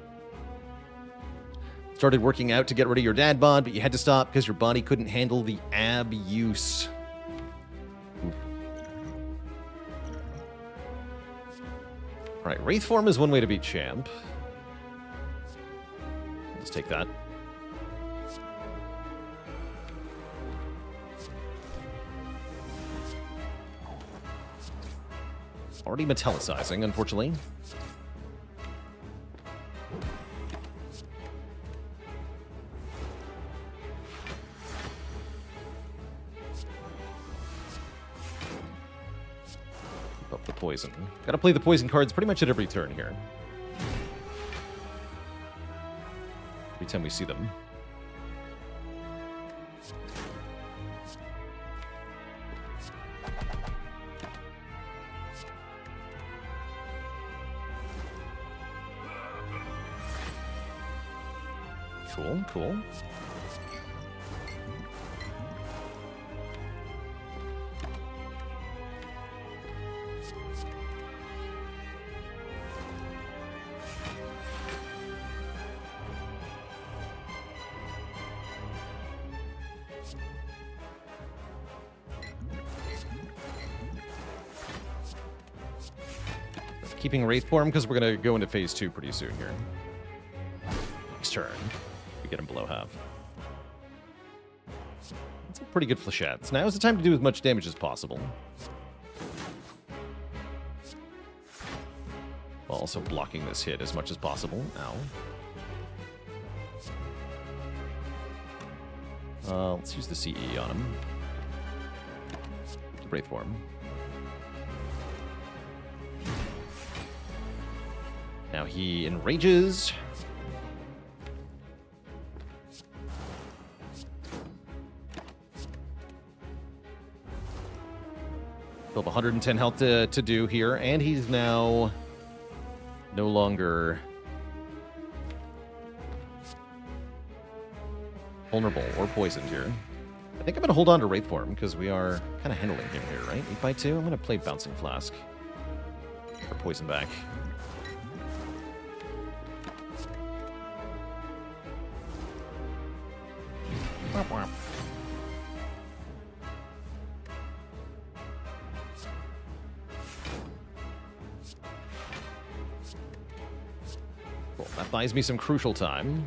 Started working out to get rid of your dad bod, but you had to stop because your body couldn't handle the ab use. Alright, Wraith Form is one way to beat Champ. Let's take that. Already metallicizing, unfortunately. Up the poison. Gotta play the poison cards pretty much at every turn here. Every time we see them. Cool, cool. Keeping Wraith form because we're going to go into phase 2 pretty soon here. Next turn, we get him below half. That's a pretty good Flechettes. Now is the time to do as much damage as possible. While also blocking this hit as much as possible. Ow. Let's use the CE on him. The Wraith form. Now he enrages. Still have 110 health to do here, and he's now no longer vulnerable or poisoned here. I think I'm going to hold on to Wraith form because we are kind of handling him here, right? 8x2. I'm going to play Bouncing Flask or Poison back. Cool. That buys me some crucial time.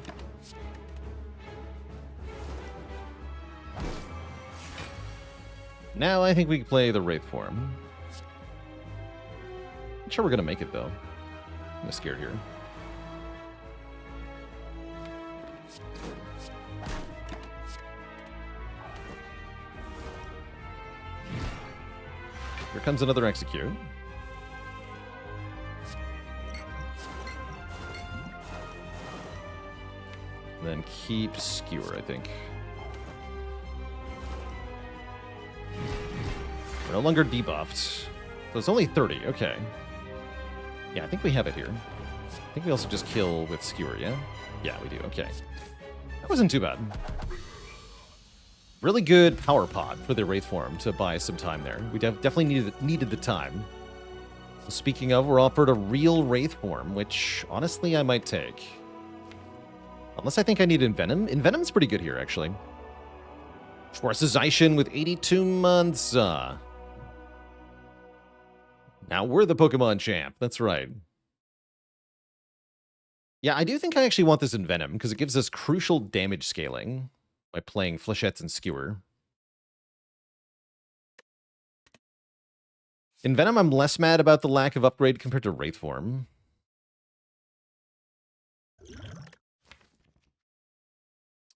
Now I think we can play the Wraith form. Not sure we're gonna make it though. I'm scared here. Here comes another Execute. And then keep Skewer, I think. We're no longer debuffed. So it's only 30, okay. Yeah, I think we have it here. I think we also just kill with Skewer, yeah? Yeah, we do, okay. That wasn't too bad. Really good power pod for the Wraith form to buy some time there. We definitely needed the time. Speaking of, we're offered a real Wraith form, which honestly I might take. Unless I think I need Envenom. Envenom's pretty good here, actually. Schwarzization with 82 months. Now we're the Pokemon champ. That's right. Yeah, I do think I actually want this Envenom because it gives us crucial damage scaling by playing Flechettes and Skewer. In Venom, I'm less mad about the lack of upgrade compared to Wraith form.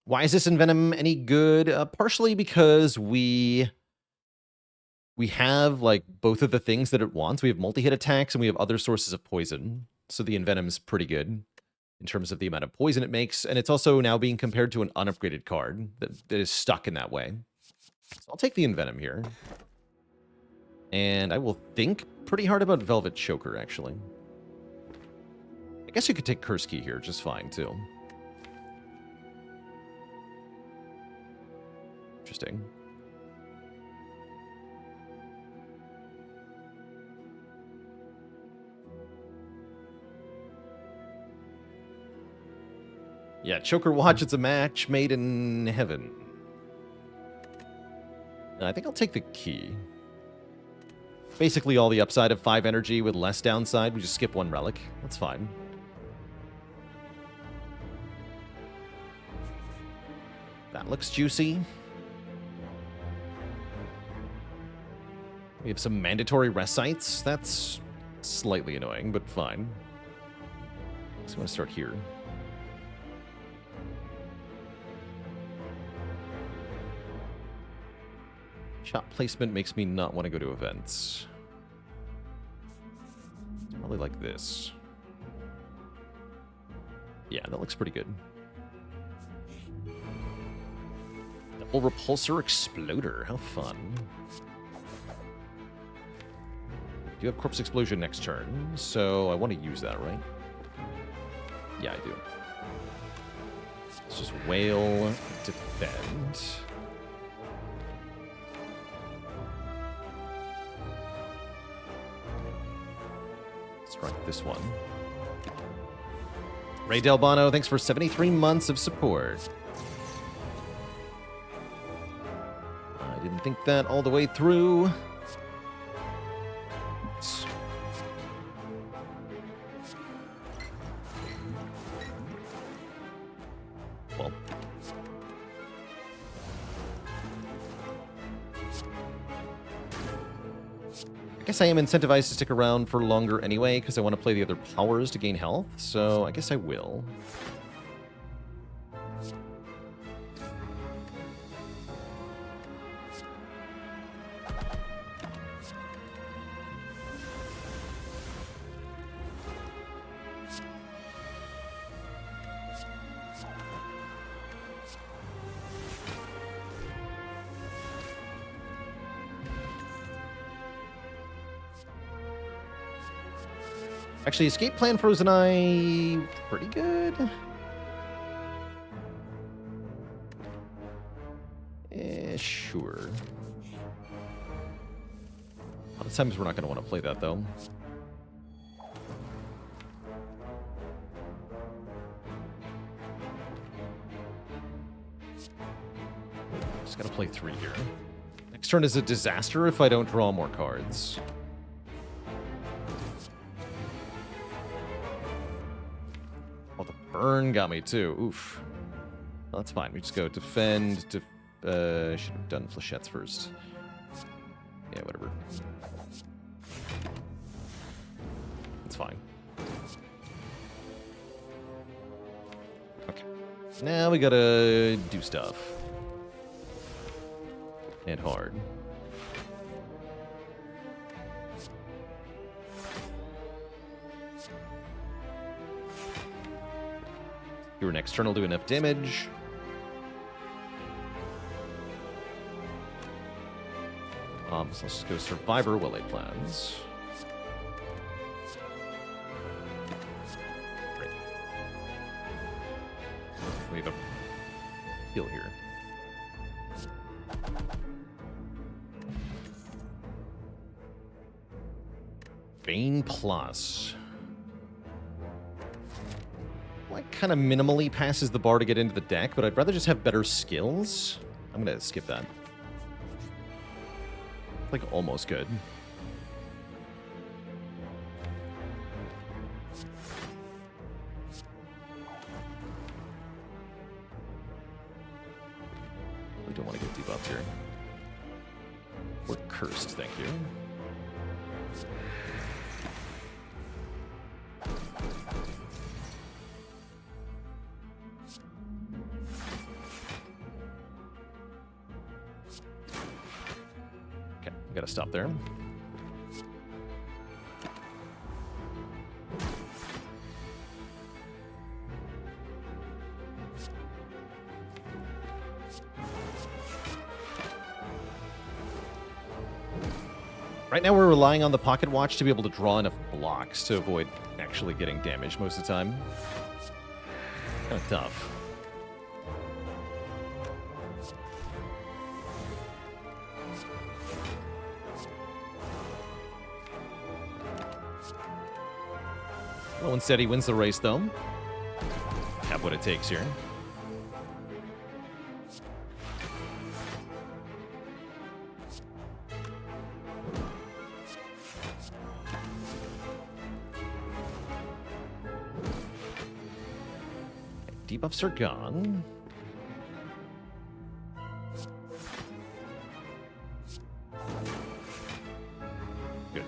Why is this Envenom any good? Partially because we have like both of the things that it wants. We have multi-hit attacks and we have other sources of poison. So the Envenom's pretty good in terms of the amount of poison it makes. And it's also now being compared to an unupgraded card that is stuck in that way. So I'll take the Envenom here. And I will think pretty hard about Velvet Choker, actually. I guess you could take Curse Key here just fine, too. Interesting. Yeah, Choker Watch, it's a match made in heaven. I think I'll take the key. Basically all the upside of 5 energy with less downside. We just skip 1 relic. That's fine. That looks juicy. We have some mandatory rest sites. That's slightly annoying, but fine. So I'm going to start here. Shop placement makes me not want to go to events. Probably like this. Yeah, that looks pretty good. Double repulsor exploder. How fun. Do you have corpse explosion next turn? So I want to use that, right? Yeah, I do. Let's just whale, defend. Strike this one. Ray Delbano, thanks for 73 months of support. I didn't think that all the way through. Oops. Well. I guess I am incentivized to stick around for longer anyway, because I want to play the other powers to gain health, so I guess I will. Actually, Escape Plan Frozen Eye, pretty good. Sure. A lot of times we're not going to want to play that, though. Just got to play 3 here. Next turn is a disaster if I don't draw more cards. Burn got me too. Oof. Well, that's fine. We just go defend. Should have done flechettes first. Yeah, whatever. It's fine. Okay. Now we gotta do stuff. And hard. You're an external, do enough damage. So let's just go Survivor Willy Plans. Great. We have a heal here. Bane Plus. Like, kind of minimally passes the bar to get into the deck, but I'd rather just have better skills. I'm gonna skip that. Like, almost good. We don't want to get debuffed here. We're cursed, thank you. Gotta stop there. Right now we're relying on the Pocket Watch to be able to draw enough blocks to avoid actually getting damaged most of the time. Kind of tough. Well, instead he wins the race, though. Have what it takes here. Debuffs are gone. Good.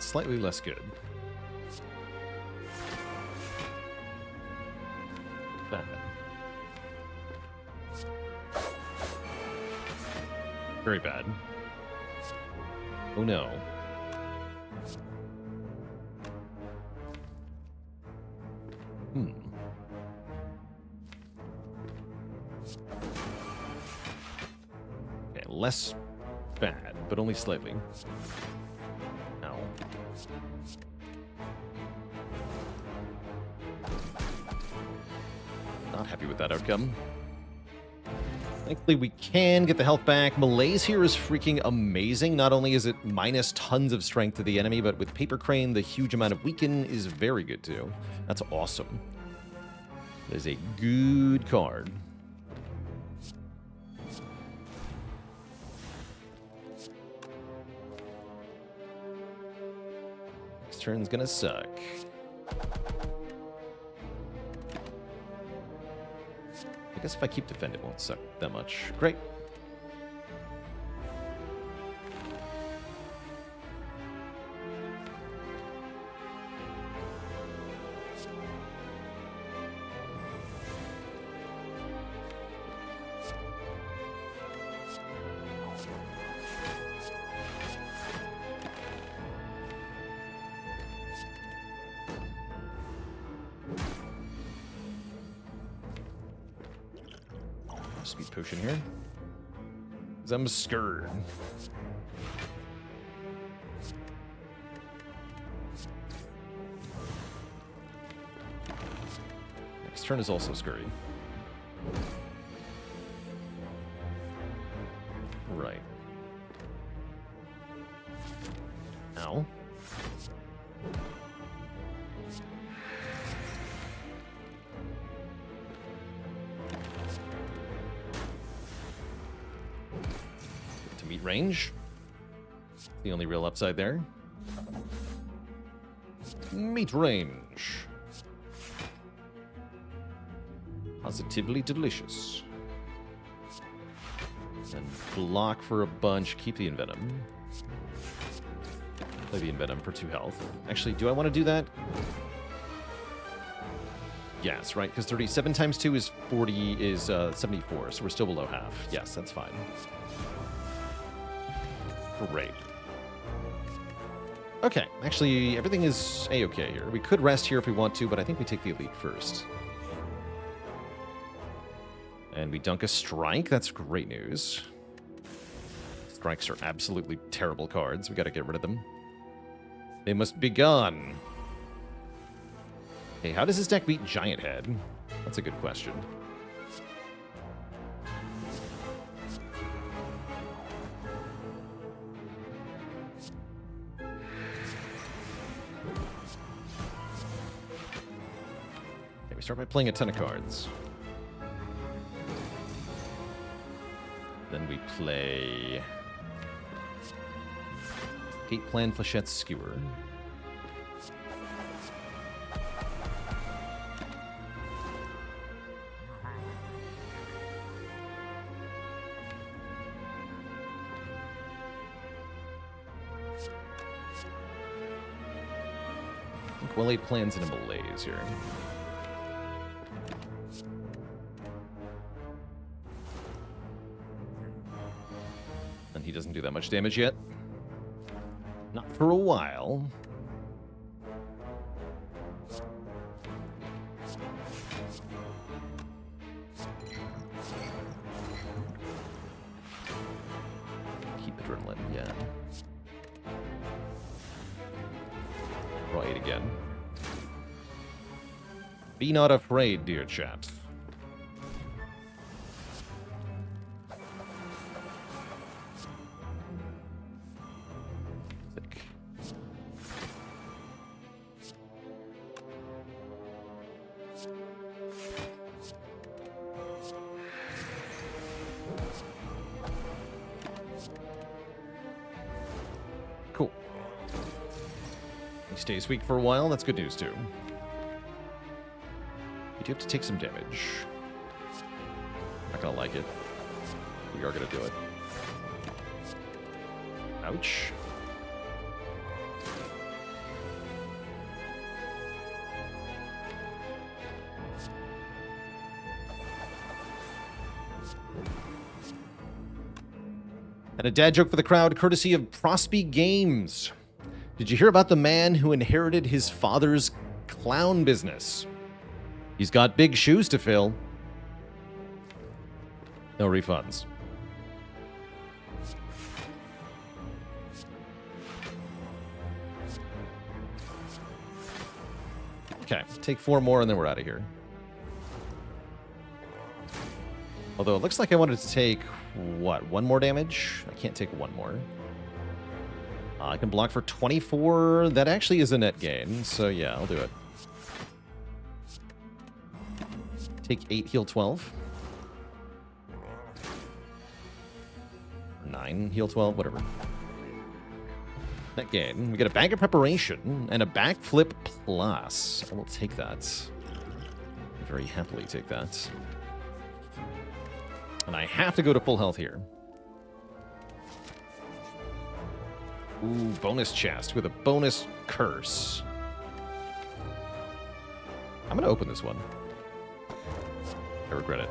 Slightly less good. Very bad. Oh no. Okay, less bad, but only slightly. Ow. Not happy with that outcome. Thankfully, we can get the health back. Malaise here is freaking amazing. Not only is it minus tons of strength to the enemy, but with Paper Crane, the huge amount of weaken is very good too. That's awesome. That is a good card. Next turn's gonna suck. I guess if I keep defend, it won't suck that much. Great. Speed potion here. Zumskird. Next turn is also scurry. Right. Ow. Meet range. The only real upside there. Meet range. Positively delicious. And block for a bunch. Keep the Envenom. Play the Envenom for 2 health. Actually, do I want to do that? Yes, right, because 37 times 2 is 74, so we're still below half. Yes, that's fine. Great. Okay, actually, everything is A-okay here. We could rest here if we want to, but I think we take the Elite first. And we dunk a Strike. That's great news. Strikes are absolutely terrible cards. We gotta get rid of them. They must be gone. Hey, how does this deck beat Giant Head? That's a good question. Start by playing a ton of cards. Then we play Gate Plan Flechette Skewer. I think Welle plans in a Malaise here. He doesn't do that much damage yet. Not for a while. Keep Adrenaline, yeah. Draw 8 again. Be not afraid, dear chat. Cool. He stays weak for a while. That's good news, too. You do have to take some damage. Not gonna like it. We are gonna do it. Ouch. And a dad joke for the crowd, courtesy of Prosby Games. Did you hear about the man who inherited his father's clown business? He's got big shoes to fill. No refunds. Okay, take 4 more and then we're out of here. Although it looks like I wanted to take, what, 1 more damage? I can't take 1 more. I can block for 24. That actually is a net gain, so yeah, I'll do it. Take 8, heal 12. 9, heal 12, whatever. Net gain. We get a bag of preparation and a backflip plus. I will take that. Very happily take that. And I have to go to full health here. Ooh, bonus chest with a bonus curse. I'm going to open this one. I regret it.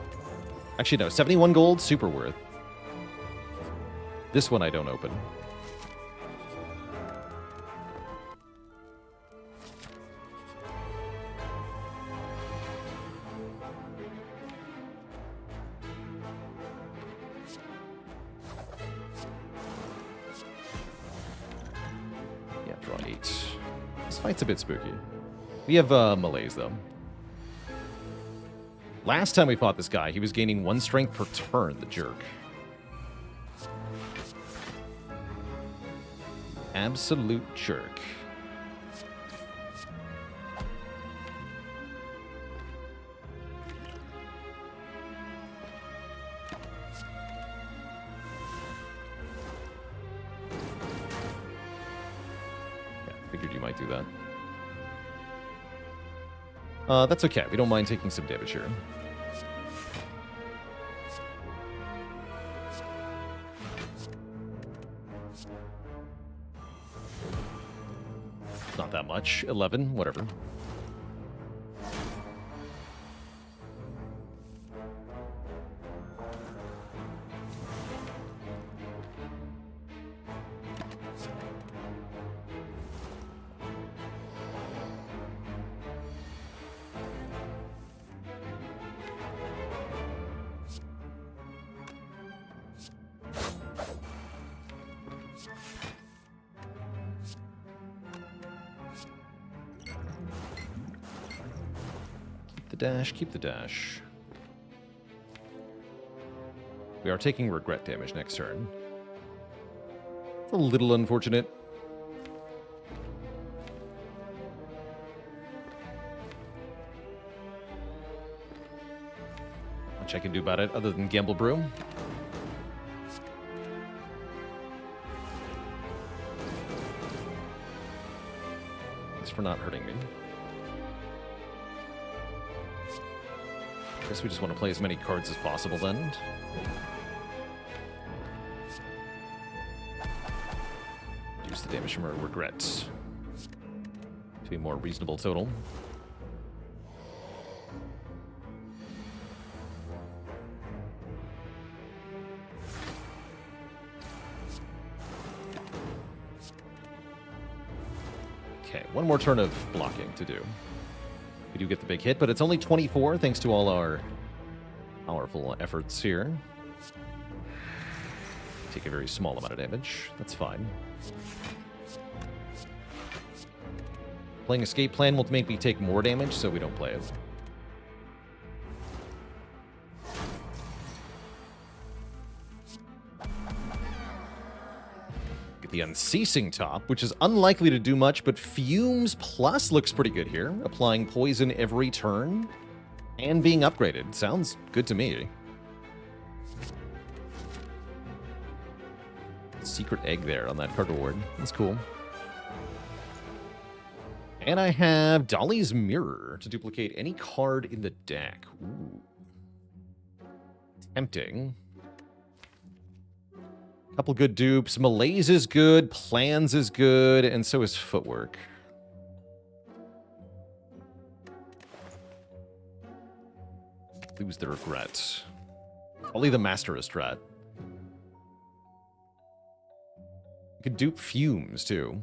Actually, no. 71 gold, super worth. This one I don't open. Yeah, draw 8. This fight's a bit spooky. We have malaise, though. Last time we fought this guy, he was gaining 1 strength per turn, the jerk. Absolute jerk. Yeah, figured you might do that. That's okay. We don't mind taking some damage here. Not that much. 11, whatever. Dash, keep the dash. We are taking regret damage next turn. It's a little unfortunate. Much I can do about it other than Gamble Brew. Thanks for not hurting me. Guess we just want to play as many cards as possible then. Reduce the damage from our regret to a more reasonable total. Okay, 1 more turn of blocking to do. We do get the big hit, but it's only 24 thanks to all our powerful efforts here. Take a very small amount of damage. That's fine. Playing Escape Plan will make me take more damage, so we don't play it. Get the Unceasing Top, which is unlikely to do much, but Fumes Plus looks pretty good here. Applying poison every turn and being upgraded. Sounds good to me. Secret egg there on that card reward. That's cool. And I have Dolly's Mirror to duplicate any card in the deck. Ooh. Tempting. Couple good dupes. Malaise is good. Plans is good. And so is Footwork. Lose the regret. Probably the Master of Strat. You could dupe fumes, too.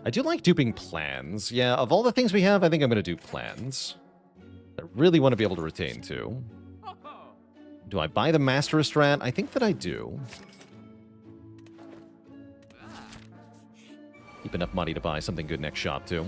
I do like duping plans. Yeah, of all the things we have, I think I'm going to dupe plans. I really want to be able to retain, too. Do I buy the Master Strat? I think that I do. Keep enough money to buy something good next shop, too.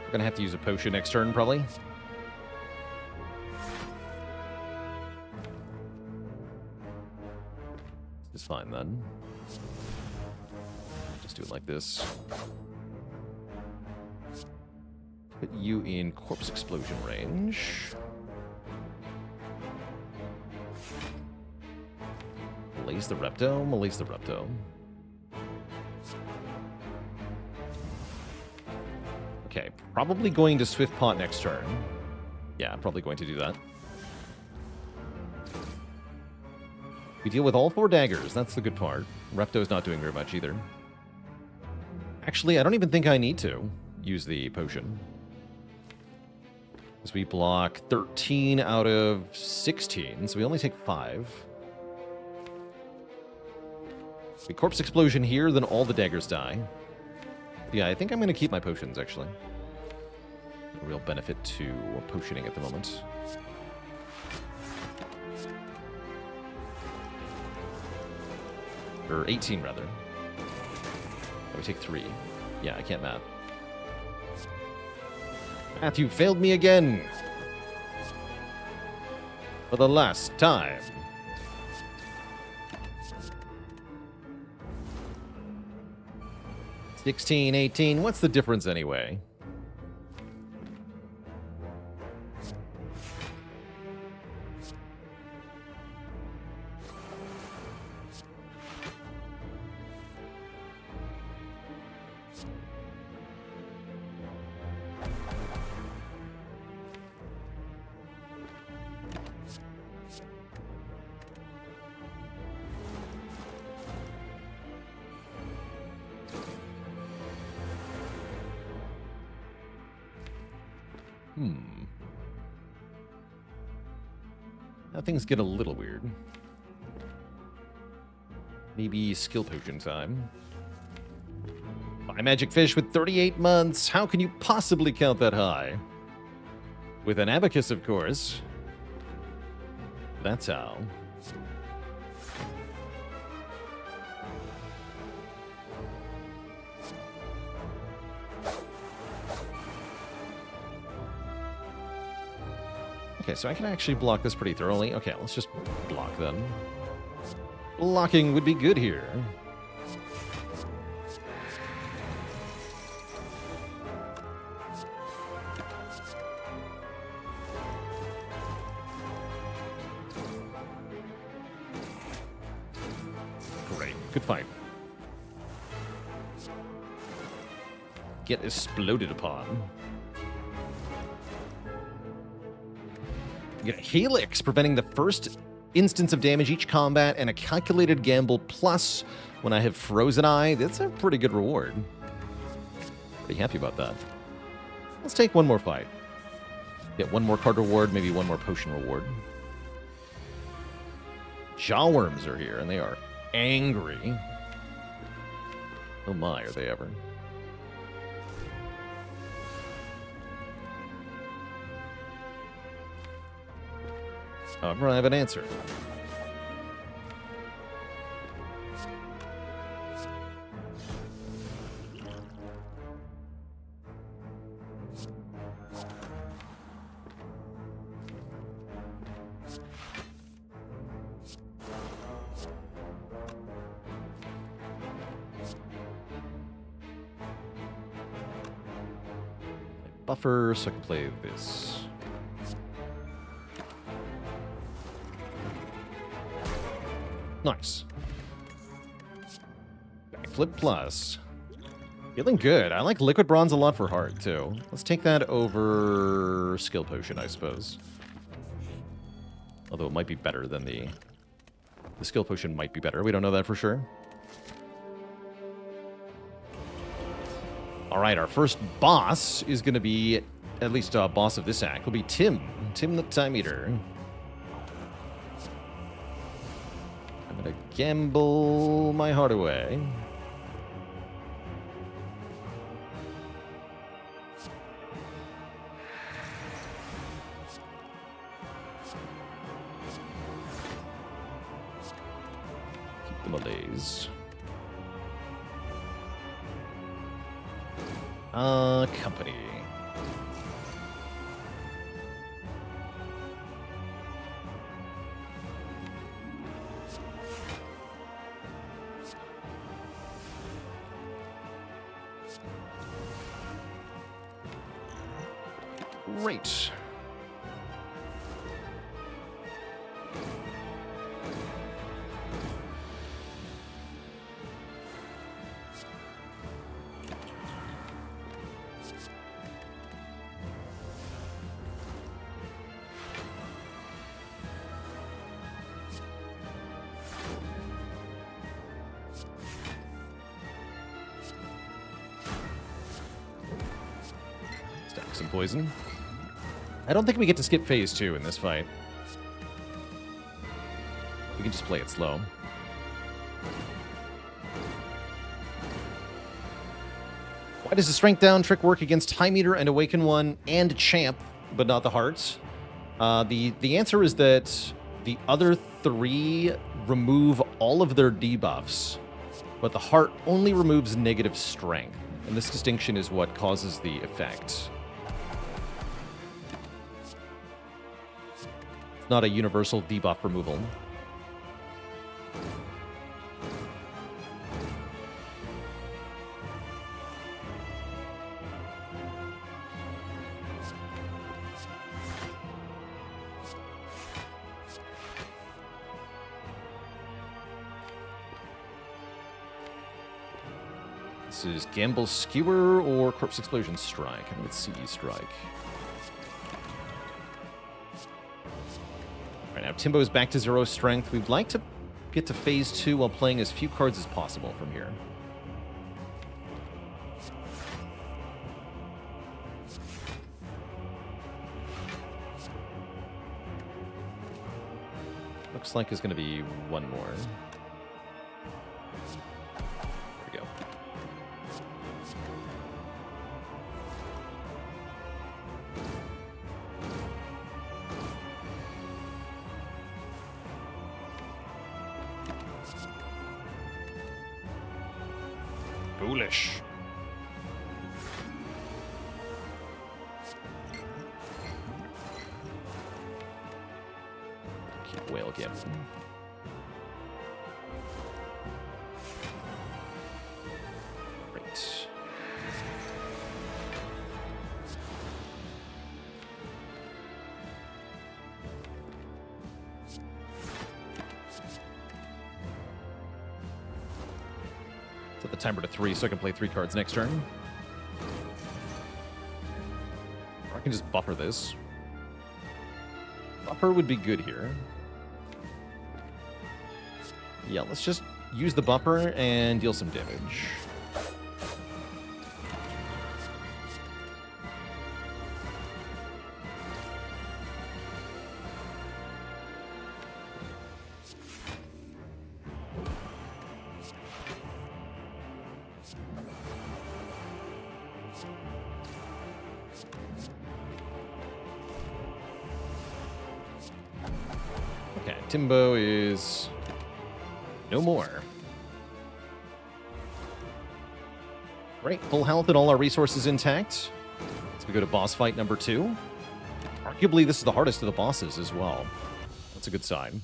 We're gonna have to use a potion next turn, probably. It's fine, then. Just do it like this. Put you in Corpse Explosion range. Malaise the Repto, Malaise the Repto. Okay, probably going to Swift Pot next turn. Yeah, probably going to do that. We deal with all 4 daggers, that's the good part. Repto's not doing very much either. Actually, I don't even think I need to use the potion. Because we block 13 out of 16, so we only take 5. We Corpse Explosion here, then all the daggers die. Yeah, I think I'm going to keep my potions, actually. A real benefit to potioning at the moment. Or 18, rather. Oh, we take 3. Yeah, I can't math. Matthew failed me again! For the last time. 16, 18. What's the difference anyway? Now things get a little weird. Maybe skill potion time. Buy magic fish with 38 months. How can you possibly count that high? With an abacus, of course. That's how. Okay, so I can actually block this pretty thoroughly. Okay, let's just block then. Blocking would be good here. Great, good fight. Get exploded upon. You get a Helix, preventing the first instance of damage each combat, and a calculated gamble plus when I have Frozen Eye. That's a pretty good reward. Pretty happy about that. Let's take one more fight. Get one more card reward, maybe one more potion reward. Jawworms are here, and they are angry. Oh my, are they ever. However, I have an answer. Buffer, so I can play this. Nice. Backflip plus. Feeling good. I like liquid bronze a lot for heart, too. Let's take that over skill potion, I suppose. Although it might be better than the skill potion might be better. We don't know that for sure. All right, our first boss is going to be, at least boss of this act, will be Tim. Tim the Time Eater. I'm going to gamble my heart away. Keep the malaise. Company. Great. Stack some poison. I don't think we get to skip phase 2 in this fight. We can just play it slow. Why does the strength down trick work against Time Eater and Awaken One and Champ, but not the Hearts? The answer is that the other 3 remove all of their debuffs, but the Heart only removes negative strength. And this distinction is what causes the effect. Not a universal debuff removal. This is Gamble Skewer or Corpse Explosion Strike. I think it's CE Strike. Now, Timbo's back to 0 strength. We'd like to get to phase 2 while playing as few cards as possible from here. Looks like there's going to be one more. There we go. Foolish. Keep whale gambling. Great. Set the timer to 3 so I can play 3 cards next turn. Or I can just buffer this. Buffer would be good here. Yeah, let's just use the buffer and deal some damage. Okay, Timbo is no more. Right, full health and all our resources intact. As we go to boss fight number 2. Arguably, this is the hardest of the bosses as well. That's a good sign.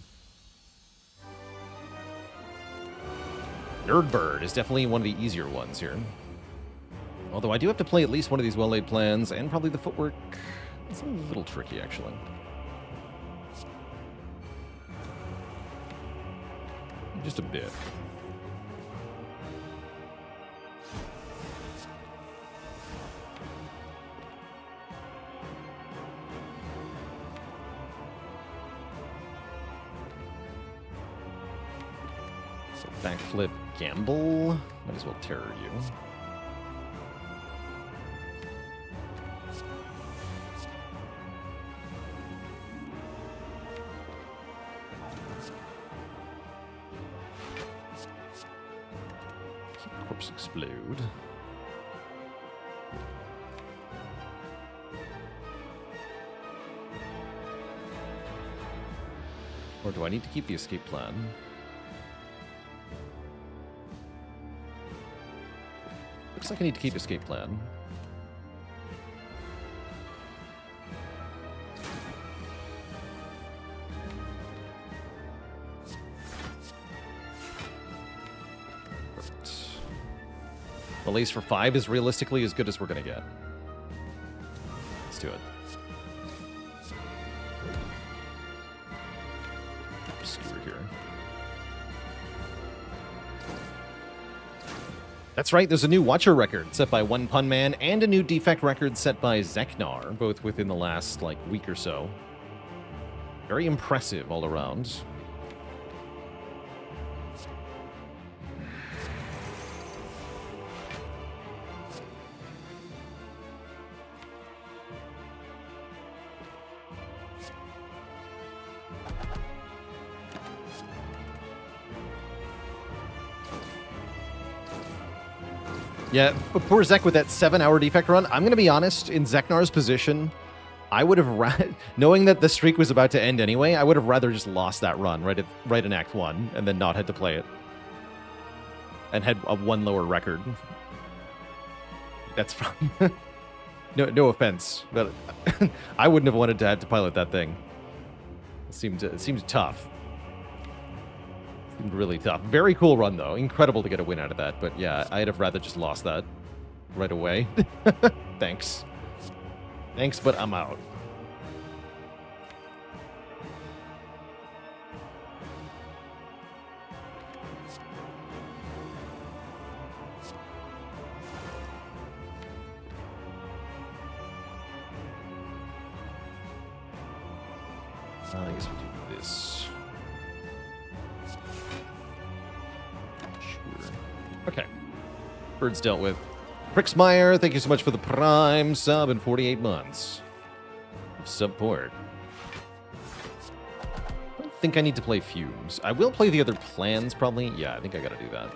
Nerdbird is definitely one of the easier ones here. Although I do have to play at least one of these well-laid plans, and probably the footwork. It's a little tricky, actually. Just a bit. So backflip, gamble. Might as well terror you. Corpse explode. Or do I need to keep the escape plan? Looks like I need to keep escape plan. Well, ace for 5 is realistically as good as we're going to get. Let's do it. Skewer here. That's right, there's a new Watcher record set by One Pun Man and a new Defect record set by Zeknar, both within the last, week or so. Very impressive all around. Yeah, but poor Zek with that 7-hour defect run. I'm going to be honest, in Zeknar's position, I would have, knowing that the streak was about to end anyway, I would have rather just lost that run right in Act 1 and then not had to play it. And had a 1 lower record. That's probably... no offense, but I wouldn't have wanted to have to pilot that thing. It seemed tough. Seemed really tough. Very cool run, though. Incredible to get a win out of that. But yeah, I'd have rather just lost that right away. Thanks. Thanks, but I'm out. I guess we'll do this. Sure. Okay. Birds dealt with. Prixmeyer, thank you so much for the Prime sub in 48 months of support. I don't think I need to play Fumes. I will play the other plans, probably. Yeah, I think I gotta do that.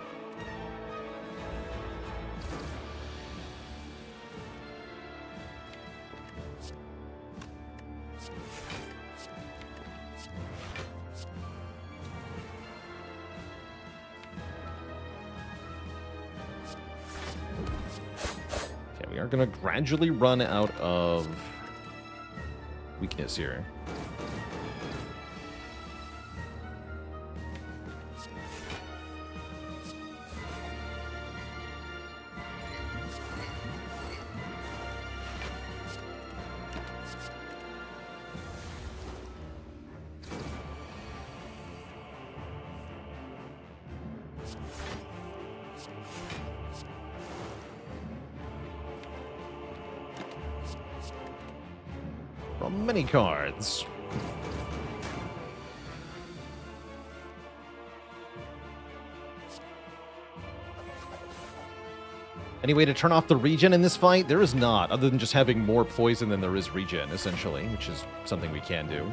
Are going to gradually run out of weakness here. From many cards. Any way to turn off the regen in this fight? There is not, other than just having more poison than there is regen, essentially, which is something we can do.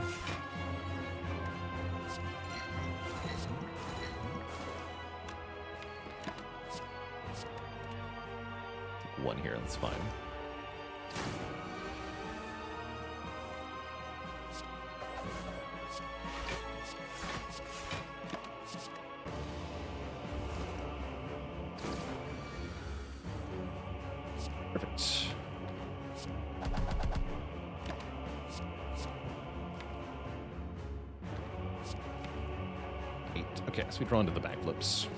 One here, that's fine. Perfect. Eight. Okay, so we draw into the backflips.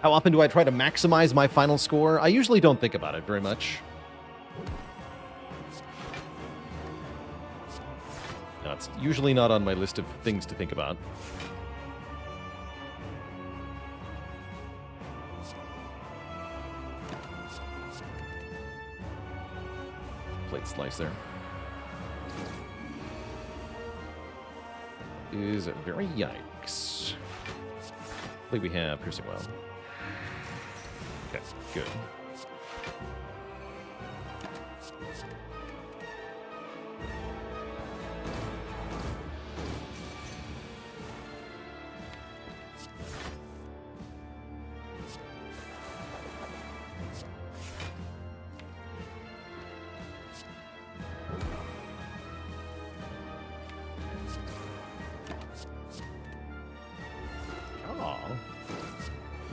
How often do I try to maximize my final score? I usually don't think about it very much. No, it's usually not on my list of things to think about. Plate slice there. Is very yikes. believe we have piercing well. Okay, good.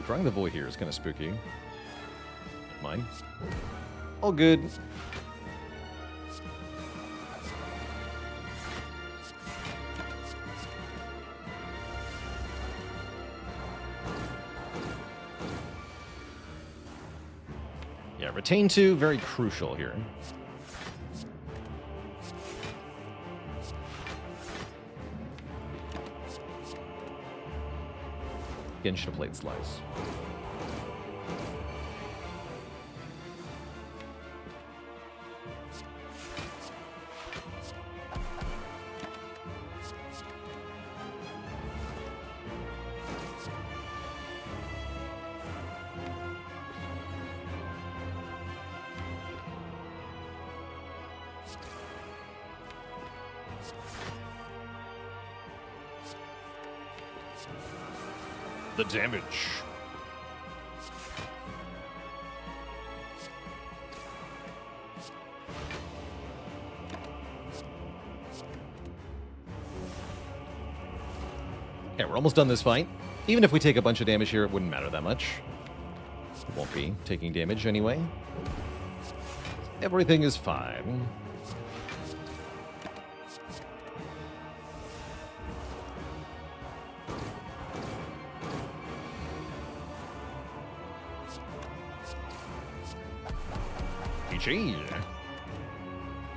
Drawing the void here is kind of spooky. Never mind. All good. Yeah, retain 2, very crucial here. Again, should have played Slice. The damage. Okay, we're almost done this fight. Even if we take a bunch of damage here, it wouldn't matter that much. It won't be taking damage anyway. Everything is fine. GG.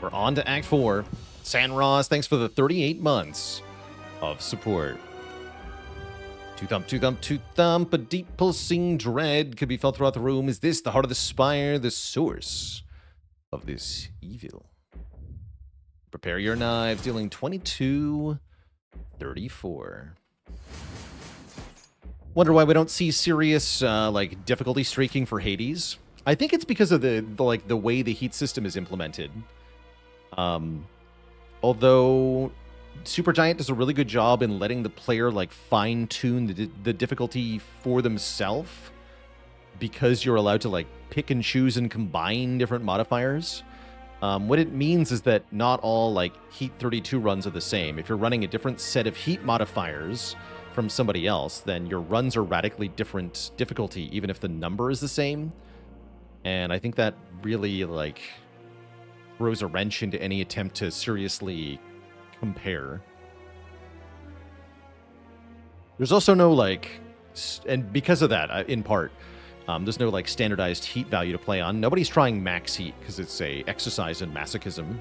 We're on to Act 4. Sanros, thanks for the 38 months of support. Two thump, a deep pulsing dread could be felt throughout the room. Is this the heart of the spire, the source of this evil? Prepare your knives, dealing 22, 34. Wonder why we don't see serious, like, difficulty streaking for Hades. I think it's because of the way the heat system is implemented. Although Supergiant does a really good job in letting the player like fine-tune the difficulty for themselves, because you're allowed to like pick and choose and combine different modifiers. What it means is that not all like Heat 32 runs are the same. If you're running a different set of heat modifiers from somebody else, then your runs are radically different difficulty, even if the number is the same. And I think that really, like, throws a wrench into any attempt to seriously compare. There's also no, like, and because of that, in part, there's no, like, standardized heat value to play on. Nobody's trying max heat, because it's a exercise in masochism.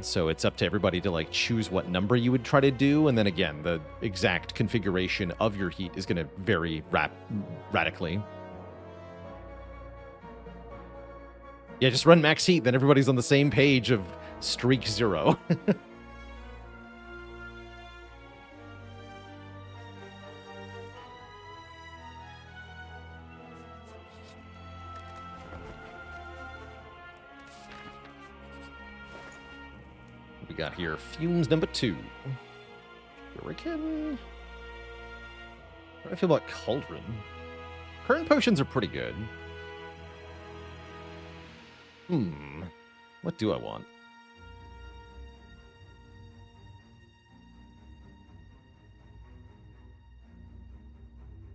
So it's up to everybody to, like, choose what number you would try to do, and then again, the exact configuration of your heat is going to vary radically. Yeah, just run max heat, then everybody's on the same page of streak 0. We got here Fumes number 2. Hurricane. How do I feel about Cauldron? Current potions are pretty good. What do I want?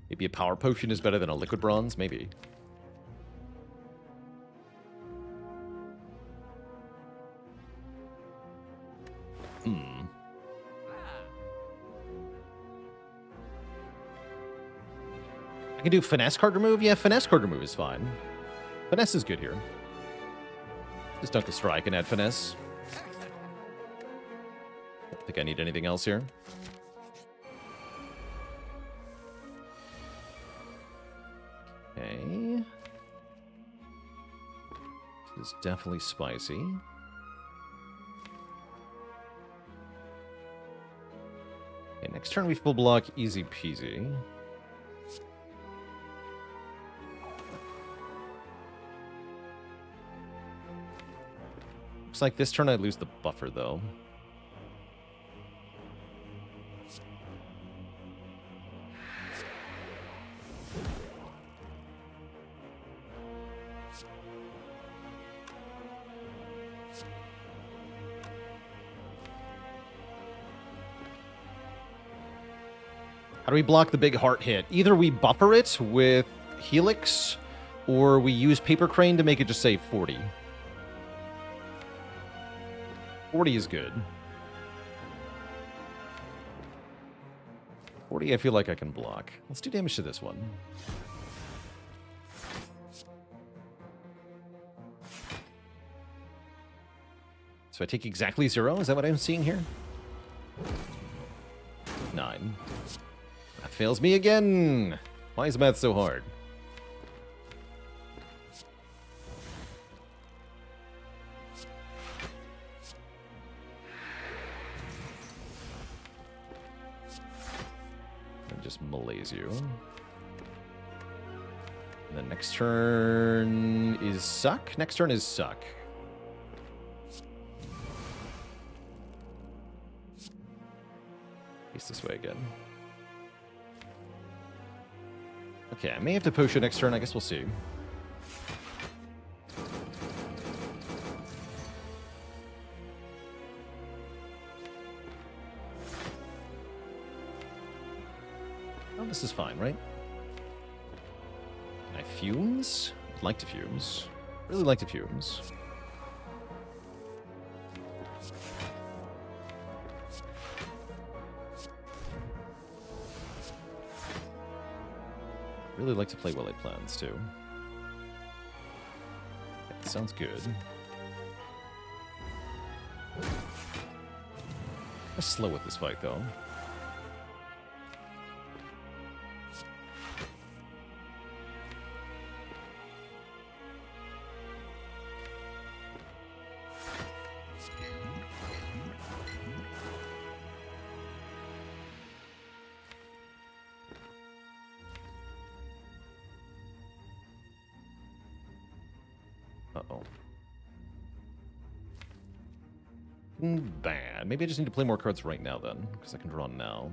Maybe a power potion is better than a liquid bronze? Maybe. I can do finesse card remove? Yeah, finesse card remove is fine. Finesse is good here. Just dunk a strike and add finesse. Don't think I need anything else here. Okay. This is definitely spicy. Okay, next turn we full block, easy peasy. Looks like this turn I lose the buffer, though. How do we block the big heart hit? Either we buffer it with Helix, or we use Paper Crane to make it just say 40. 40 is good. 40 I feel like I can block. Let's do damage to this one. So I take exactly 0? Is that what I'm seeing here? 9. That fails me again! Why is math so hard? And just malaise you. And then next turn is suck? Next turn is suck. Face this way again. Okay, I may have to potion next turn. I guess we'll see. Oh, this is fine, right? Can I fumes? I'd like to fumes. Really like to fumes. Really like to play well-laid plans, too. That sounds good. I'm slow with this fight, though. Uh-oh. Bad. Maybe I just need to play more cards right now, then, because I can draw now.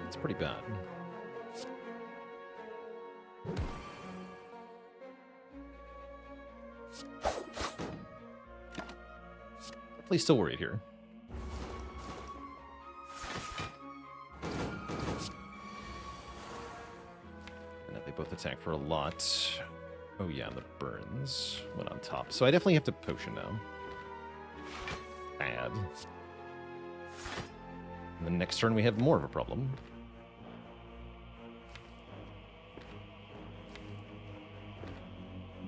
It's pretty bad. Definitely still worried here. And they both attack for a lot. Oh yeah, and the burns went on top. So I definitely have to potion now. Bad. And the next turn we have more of a problem.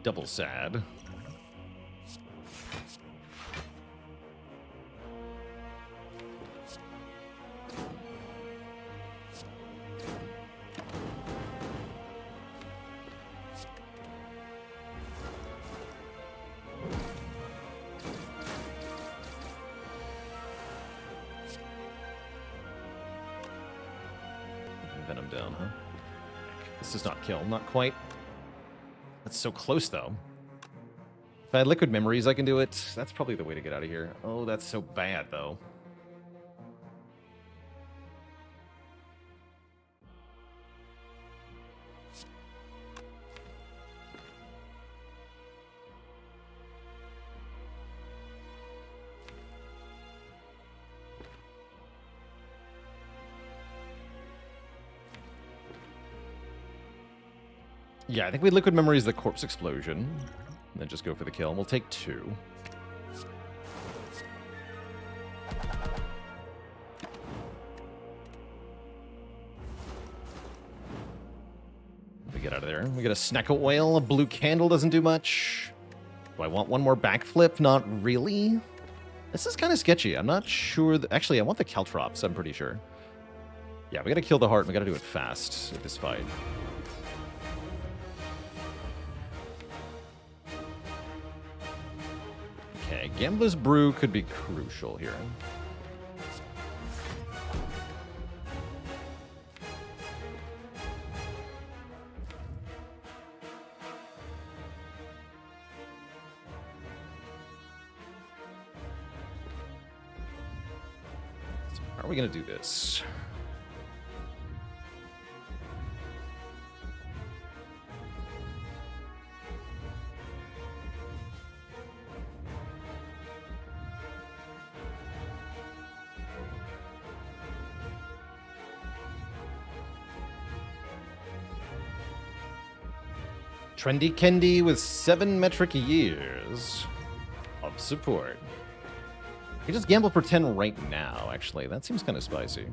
Double sad. Venom down, huh? This does not kill. Not quite. That's so close, though. If I had Liquid Memories, I can do it. That's probably the way to get out of here. Oh, that's so bad, though. Yeah, I think we Liquid Memories the Corpse Explosion. And then just go for the kill. And we'll take 2. We get out of there. We get a Sneckle Whale. A blue candle doesn't do much. Do I want one more backflip? Not really. This is kind of sketchy. I'm not sure. Actually, I want the Caltrops, I'm pretty sure. Yeah, we gotta kill the heart, and we gotta do it fast at this fight. Okay, Gambler's Brew could be crucial here. So how are we going to do this? Trendy Kendi with 7 metric years of support. We just gamble for 10 right now, actually. That seems kind of spicy.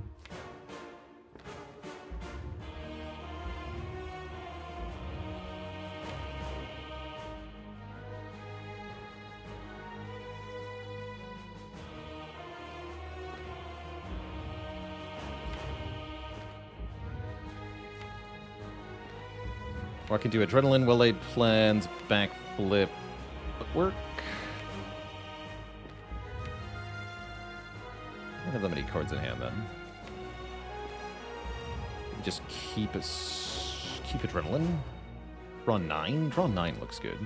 Or I can do adrenaline, well-laid plans, backflip, footwork. I don't have that many cards in hand then. Just keep adrenaline. Draw 9. Draw 9 looks good.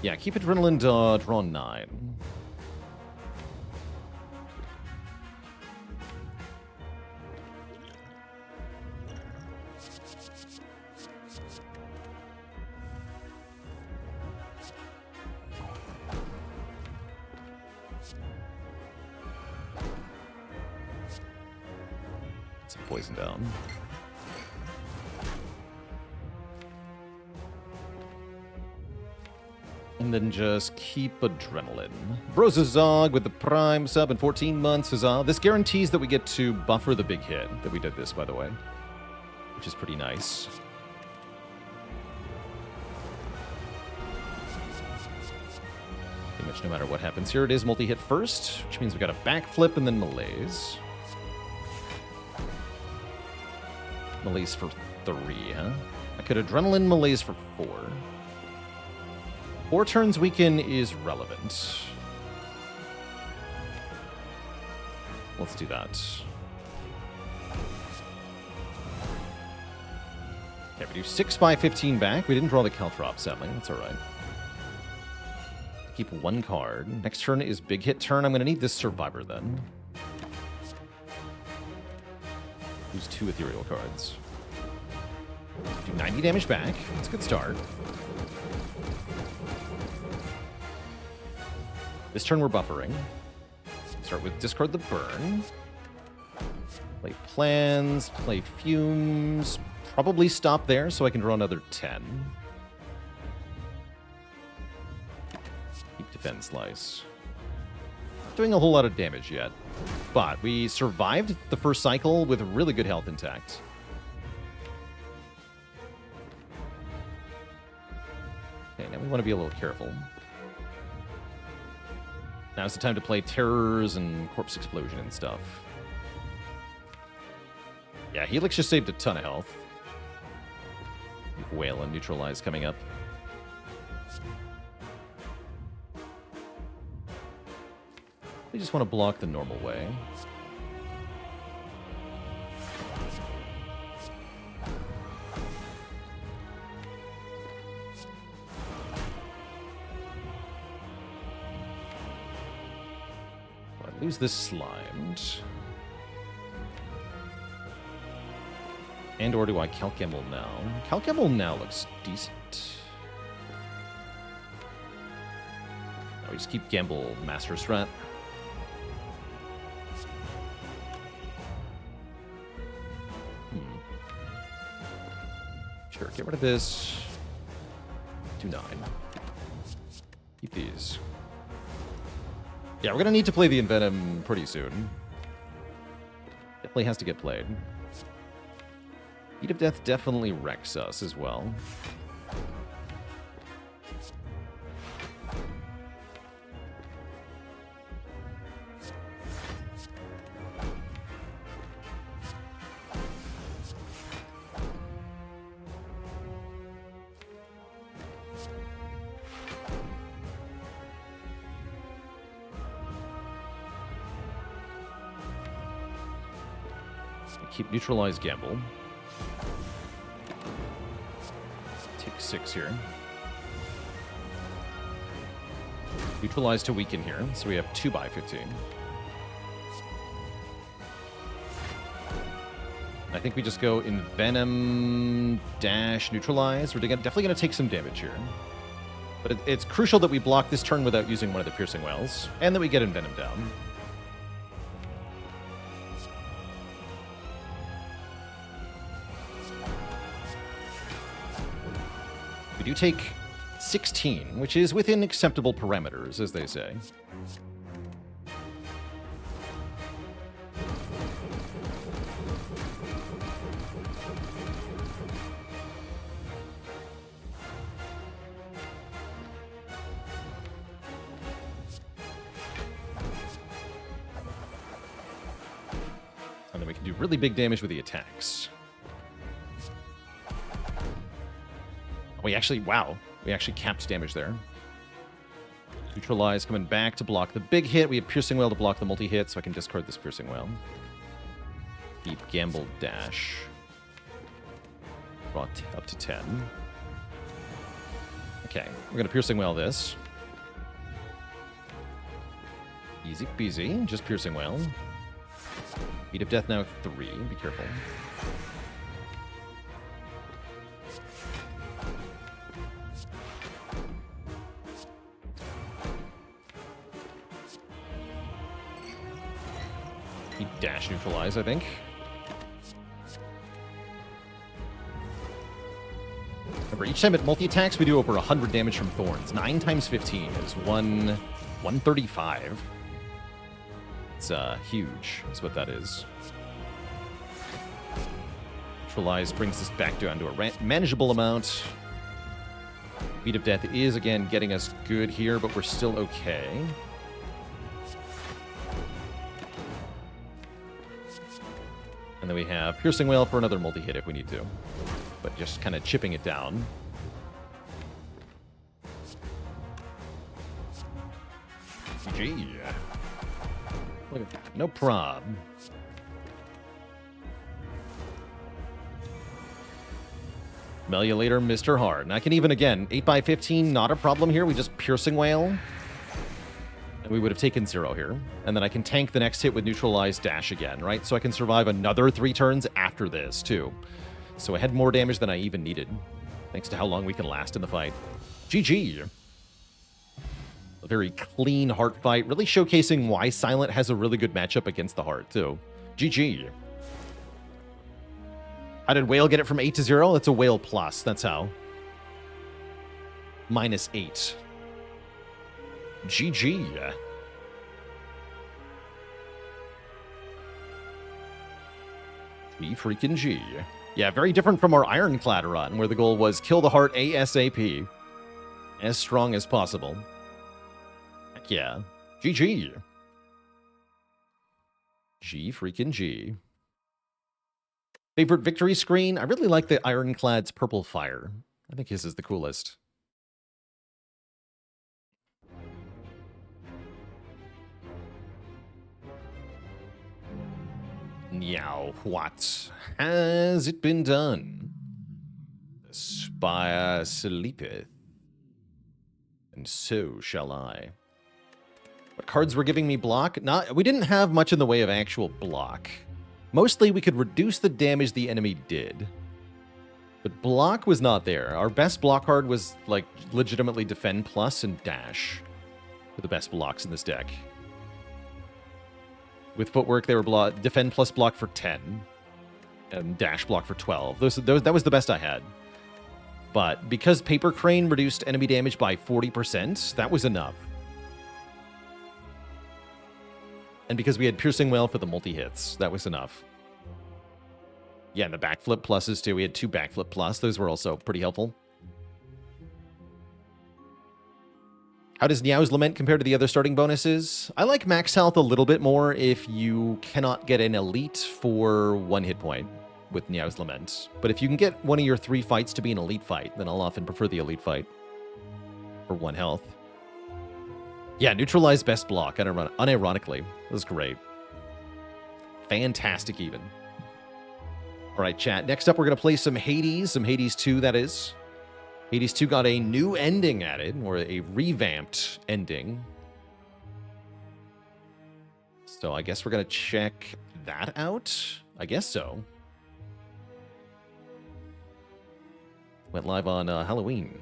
Yeah, keep adrenaline. Draw 9. Poison down. And then just keep adrenaline. Brozazog with the prime sub in 14 months. Huzzah. This guarantees that we get to buffer the big hit. That we did this, by the way. Which is pretty nice. Pretty much no matter what happens here, it is multi-hit first, which means we got a backflip and then malaise. Malaise for 3, huh? I could adrenaline malaise for 4. 4 turns weaken is relevant. Let's do that. Okay, we do 6 by 15 back. We didn't draw the Caltrop, sadly. That's all right. Keep 1 card. Next turn is big hit turn. I'm going to need this Survivor then. Lose 2 ethereal cards. Do 90 damage back. That's a good start. This turn we're buffering. Start with discard the burn. Play plans, play fumes. Probably stop there so I can draw another 10. Keep defend slice. Not doing a whole lot of damage yet. But we survived the first cycle with really good health intact. Okay, now we want to be a little careful. Now's the time to play Terrors and Corpse Explosion and stuff. Yeah, Helix just saved a ton of health. Whale and Neutralize coming up. We just want to block the normal way. Well, I lose this slimed. And or do I Calcamble now? Calcamble now looks decent. No, we just keep Gamble Master Strat. Sure, get rid of this. Do 9. Keep these. Yeah, we're gonna need to play the Envenom pretty soon. Definitely has to get played. Heat of Death definitely wrecks us as well. Keep neutralize gamble. Take 6 here. Neutralize to weaken here, so we have 2 by 15. I think we just go Envenom dash neutralize. We're definitely going to take some damage here. But it's crucial that we block this turn without using one of the piercing wells, and that we get Envenom down. We do take 16, which is within acceptable parameters, as they say. And then we can do really big damage with the attacks. We actually, wow, we actually capped damage there. Neutralize coming back to block the big hit. We have Piercing Wail to block the multi-hit, so I can discard this Piercing Wail. Deep Gamble Dash. Draw up to 10. Okay, we're going to Piercing Wail this. Easy peasy, just Piercing Wail. Beat of Death now 3, be careful. Dash neutralize, I think. Remember, each time it multi-attacks, we do over 100 damage from Thorns. 9 times 15 is 135. It's huge, is what that is. Neutralize brings this back down to a manageable amount. Beat of Death is, again, getting us good here, but we're still okay. And then we have Piercing Wail for another multi-hit if we need to. But just kind of chipping it down. GG. Look at that. No prob. Meliulator, Mr. Hard. And I can even, again, 8x15, not a problem here. We just Piercing Wail. And we would have taken 0 here. And then I can tank the next hit with Neutralize Dash again, right? So I can survive another 3 turns after this, too. So I had more damage than I even needed, thanks to how long we can last in the fight. GG. A very clean Heart fight, really showcasing why Silent has a really good matchup against the Heart, too. GG. How did Whale get it from 8 to 0? That's a Whale plus, that's how. -8. GG. G freaking G. Yeah, very different from our Ironclad run, where the goal was kill the Heart ASAP. As strong as possible. Heck yeah. GG. G freaking G. Favorite victory screen? I really like the Ironclad's Purple Fire. I think his is the coolest. Now, what has it been done? The spire sleepeth, and so shall I. What cards were giving me block? We didn't have much in the way of actual block. Mostly we could reduce the damage the enemy did. But block was not there. Our best block card was, like, legitimately Defend Plus and Dash. Were the best blocks in this deck. With Footwork, they were Defend plus block for 10. And Dash block for 12. That was the best I had. But because Paper Crane reduced enemy damage by 40%, that was enough. And because we had Piercing Wail for the multi-hits, that was enough. Yeah, and the backflip pluses too. We had 2 backflip plus. Those were also pretty helpful. How does Niao's Lament compare to the other starting bonuses? I like max health a little bit more if you cannot get an elite for 1 hit point with Niao's Lament. But if you can get one of your 3 fights to be an elite fight, then I'll often prefer the elite fight for 1 health. Yeah, neutralize best block, unironically. That was great. Fantastic even. All right, chat. Next up, we're going to play some Hades 2, that is. Hades 2 got a new ending added, or a revamped ending. So I guess we're going to check that out. I guess so. Went live on Halloween.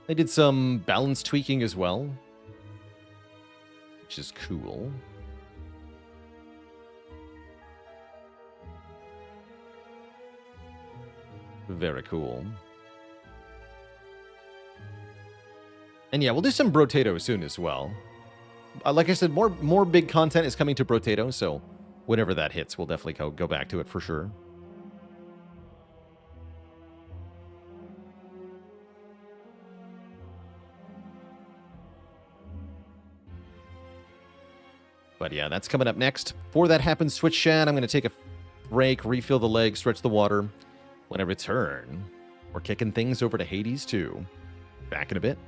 They did some balance tweaking as well, which is cool. Very cool. And yeah, we'll do some Brotato soon as well. Like I said, more big content is coming to Brotato, so whenever that hits, we'll definitely go back to it for sure. But yeah, that's coming up next. Before that happens, Twitch chat, I'm going to take a break, refill the leg, stretch the water. When I return, we're kicking things over to Hades 2. Back in a bit.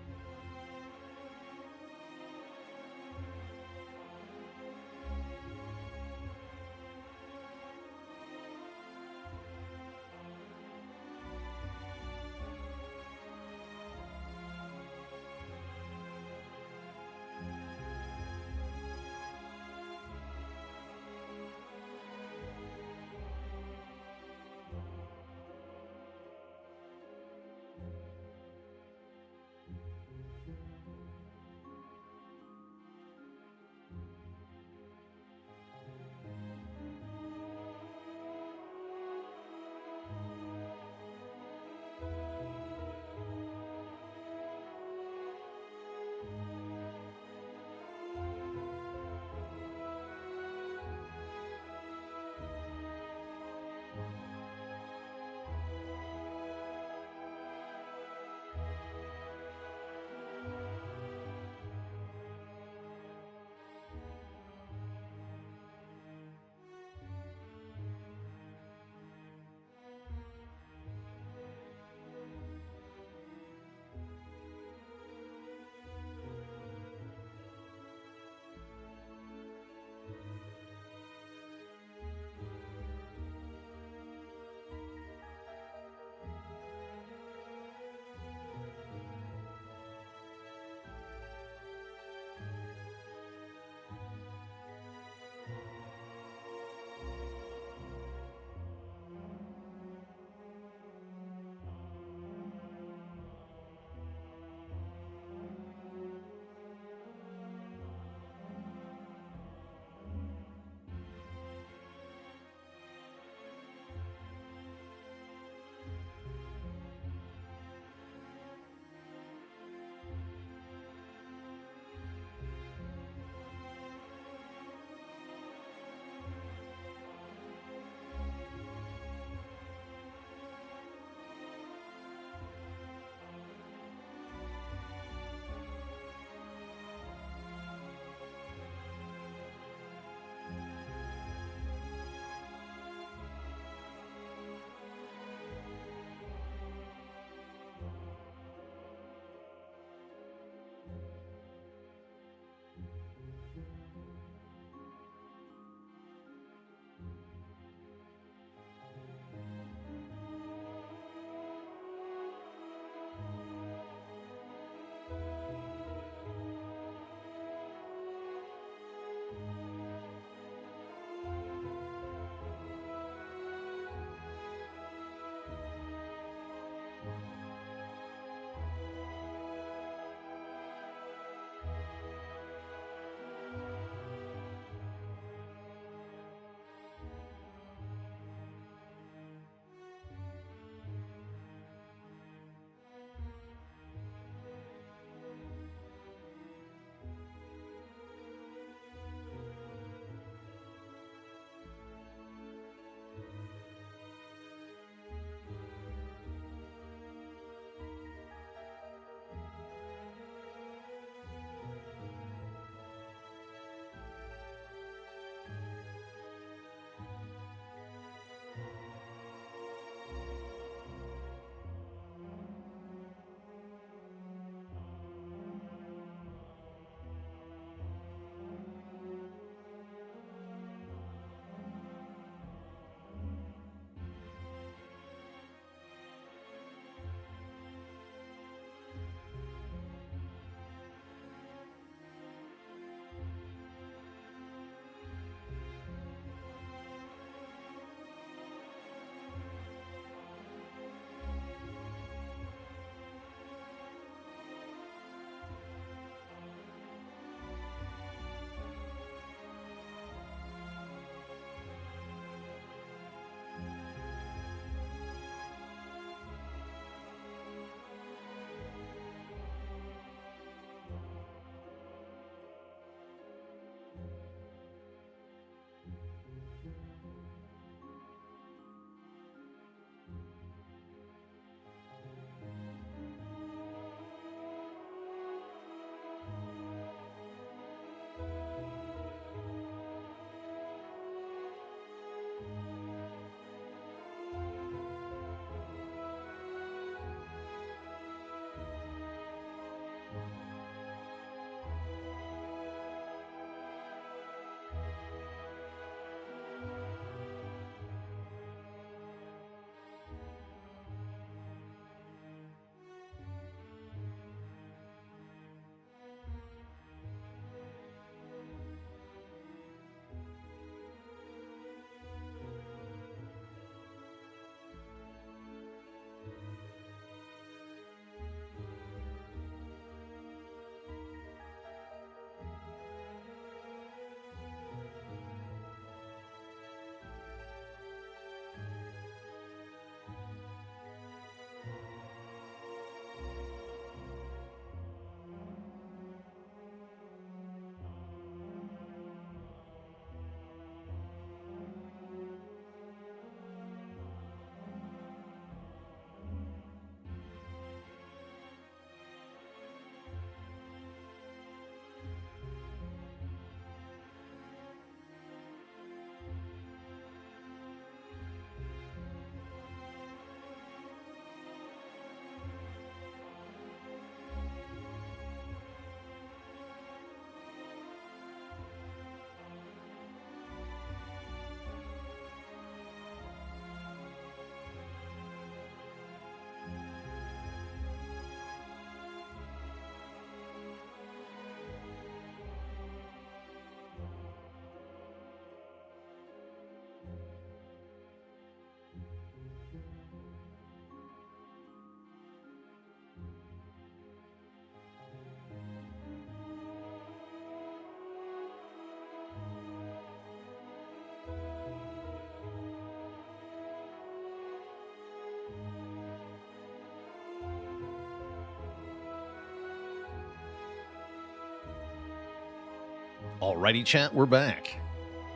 Alrighty, chat, we're back.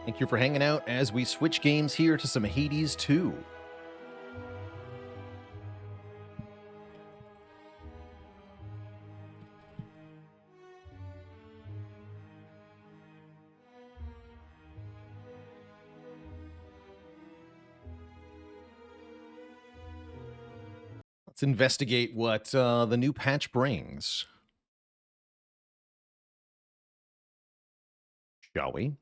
Thank you for hanging out as we switch games here to some Hades 2. Let's investigate what the new patch brings. Shall we?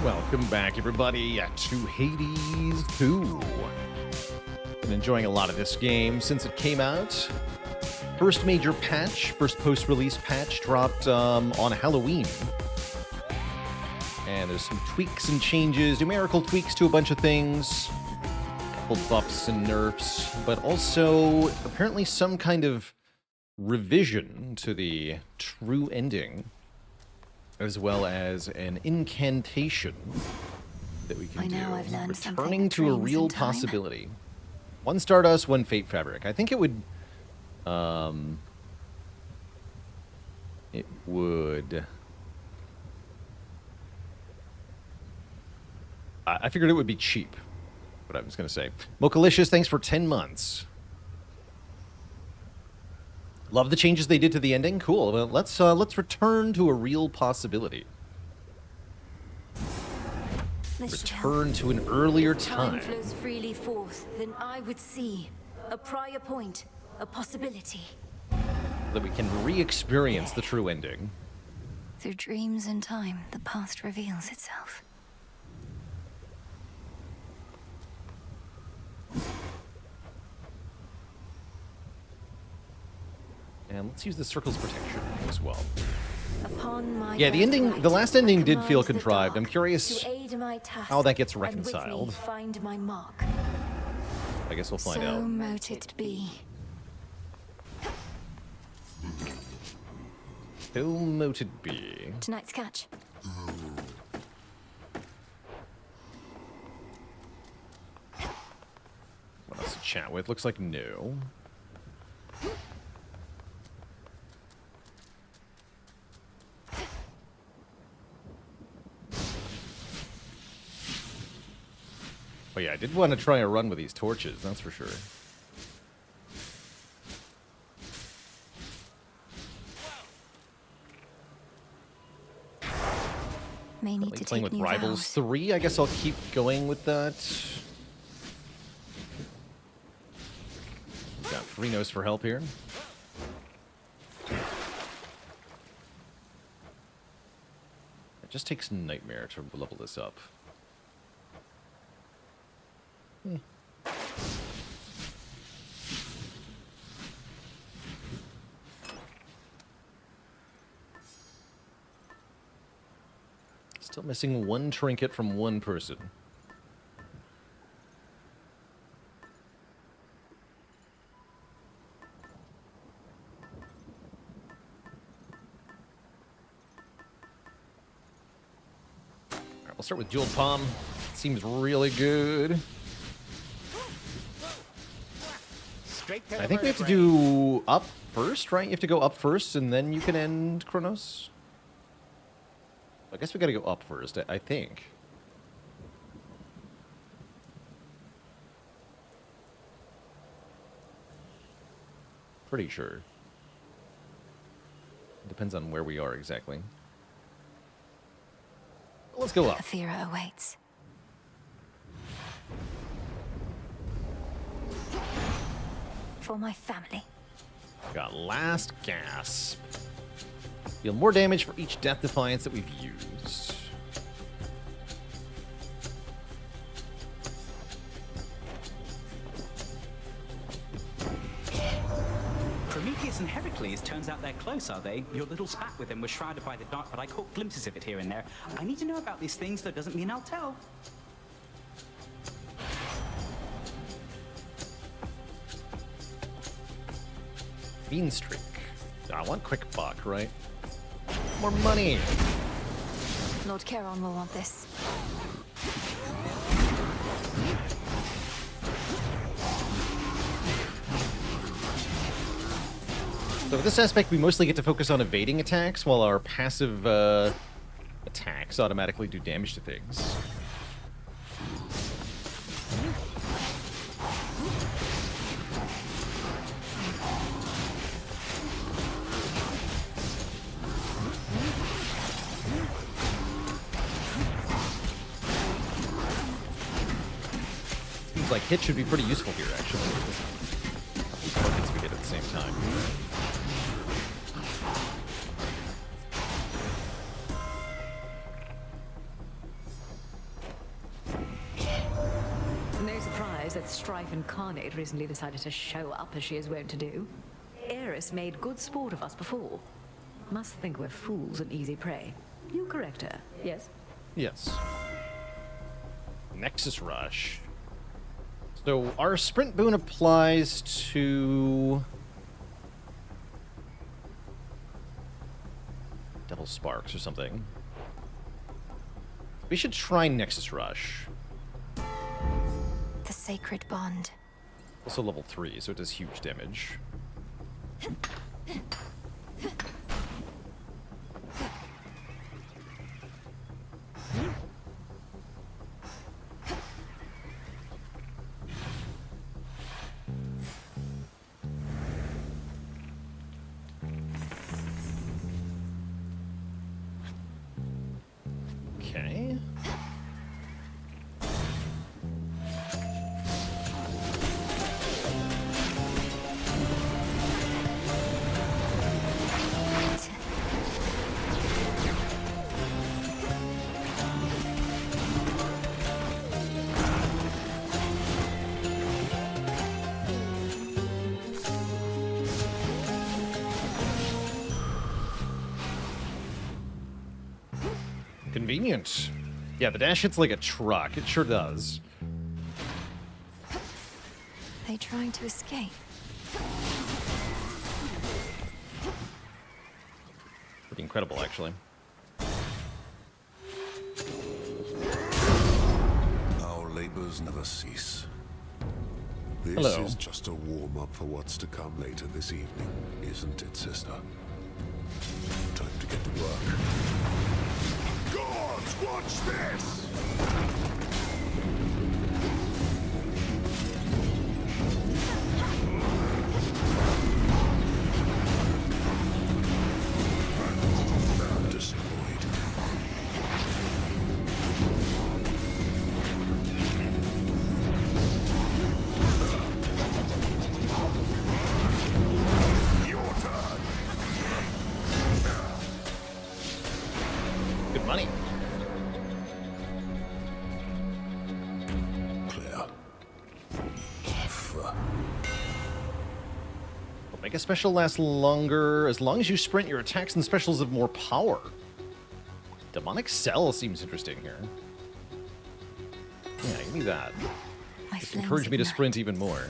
Welcome back, everybody, to Hades 2. Been enjoying a lot of this game since it came out. First major patch, first post-release patch dropped on Halloween. And there's some tweaks and changes, numerical tweaks to a bunch of things, a couple buffs and nerfs, but also apparently some kind of revision to the true ending, as well as an incantation that we can do. I've learned Returning to a real possibility. One Stardust, one Fate Fabric. I think it would... I figured it would be cheap, what I was going to say. Mocalicious, thanks for 10 months. Love the changes they did to the ending. Cool. Well, let's return to a real possibility. Return to an earlier time. Time flows freely forth, then I would see a prior point, a possibility. That we can re-experience the true ending. Through dreams and time, the past reveals itself. And let's use the Circle's protection as well. Yeah, the last ending did feel contrived. I'm curious how that gets reconciled. Find my mark. I guess we'll find So out. mote it be. So mote it be. Tonight's catch. What else to chat with? Looks like no. Oh yeah, I did want to try a run with these torches, that's for sure. May need to Playing take with new Rivals vows. 3, I guess I'll keep going with that. Got Frinos for help here. It just takes Nightmare to level this up. Still missing one trinket from one person. All right, we'll start with Jeweled Palm. Seems really good. I think we have to do up first, right? You have to go up first, and then you can end Chronos. I guess we gotta go up first, I think. Pretty sure. Depends on where we are exactly. Let's go up. Athera awaits. For my family. Got Last Gasp. Deal more damage for each Death Defiance that we've used. Prometheus and Heracles, turns out they're close, are they? Your little spat with them was shrouded by the dark, but I caught glimpses of it here and there. I need to know about these things, though doesn't mean I'll tell. green streak. I want quick buck, right? More money. Lord Charon will want this. So for this aspect, we mostly get to focus on evading attacks, while our passive attacks automatically do damage to things. Seems like hit should be pretty useful here, actually. Targets we hit at the same time. No surprise that Strife Incarnate recently decided to show up as she is wont to do. Eris made good sport of us before. Must think we're fools and easy prey. You correct her, yes? Yes. Nexus Rush. So our sprint boon applies to Devil Sparks or something. We should try Nexus Rush. The sacred bond. Also level 3, so it does huge damage. Okay. Convenient. Yeah, the dash hits like a truck. It sure does. They trying to escape? Pretty incredible, actually. Our labors never cease. This Hello. is just a warm-up for what's to come later this evening, isn't it, sister? Time to get to work. Gods, watch this! Destroyed. Your turn. Good money. Clear. Will make a special last longer. As long as you sprint, your attacks and specials have more power. Demonic Cell seems interesting here. Yeah, give me that. My Just flames encourage me to ignite. sprint even more.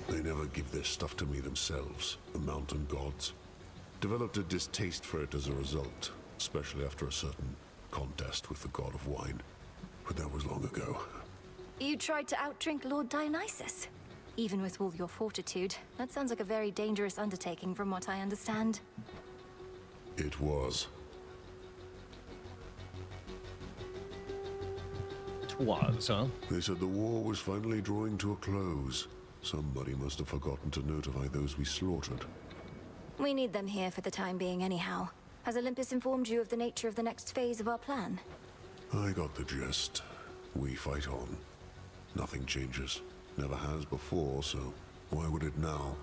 They never give their stuff to me themselves, the mountain gods. Developed a distaste for it as a result, especially after a certain contest with the god of wine. But that was long ago. You tried to outdrink Lord Dionysus. Even with all your fortitude, that sounds like a very dangerous undertaking from what I understand. It was. Was, huh? They said the war was finally drawing to a close. Somebody must have forgotten to notify those we slaughtered. We need them here for the time being anyhow. Has Olympus informed you of the nature of the next phase of our plan? I got the gist. We fight on. Nothing changes. Never has before, so why would it now?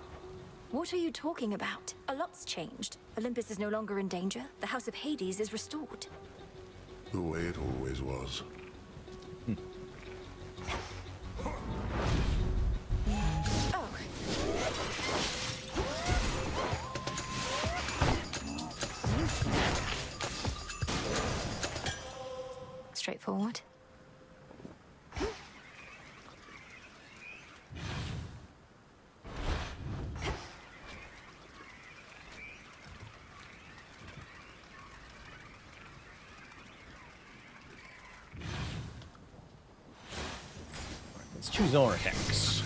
What are you talking about? A lot's changed. Olympus is no longer in danger. The House of Hades is restored. The way it always was. Oh. Straightforward. Let's choose our hex.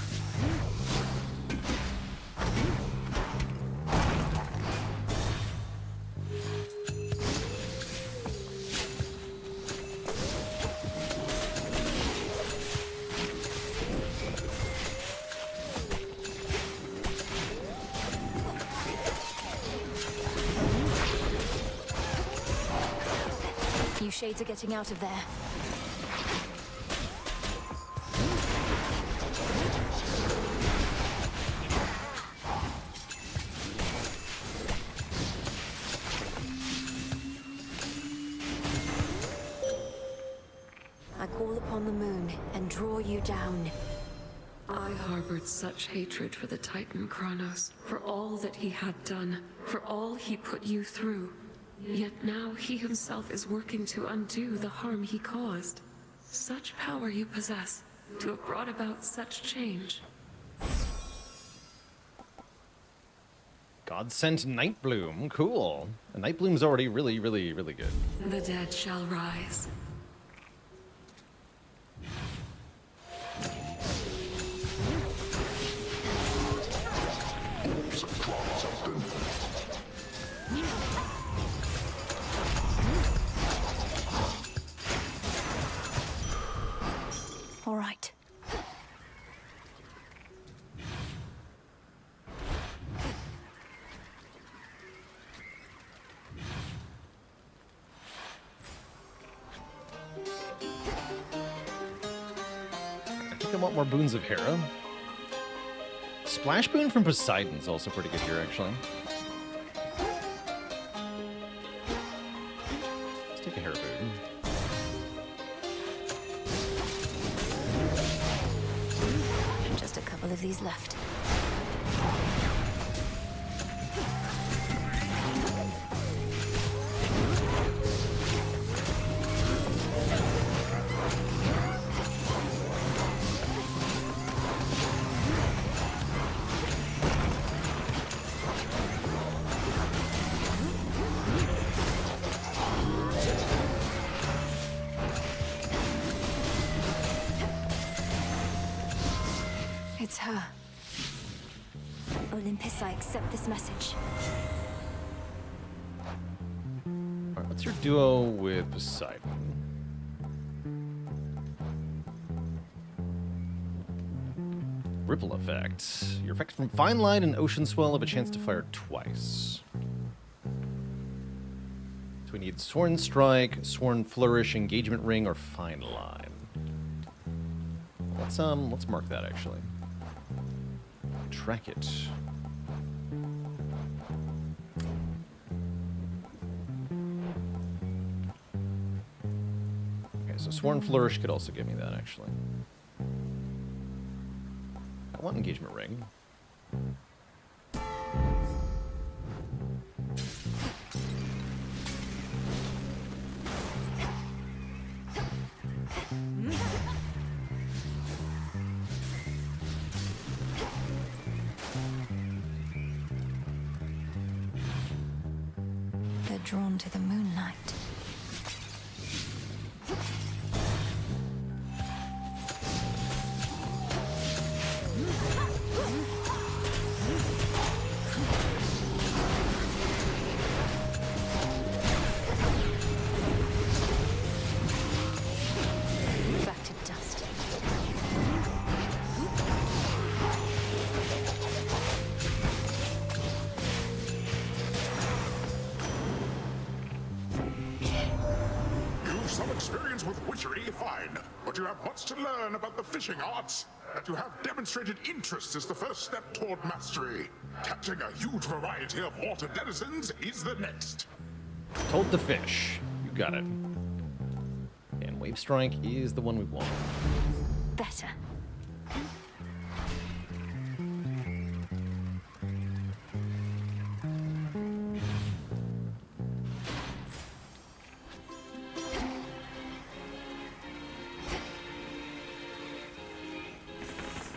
You shades are getting out of there. I call upon the moon and draw you down. I harbored such hatred for the Titan Kronos, for all that he had done, for all he put you through. Yet now he himself is working to undo the harm he caused. Such power you possess, to have brought about such change. God sent Nightbloom. Cool. And Nightbloom's already really good. The dead shall rise. All right. I think I want more boons of Hera. Splash boon from Poseidon's also pretty good here, actually. Let's take a Hera boon. Just a couple of these left. It's her. Olympus, I accept this message. Alright, what's your duo with Poseidon? Ripple effect. Your effects from Fine Line and Ocean Swell have a chance to fire twice. So we need Sworn Strike, Sworn Flourish, Engagement Ring, or Fine Line. Let's mark that actually. Track it. Okay, so Sworn Flourish could also give me that actually. I want Engagement Ring. They're drawn to the moonlight. Back to dust. You've some experience with witchery, fine. But you have much to learn about the fishing arts. That you have demonstrated interest is the first step toward mastery. Catching a huge variety of water denizens is the next. Told to fish. You got it. And Wave Strike is the one we want. Better.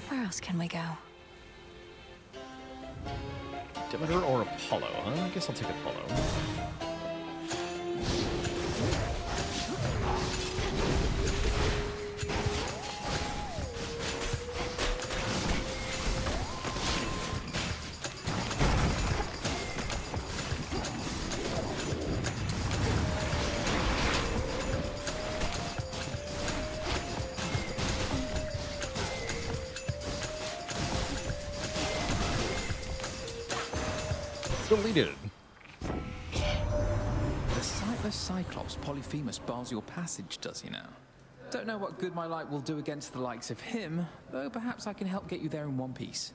Where else can we go? Demeter or Apollo? I guess I'll take Apollo. deleted. The sightless Cyclops Polyphemus bars your passage, does he now? Don't know what good my light will do against the likes of him, though perhaps I can help get you there in one piece.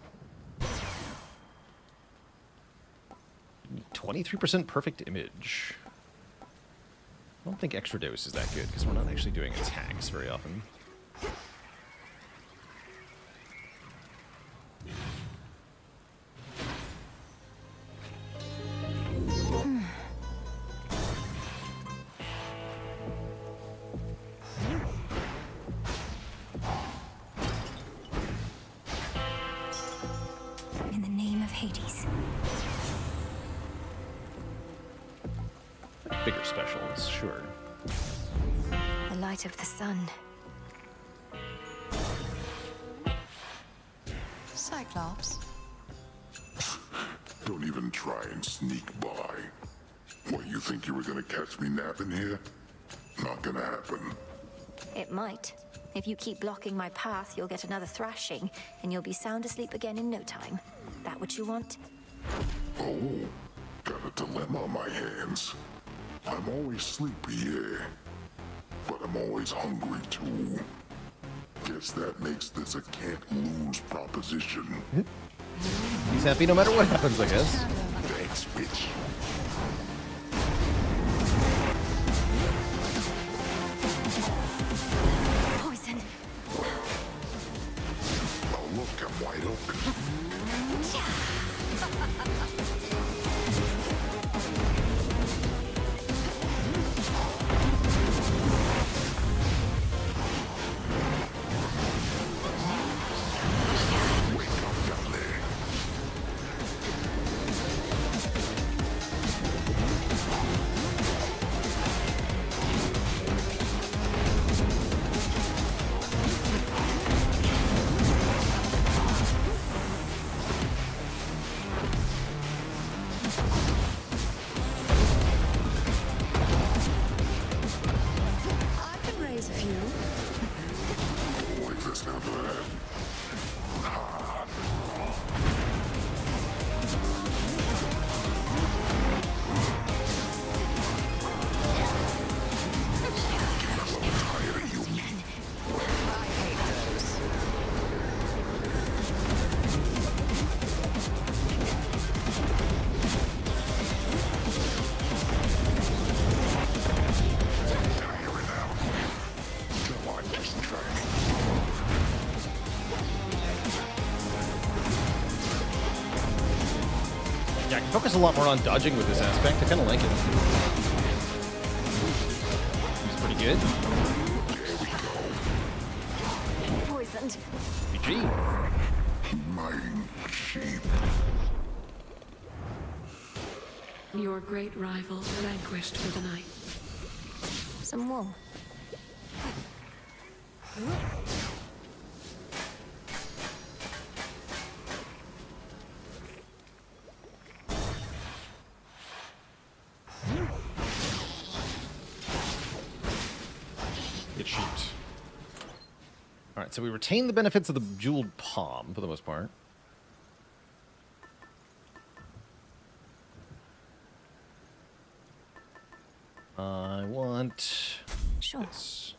23% perfect image. I don't think extra dose is that good because we're not actually doing attacks very often. In the name of Hades. Bigger specials, sure. The light of the sun. Cyclops. Don't even try and sneak by. What, you think you were gonna catch me napping here? Not gonna happen. It might. If you keep blocking my path, you'll get another thrashing, and you'll be sound asleep again in no time. That what you want? Oh, got a dilemma on my hands. I'm always sleepy, yeah. But I'm always hungry, too. Guess that makes this a can't-lose proposition. He's happy no matter what happens, I guess. Thanks, bitch. Poison. Oh, look, I'm wide open. Wake up down there. I can raise a few. Boy, that's not bad. I'm tired of you. I hate those. Tired now. Come on, just try me. Yeah, I can focus a lot more on dodging with this aspect. I kind of like it. It's pretty good. Poisoned. GG. Mine sheep. Your great rival vanquished for the night. Some wool. Get sheeped. Alright, so we retain the benefits of the jeweled palm for the most part. I want Sure. this.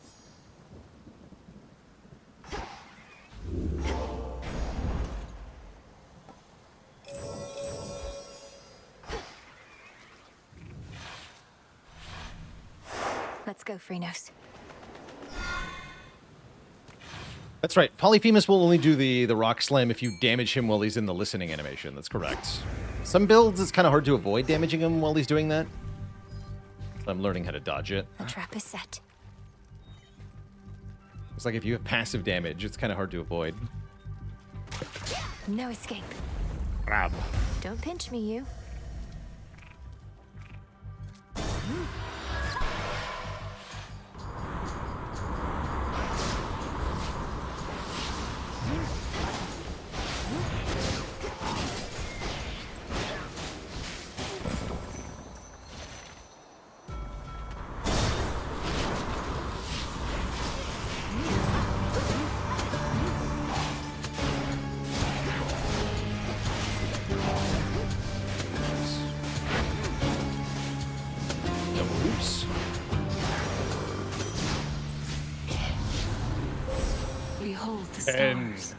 Let's go, Freenos. That's right. Polyphemus will only do the rock slam if you damage him while he's in the listening animation. That's correct. Some builds, it's kind of hard to avoid damaging him while he's doing that. So I'm learning how to dodge it. The trap is set. It's like if you have passive damage, it's kind of hard to avoid. No escape. Grab. Don't pinch me, you. Behold the 10. stars.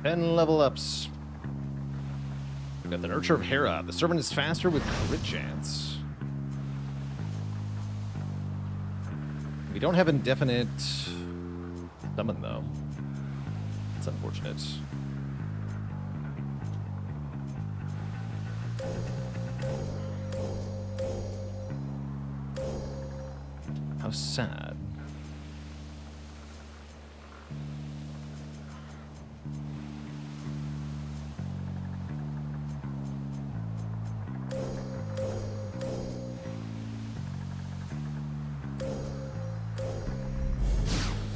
10 level ups. We've got the Nurture of Hera. The servant is faster with crit chance. We don't have indefinite summon, though. It's unfortunate. How sad.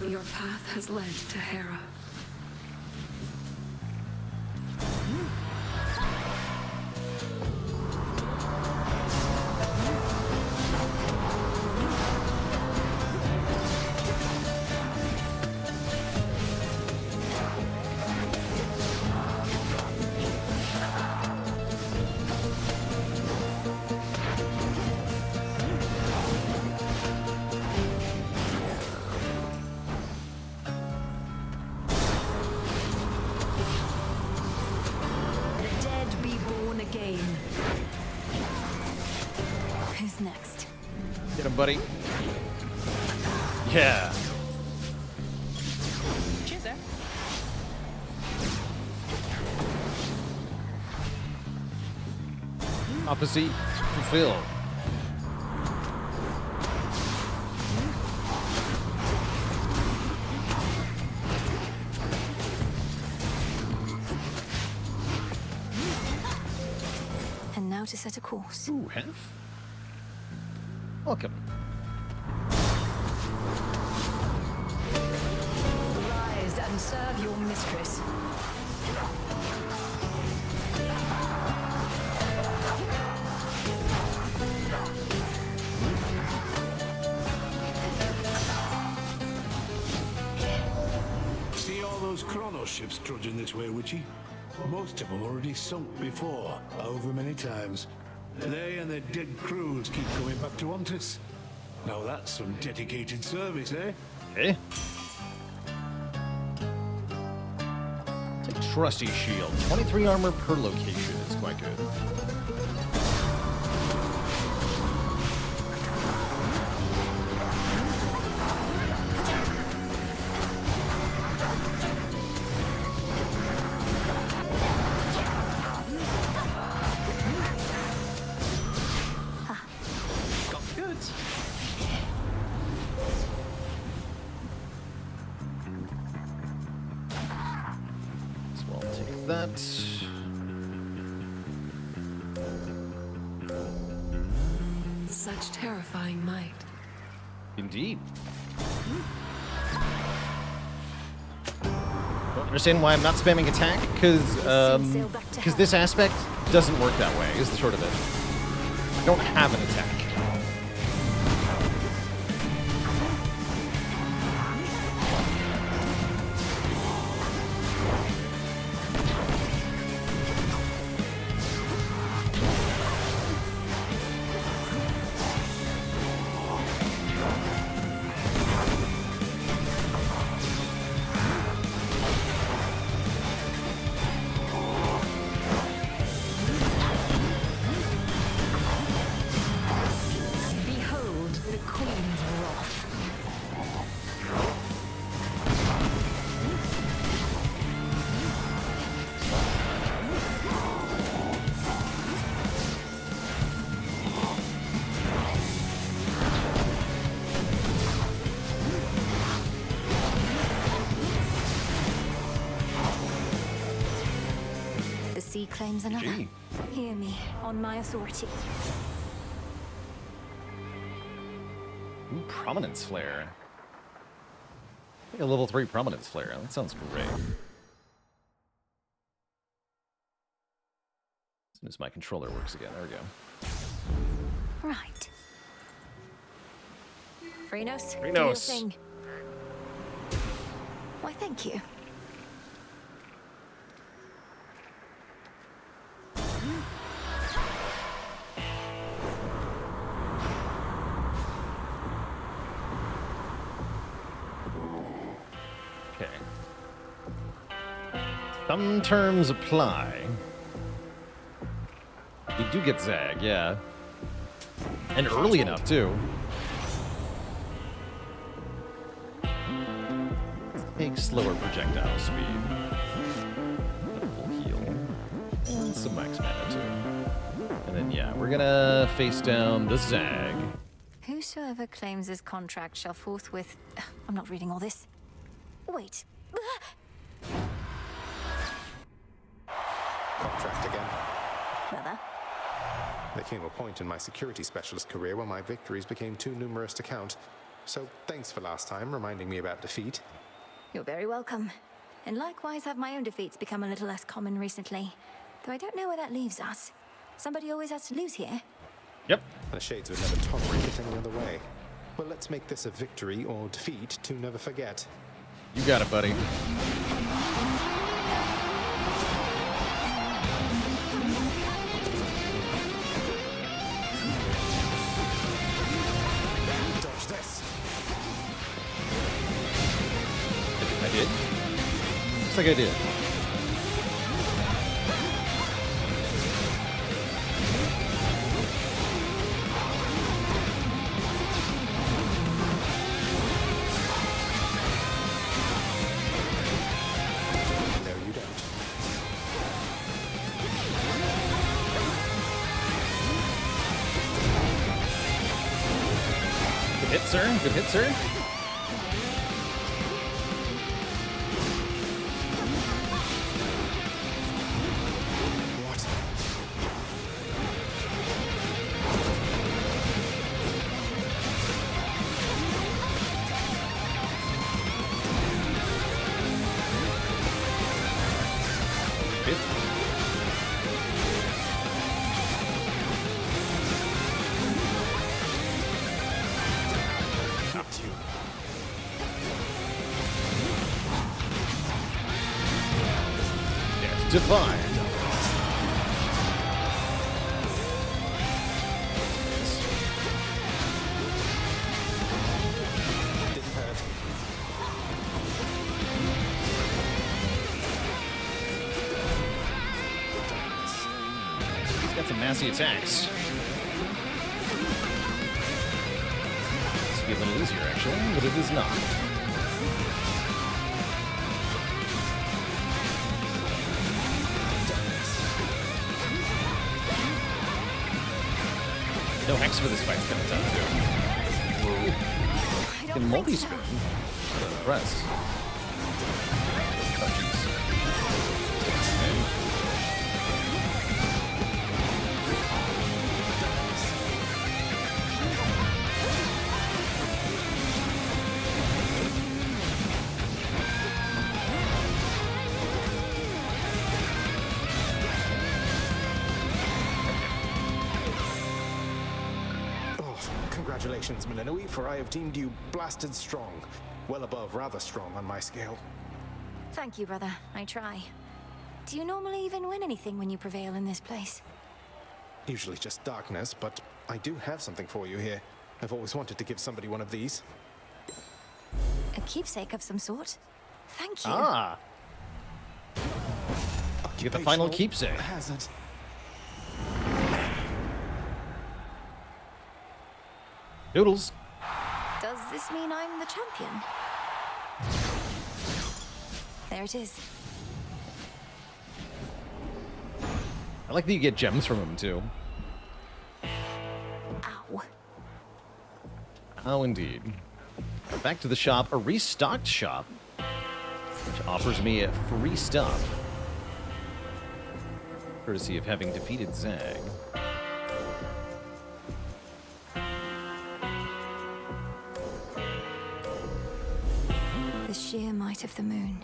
Your path has led to Hera. The dead be born again. Who's next? Get him, buddy. Yeah. Cheers, there. Prophecy fulfilled. And now to set a course. Ooh, Hef. Welcome. Rise and serve your mistress. See all those Chronos ships trudging this way, Witchy? Most of them already sunk before, over many times. They and their dead crews keep coming back to haunt us. Now that's some dedicated service, eh? Okay. Take Trusty Shield. 23 armor per location is quite good. Got the goods. So I'll take that. Such terrifying might. Indeed. Don't understand why I'm not spamming attack, because this aspect doesn't work that way, is the short of it. I don't have an attack. Behold the Queen's wrath. The sea claims another. Gee. Hear me, on my authority. Ooh, Prominence Flare. Like a level 3 Prominence Flare. That sounds great. As soon as my controller works again. There we go. Right. Phrenos, do your Phrenos. thing. Why, thank you. Okay. Some terms apply. We do get Zag, yeah. And early enough, too. Let's take slower projectile speed. A full heal. And some max mana, too. And then, yeah, we're gonna face down the Zag. Whosoever claims this contract shall forthwith... I'm not reading all this. Wait. Contract again. Brother? There came a point in my security specialist career where my victories became too numerous to count. So thanks for last time, reminding me about defeat. You're very welcome. And likewise have my own defeats become a little less common recently. Though I don't know where that leaves us. Somebody always has to lose here. Yep. The Shades would never tolerate it any other way. Well, let's make this a victory or defeat to never forget. You got it, buddy. Dodge this. I did? Looks like I did. No, you don't. Good hit, sir. Good hit, sir. What? Hit. Not you. Death divine. Didn't hurt. He's got some nasty attacks. This would be a little easier, actually, but it is not. No hex for this fight's kind of tough, too. I Can don't think multi-spin. so. Press. Oh, jeez. Oh, congratulations, Melinoi, for I have deemed you blasted strong. Well above rather strong on my scale. Thank you, brother. I try. Do you normally even win anything when you prevail in this place? Usually just darkness, but I do have something for you here. I've always wanted to give somebody one of these. A keepsake of some sort? Thank you. Ah! You get the final Occupational keepsake. hazard. Doodles. Does this mean I'm the champion? There it is. I like that you get gems from him, too. Ow. Oh, indeed. Back to the shop, a restocked shop, which offers me free stuff. Courtesy of having defeated Zag. The sheer might of the moon.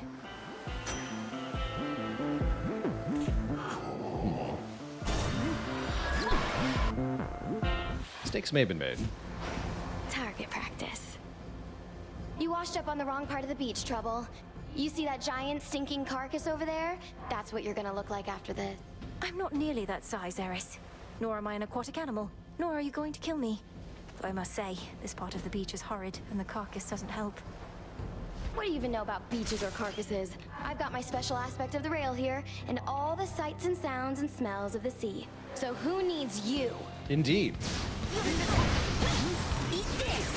Mistakes may have been made. Target practice. You washed up on the wrong part of the beach, Trouble. You see that giant stinking carcass over there? That's what you're gonna look like after the... I'm not nearly that size, Eris. Nor am I an aquatic animal. Nor are you going to kill me. Though I must say, this part of the beach is horrid, and the carcass doesn't help. What do you even know about beaches or carcasses? I've got my special aspect of the rail here, and all the sights and sounds and smells of the sea. So who needs you? Indeed. Eat this!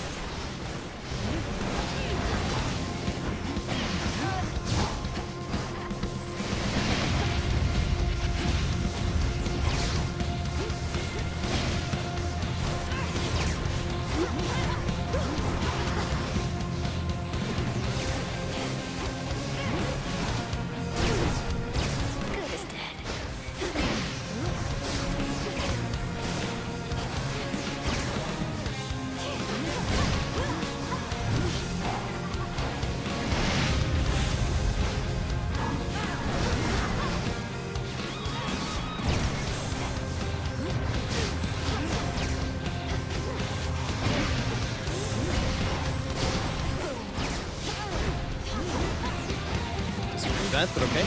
That, but okay.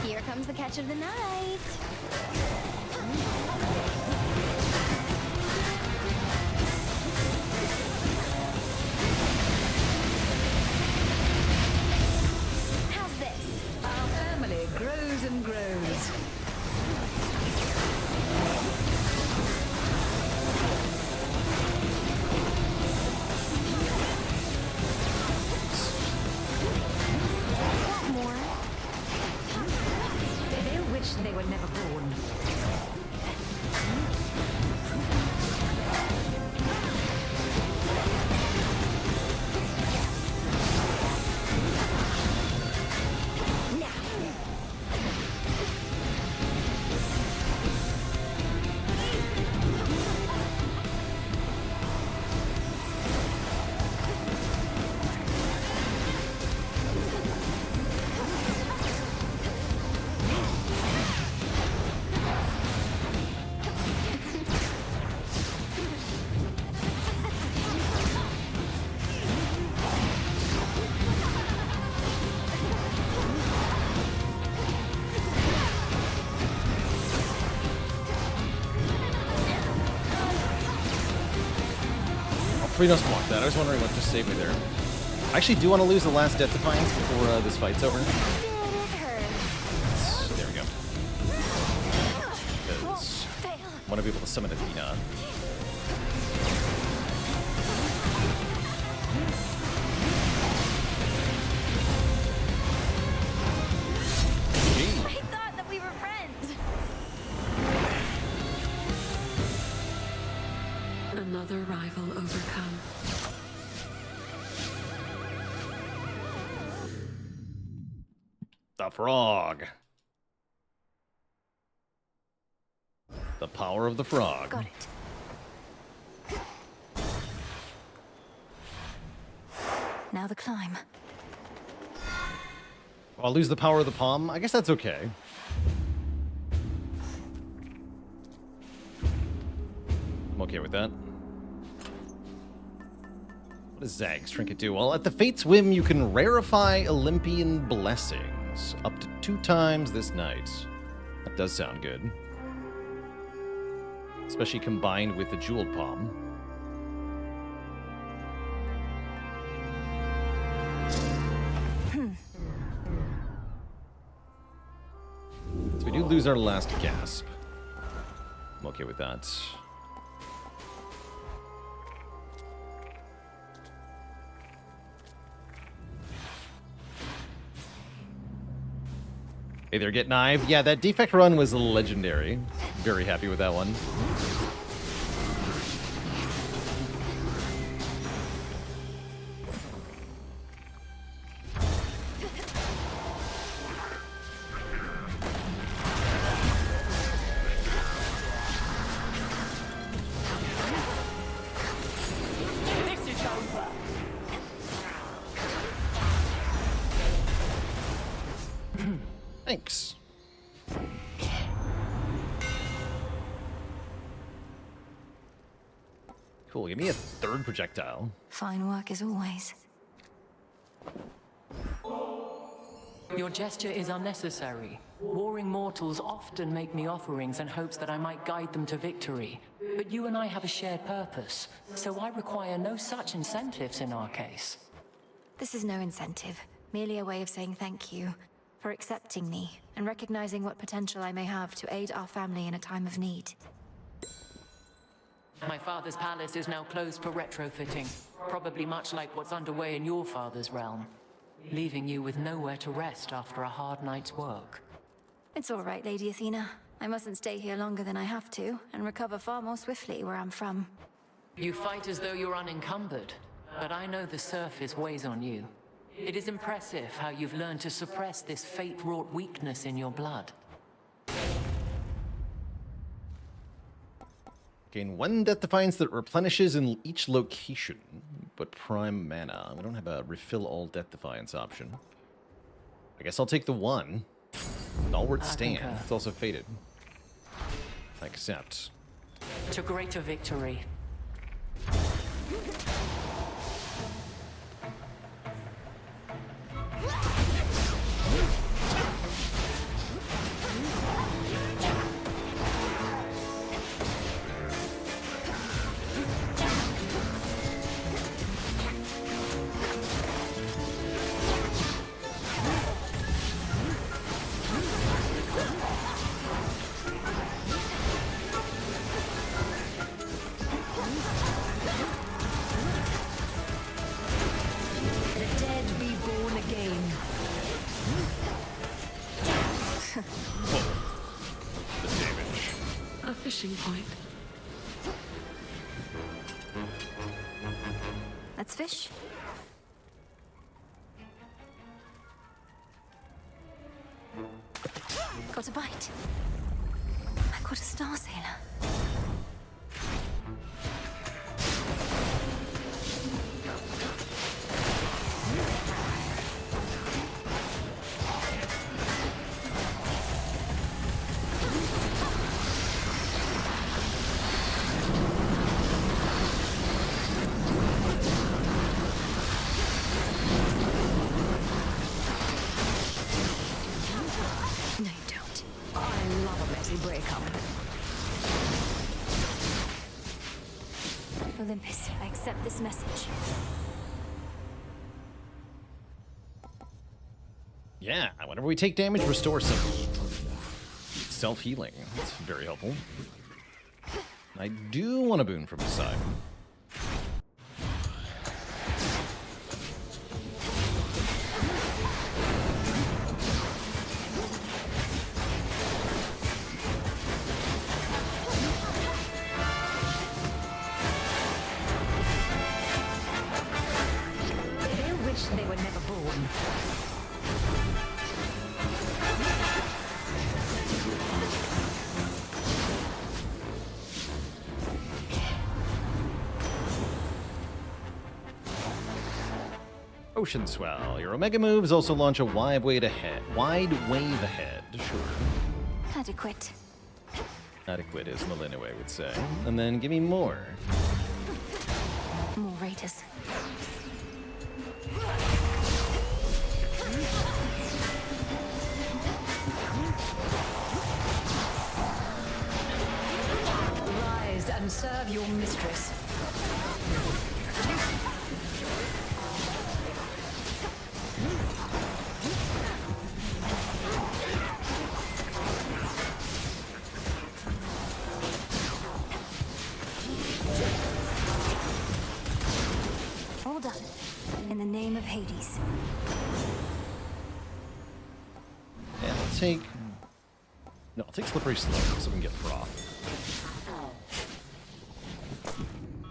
Here comes the catch of the night. How's this? Our family grows and grows. They were never born. Freedos blocked that. I was wondering what just saved me there. I actually do want to lose the last Death Defiance before this fight's over. There we go. Because I want to be able to summon Athena. I thought that we were friends. Another rival overcome. The frog. The power of the frog. Got it. Now the climb. I'll lose the power of the palm. I guess that's okay. I'm okay with that. What does Zag's trinket do? Well, at the Fate's whim, you can rarefy Olympian blessings up to 2 times this night. That does sound good. Especially combined with the jeweled palm. So we do lose our last gasp. I'm okay with that. Hey there, Get Knive. Yeah, that defect run was legendary. Very happy with that one. This is over. Thanks. Cool, give me a 3rd projectile. Fine work as always. Your gesture is unnecessary. Warring mortals often make me offerings in hopes that I might guide them to victory. But you and I have a shared purpose, so I require no such incentives in our case. This is no incentive, merely a way of saying thank you for accepting me and recognizing what potential I may have to aid our family in a time of need. My father's palace is now closed for retrofitting, probably much like what's underway in your father's realm, leaving you with nowhere to rest after a hard night's work. It's all right, Lady Athena. I mustn't stay here longer than I have to, and recover far more swiftly where I'm from. You fight as though you're unencumbered, but I know the surface weighs on you. It is impressive how you've learned to suppress this fate-wrought weakness in your blood. Gain 1 Death Defiance that replenishes in each location, but prime mana. We don't have a refill all Death Defiance option. I guess I'll take the 1. Stalwart Stand. concur. It's also faded. I accept. To greater victory. The dead be born again. The damage. A fishing point. Let's fish. Got a bite. I caught a star sailor. No, you don't. I love a messy breakup. Olympus, I accept this message. Yeah, whenever we take damage, restore some self-healing. That's very helpful. I do want a boon from his side. They wish they were never born. Ocean Swell. Your Omega moves also launch a wide wave ahead. Sure. Adequate. Adequate, as Melinue would say. And then give me more. More raiders. Rise and serve your mistress. All done. In the name of Hades. Yeah, I'll take... No, I'll take Slippery Slope so we can get Froth.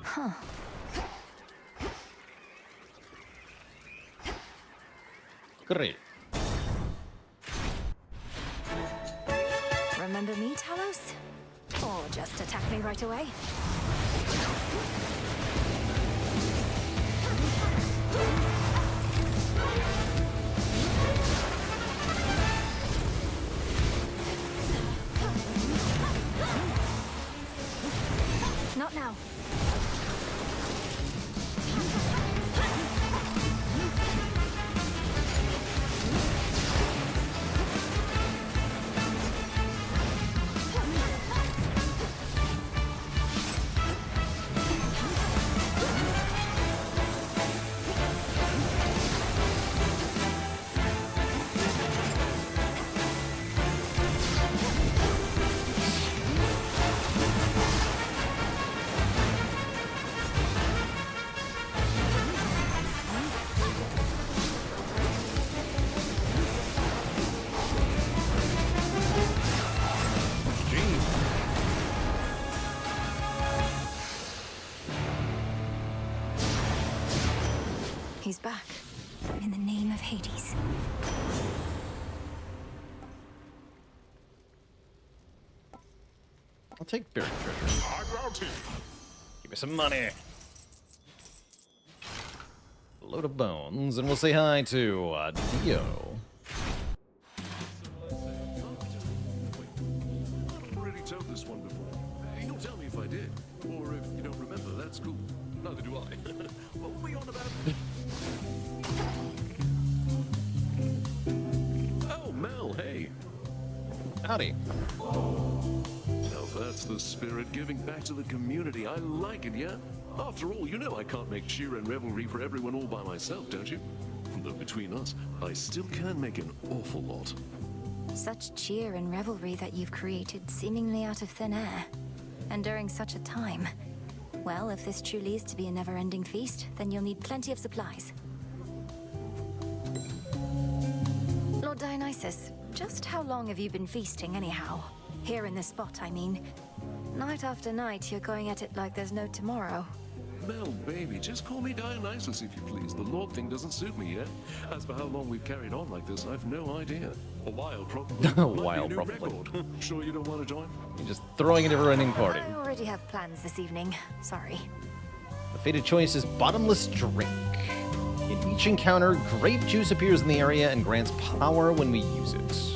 Huh. Great. Remember me, Talos? Or just attack me right away? Not now. He's back. In the name of Hades. I'll take buried treasure. Give me some money. A load of bones, and we'll say hi to Dio. I've already told this one before. You'll tell me if I did. Or if you don't remember, that's cool. Neither do I. What were we on about? Oh, Mel, hey. Howdy. Now that's the spirit giving back to the community. I like it, yeah? After all, you know I can't make cheer and revelry for everyone all by myself, don't you? Though between us, I still can make an awful lot. Such cheer and revelry that you've created seemingly out of thin air. And during such a time. Well, if this truly is to be a never-ending feast, then you'll need plenty of supplies. Lord Dionysus, just how long have you been feasting anyhow? Here in this spot, I mean. Night after night, you're going at it like there's no tomorrow. Mel, baby, just call me Dionysus if you please. The Lord thing doesn't suit me yet. As for how long we've carried on like this, I've no idea. A while, probably. A while, probably. Record. Sure you don't want to join? You're just throwing a never-ending party. I already have plans this evening. Sorry. The fated choice is Bottomless Drink. In each encounter, grape juice appears in the area and grants power when we use it.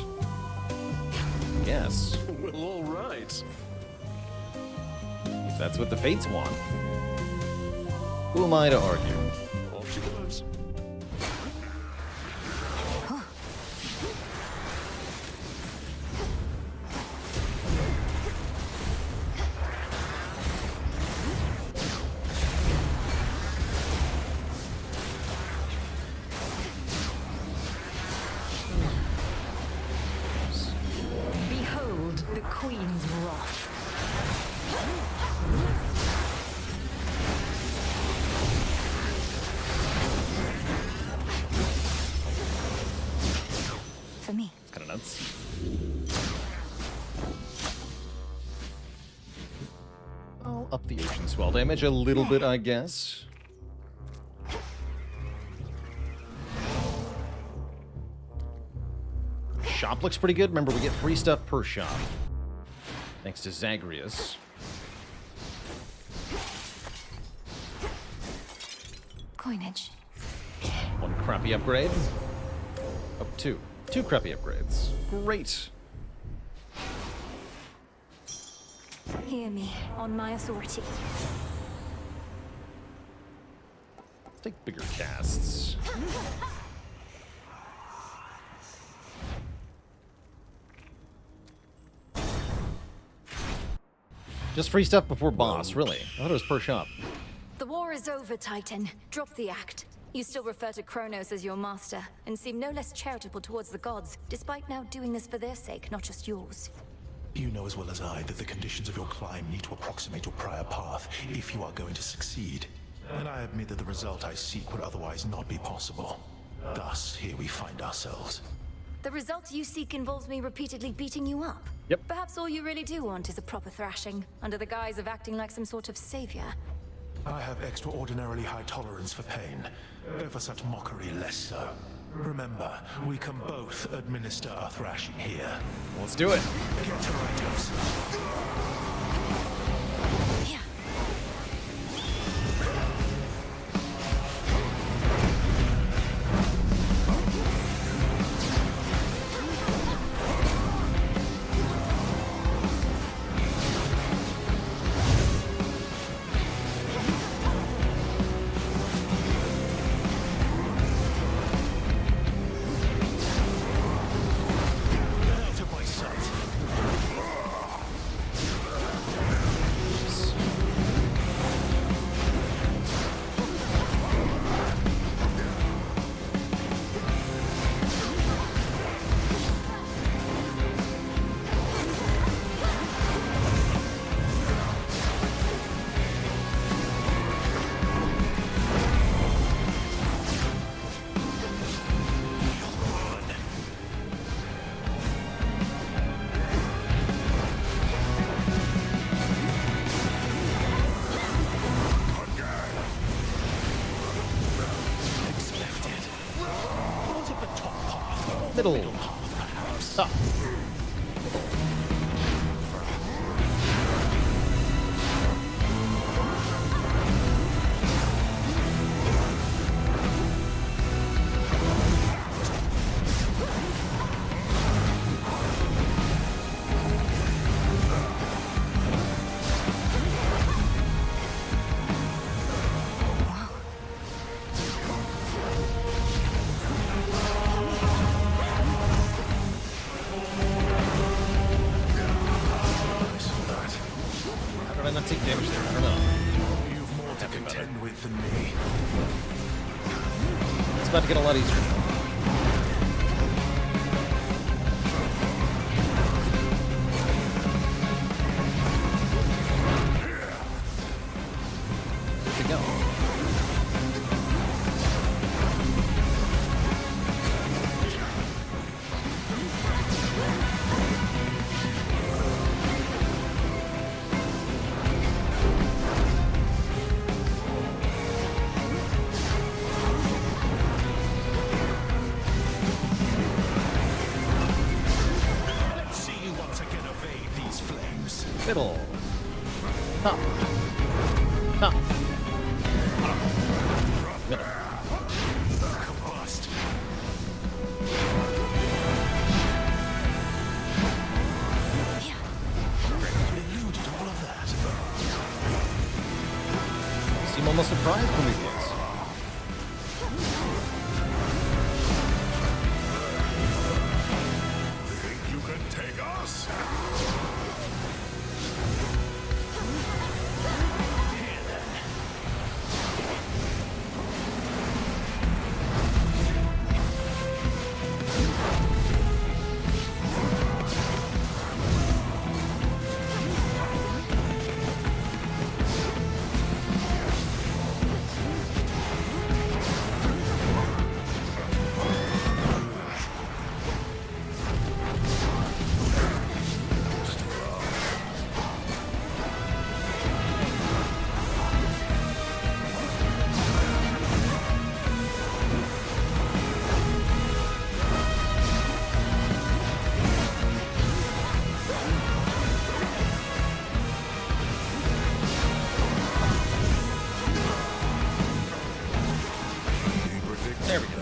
Yes. Well, all right. If that's what the fates want. Who am I to argue? Off she goes. Behold the Queen's wrath. For me. It's kind of nuts. I'll up the ocean swell damage a little bit, I guess. Shop looks pretty good. Remember, we get free stuff per shop. Thanks to Zagreus. Coinage. One crappy upgrade. Oh, two. Two crappy upgrades. Great. Hear me, on my authority. Let's take bigger casts. Just free stuff before boss, really. I thought it was per shop. The war is over, Titan. Drop the act. You still refer to Kronos as your master, and seem no less charitable towards the gods, despite now doing this for their sake, not just yours. You know as well as I that the conditions of your climb need to approximate your prior path if you are going to succeed. And I admit that the result I seek would otherwise not be possible. Thus, here we find ourselves. The result you seek involves me repeatedly beating you up. Yep. Perhaps all you really do want is a proper thrashing, under the guise of acting like some sort of savior. I have extraordinarily high tolerance for pain, though for such mockery less so. Remember, we can both administer a thrashing here. Let's do it. Get to items. Out of my sight. Fiddle. Middle path, perhaps. Ah. How did I not take damage there? I don't know. You've more to contend with than me. It's about to get a lot easier. Good to go. Let's see you once again evade these flames. Fiddle. Ha. Ha. Middle. Combust. Eluded all of that. Seem almost surprised when we was. Think you can take us? Here then. There we go.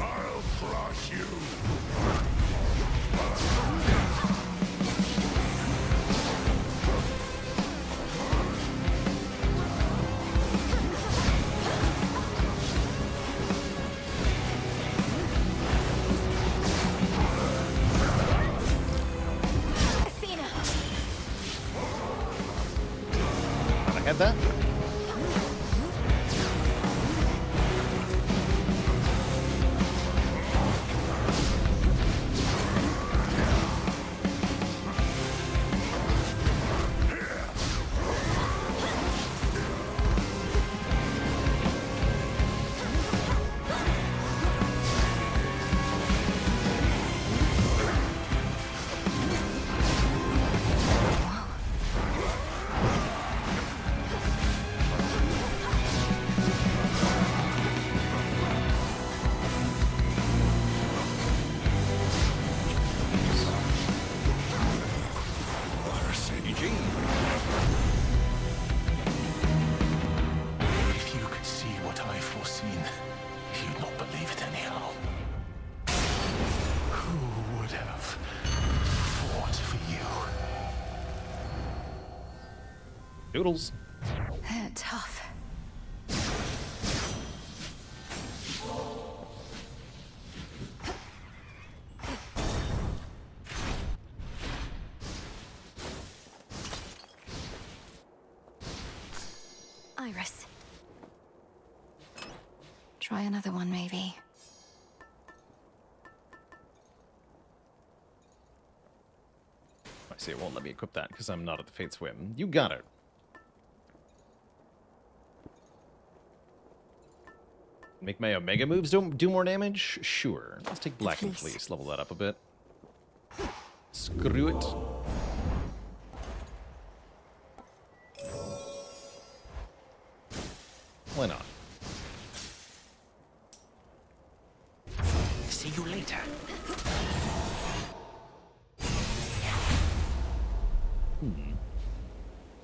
I'll crush you. Athena! I had that. If you could see what I've foreseen, you'd not believe it anyhow. Who would have fought for you? Doodles. Tough. Iris. Try another one, maybe. I see it won't let me equip that because I'm not at the Fate's whim. You got it. Make my Omega moves do more damage? Sure. Let's take Blackened Fleece. Level that up a bit. Screw it. Why not? See you later.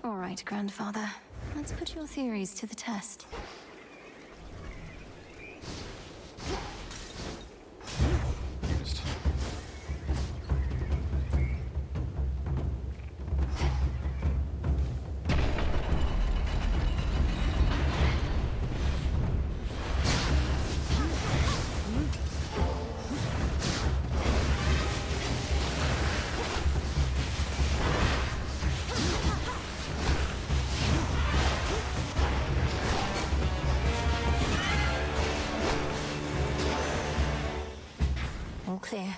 All right, Grandfather. Let's put your theories to the test. All clear.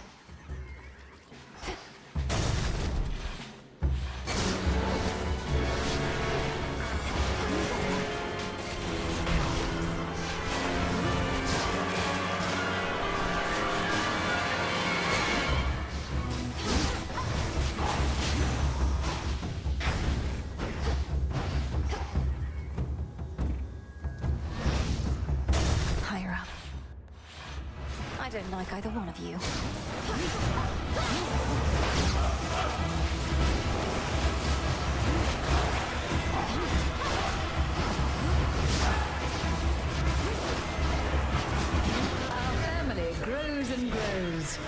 Higher up. I don't like either one of you. Our family grows and grows.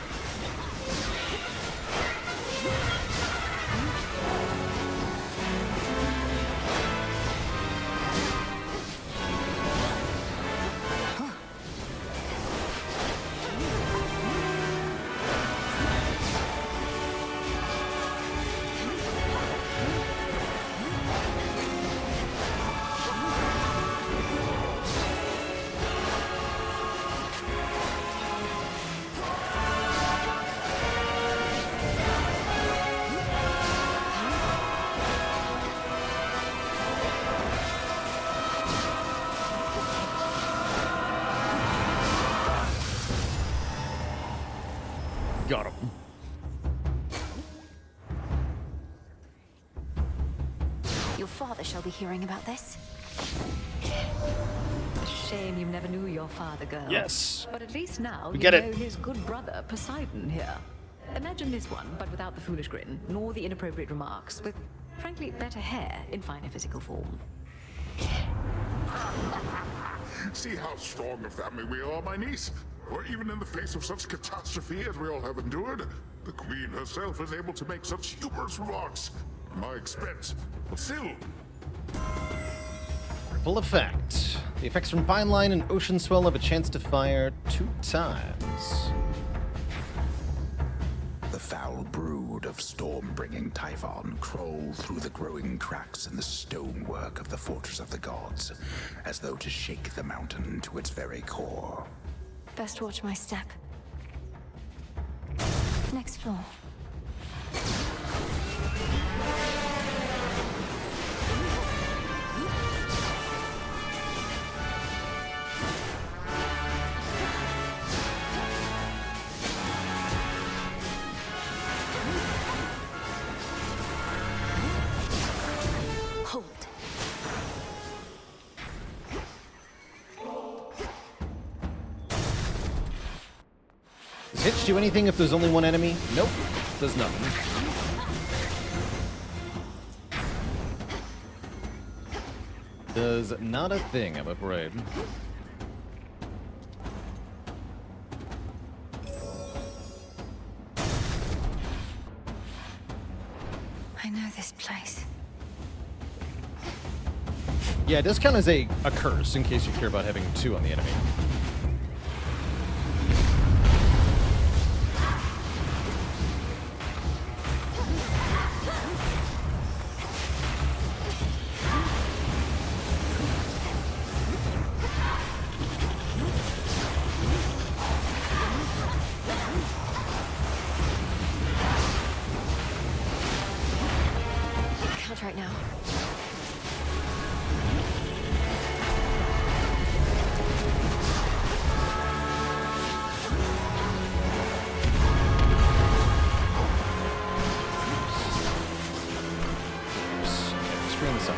Got him. Your father shall be hearing about this. Shame you never knew your father, girl. Yes. But at least now We you get know it. his good brother, Poseidon, here. Imagine this one, but without the foolish grin, nor the inappropriate remarks, with, frankly, better hair in finer physical form. See how strong a family we are, my niece? For even in the face of such catastrophe as we all have endured, the Queen herself is able to make such humorous remarks at my expense. But still, Ripple effect. The effects from Fine Line and Ocean Swell have a chance to fire 2 times. The foul brood of storm-bringing Typhon crawl through the growing cracks in the stonework of the Fortress of the Gods, as though to shake the mountain to its very core. Best watch my step. Next floor. Hold. Does Hitch do anything if there's only one enemy? Nope. Does nothing. Does not a thing, I'm afraid. I know this place. Yeah, it does count as a curse, in case you care about having 2 on the enemy. Can't right now. Mystery in the Sun.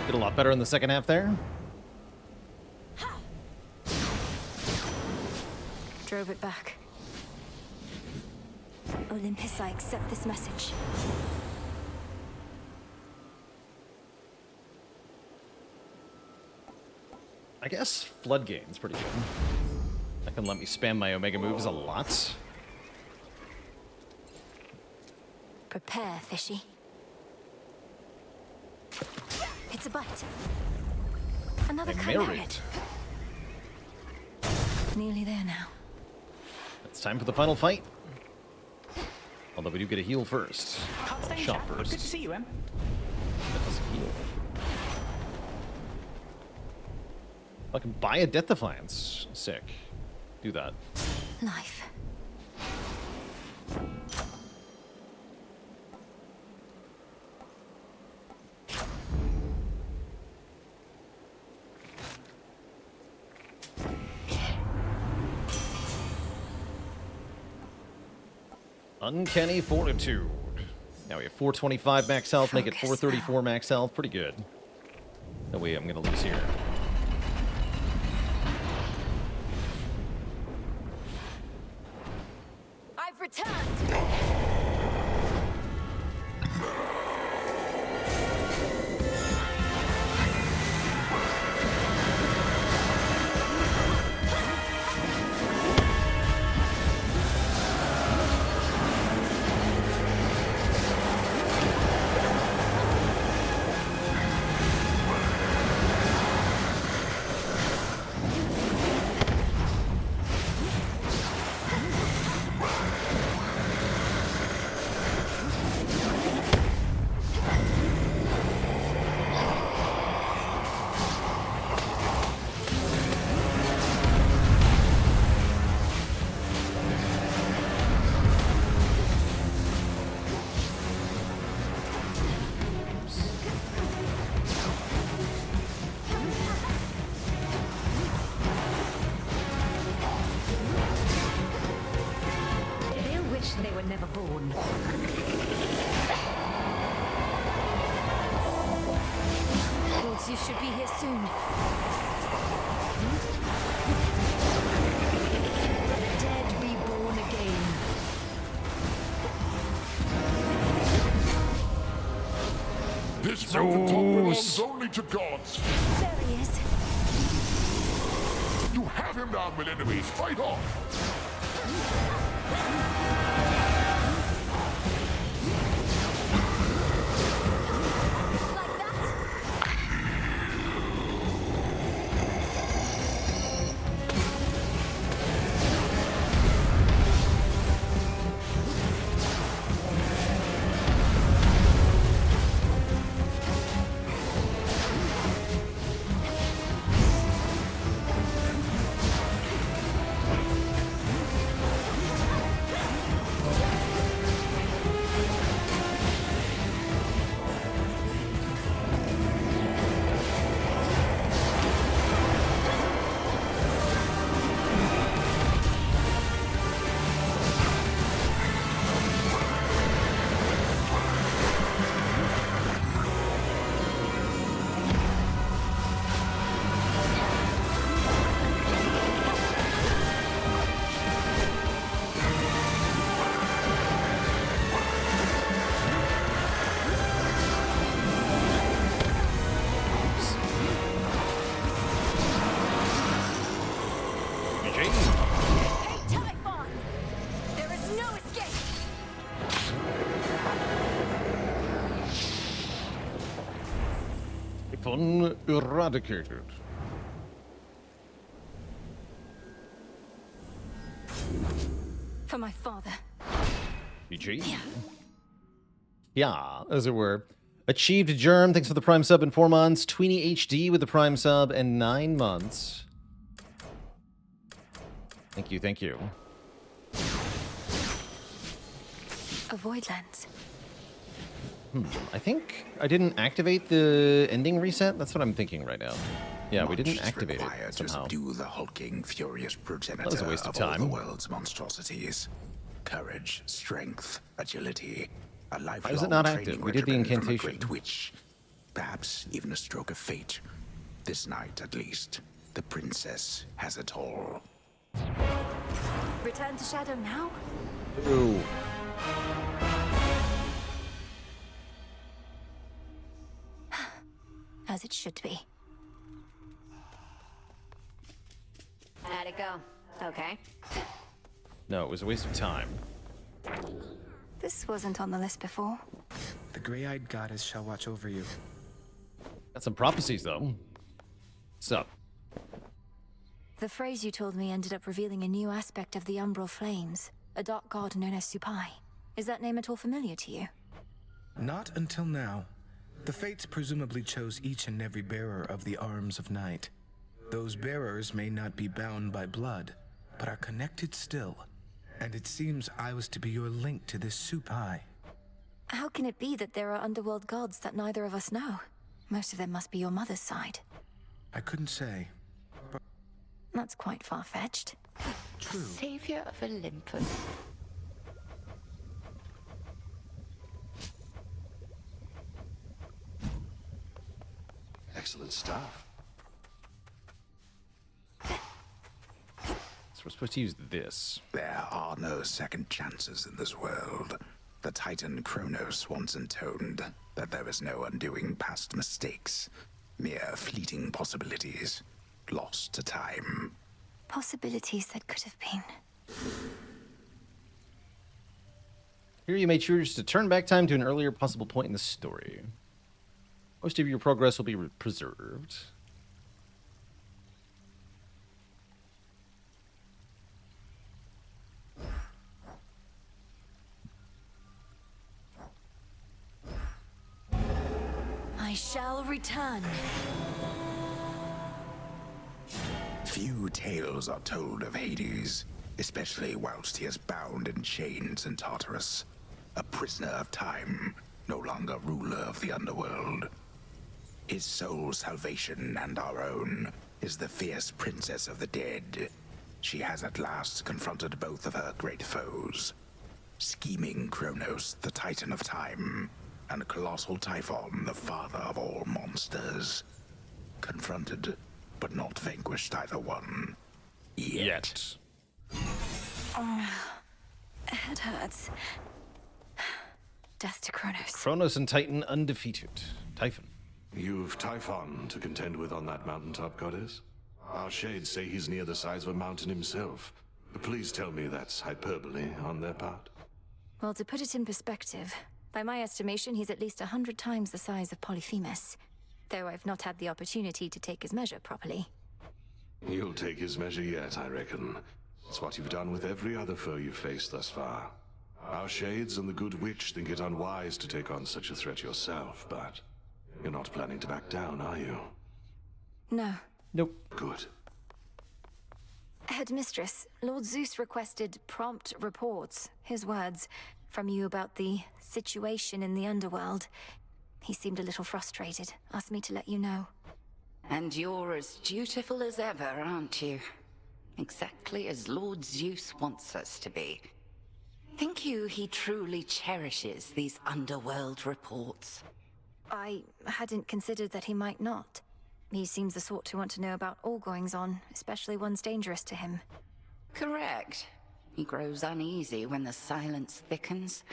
Did a lot better in the second half there. Drove it back. Olympus, I accept this message. I guess Floodgate's pretty good. That can let me spam my Omega moves a lot. Prepare, fishy. It's a bite. Another chimera. Nearly there now. It's time for the final fight. Although we do get a heal first. Shot first. Good to see you, Em. That doesn't heal. I can buy a Death Defiance. Sick. Do that. Life. Uncanny Fortitude. Now we have 425 max health, make it 434 max health. Pretty good. No way I'm going to lose here. I've returned! They were never born. Wolves, you should be here soon. Dead be born again. This mountaintop belongs only to gods. There he is. You have him down, with enemies. Fight on! Typhon eradicated. For my father. GG. Yeah, as it were. Achieved Germ, thanks for the Prime sub in 4 months. Tweenie HD with the Prime sub in 9 months. Thank you, thank you. A void lens. I think I didn't activate the ending reset. That's what I'm thinking right now. Yeah, we didn't activate it somehow. To subdue the hulking, furious progenitor That was a waste of all time. the world's monstrosities. Courage, strength, agility, a lifelong Why is it not training active? We did the regimen from a incantation. great witch. Perhaps even a stroke of fate. This night, at least, the princess has it all. Return to Shadow now? Ooh. As it should be. How'd it go? Okay. No, it was a waste of time. This wasn't on the list before. The gray-eyed goddess shall watch over you. Got some prophecies, though. What's up? The phrase you told me ended up revealing a new aspect of the Umbral Flames, a dark god known as Supai. Is that name at all familiar to you? Not until now. The Fates presumably chose each and every bearer of the Arms of Night. Those bearers may not be bound by blood, but are connected still. And it seems I was to be your link to this Supai. How can it be that there are underworld gods that neither of us know? Most of them must be your mother's side. I couldn't say. That's quite far-fetched. True. Savior of Olympus. Excellent stuff. So we're supposed to use this. There are no second chances in this world. The Titan Kronos once intoned that there is no undoing past mistakes, mere fleeting possibilities, lost to time. Possibilities that could have been. Here you may choose to turn back time to an earlier possible point in the story. Most of your progress will be preserved. I shall return. Few tales are told of Hades, especially whilst he is bound in chains in Tartarus, a prisoner of time, no longer ruler of the underworld. His sole salvation and our own is the fierce princess of the dead. She has at last confronted both of her great foes, scheming Kronos, the Titan of Time, and colossal Typhon, the father of all monsters. Confronted, but not vanquished either one. Yet. Head hurts. Death to Kronos. Kronos and Titan undefeated. Typhon. You've Typhon to contend with on that mountaintop, goddess? Our shades say he's near the size of a mountain himself. Please tell me that's hyperbole on their part. Well, to put it in perspective, by my estimation, he's at least 100 times the size of Polyphemus. Though I've not had the opportunity to take his measure properly. You'll take his measure yet, I reckon. It's what you've done with every other foe you've faced thus far. Our shades and the good witch think it unwise to take on such a threat yourself, but you're not planning to back down, are you? No. Nope. Good. Headmistress, Lord Zeus requested prompt reports, his words, from you about the situation in the underworld. He seemed a little frustrated, asked me to let you know. And you're as dutiful as ever, aren't you? Exactly as Lord Zeus wants us to be. Think you he truly cherishes these underworld reports? I hadn't considered that he might not. He seems the sort to want to know about all goings-on, especially ones dangerous to him. Correct. He grows uneasy when the silence thickens.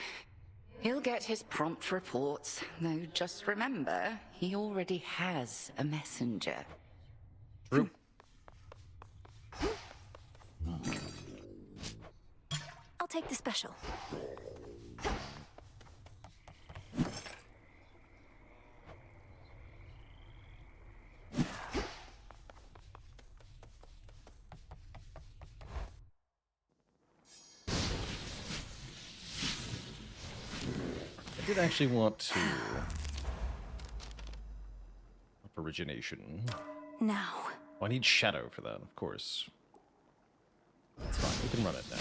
He'll get his prompt reports, though just remember, he already has a messenger. True. I'll take the special. did actually want to up origination. Now. Oh, I need shadow for that, of course. That's fine. We can run it now.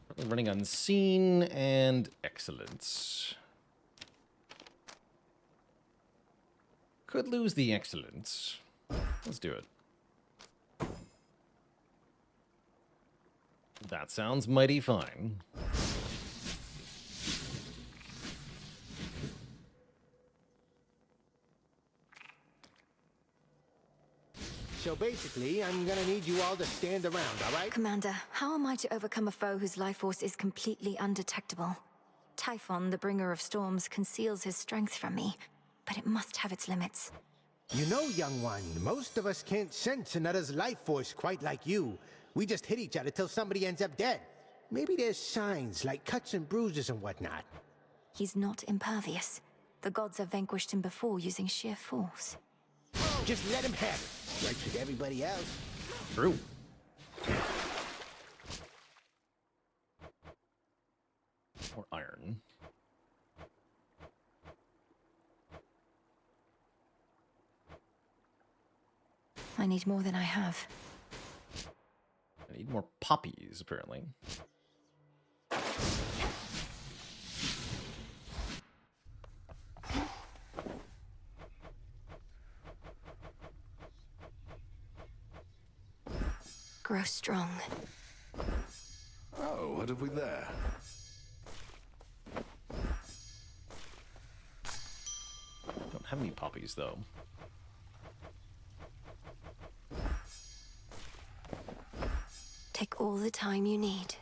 Currently running unseen and excellence. Could lose the excellence. Let's do it. That sounds mighty fine. So basically, I'm gonna need you all to stand around, all right? Commander, how am I to overcome a foe whose life force is completely undetectable? Typhon, the bringer of storms, conceals his strength from me, but it must have its limits. You know, young one, most of us can't sense another's life force quite like you. We just hit each other till somebody ends up dead. Maybe there's signs, like cuts and bruises and whatnot. He's not impervious. The gods have vanquished him before using sheer force. Just let him have it. Like with everybody else. True. Or iron. I need more than I have. I need more poppies, apparently. Grow strong. Oh, what have we there? Don't have any poppies, though. Take all the time you need.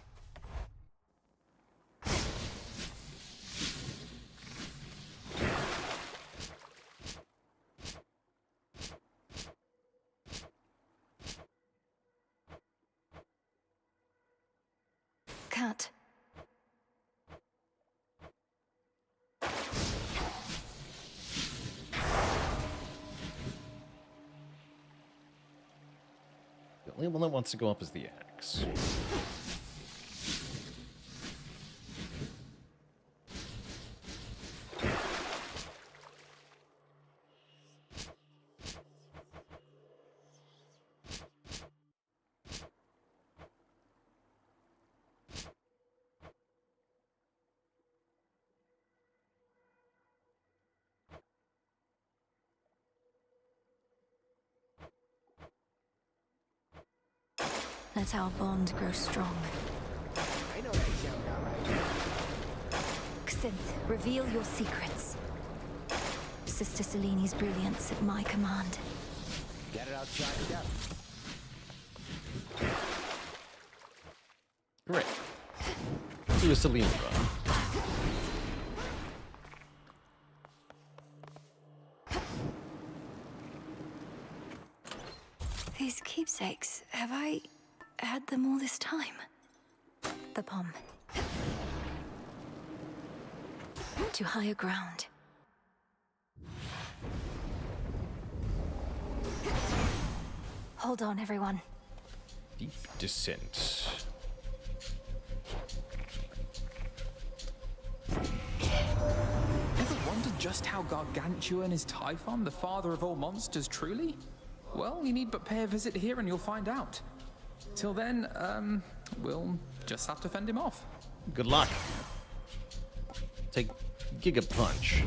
Cat. The only one that wants to go up is the axe. Let our bond grow strong. I know that sound all right. Xinth, reveal your secrets. Sister Selene's brilliance at my command. Get it all charged up. Great. Let's do a Selene run. These keepsakes, have I had them all this time? The palm. To higher ground. Hold on, everyone. Deep descent. Ever wondered just how gargantuan is Typhon, the father of all monsters, truly? Well, you need but pay a visit here and you'll find out. Till then, we'll just have to fend him off. Good luck. Take Giga Punch.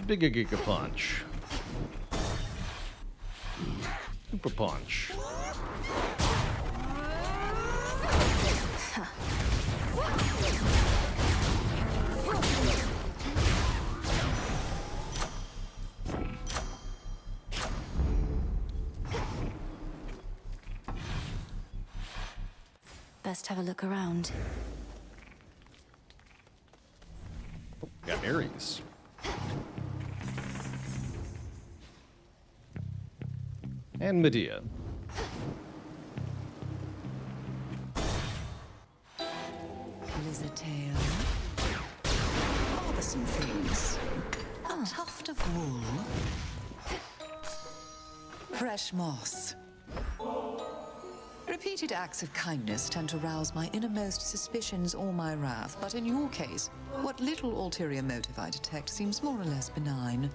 Bigger Giga Punch. Super Punch. Best have a look around. Got Ares. And Medea. Blizzard Tail. Bothersome thing. Wool. Fresh moss. Repeated acts of kindness tend to rouse my innermost suspicions or my wrath, but in your case, what little ulterior motive I detect seems more or less benign.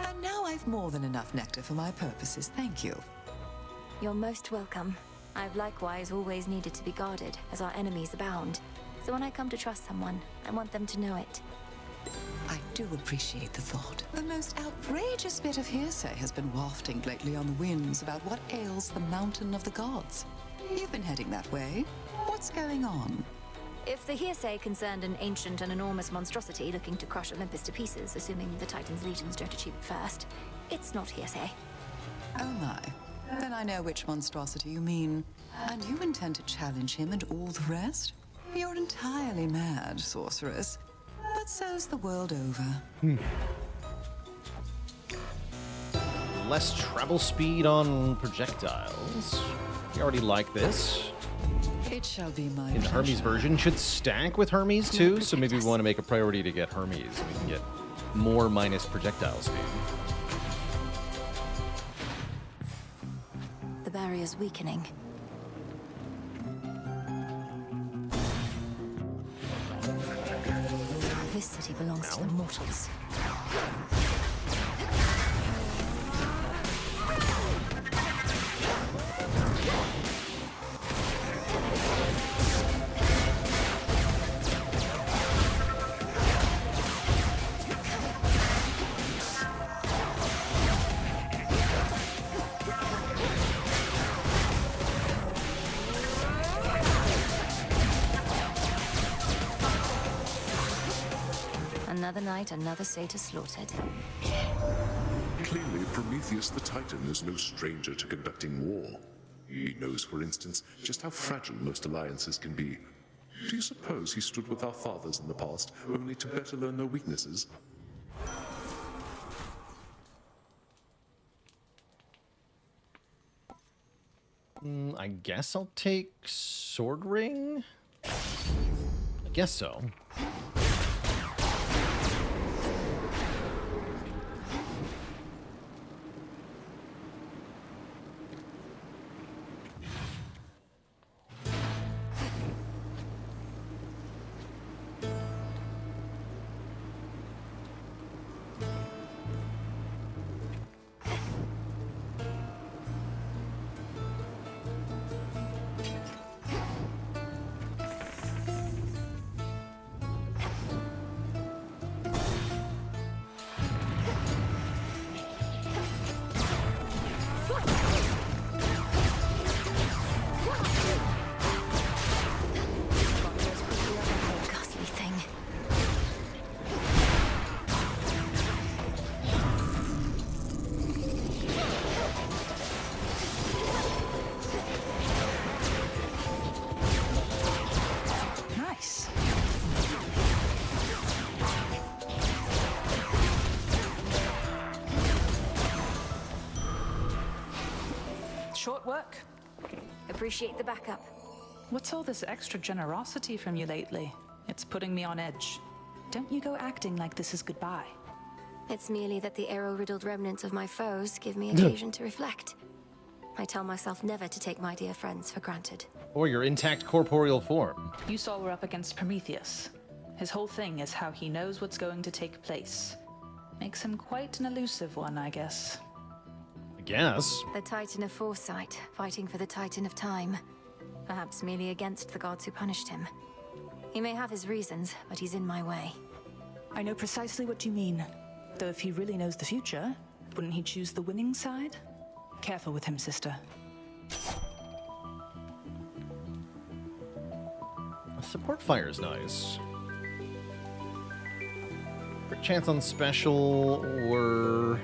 And now I've more than enough nectar for my purposes, thank you. You're most welcome. I've likewise always needed to be guarded, as our enemies abound. So when I come to trust someone, I want them to know it. I do appreciate the thought. The most outrageous bit of hearsay has been wafting lately on the winds about what ails the Mountain of the Gods. You've been heading that way. What's going on? If the hearsay concerned an ancient and enormous monstrosity looking to crush Olympus to pieces, assuming the Titan's legions don't achieve it first, it's not hearsay. Oh my. Then I know which monstrosity you mean. And you intend to challenge him and all the rest? You're entirely mad, sorceress. But so's the world over. Less travel speed on projectiles. We already like this. It shall be my In the Hermes version, should stack with Hermes too, so maybe we want to make a priority to get Hermes. We can get more minus projectile speed. The barrier's weakening. This city belongs to the mortals. Another night, another satyr slaughtered. Clearly, Prometheus the Titan is no stranger to conducting war. He knows, for instance, just how fragile most alliances can be. Do you suppose he stood with our fathers in the past, only to better learn their weaknesses? I guess I'll take Sword Ring? I guess so. Short work. Appreciate the backup. What's all this extra generosity from you lately? It's putting me on edge. Don't you go acting like this is goodbye. It's merely that the arrow-riddled remnants of my foes give me occasion to reflect. I tell myself never to take my dear friends for granted. Or your intact corporeal form. You saw we're up against Prometheus. His whole thing is how he knows what's going to take place. Makes him quite an elusive one, I guess. Guess. The Titan of Foresight, fighting for the Titan of Time. Perhaps merely against the gods who punished him. He may have his reasons, but he's in my way. I know precisely what you mean. Though if he really knows the future, wouldn't he choose the winning side? Careful with him, sister. Support fire is nice. Crit chance on special or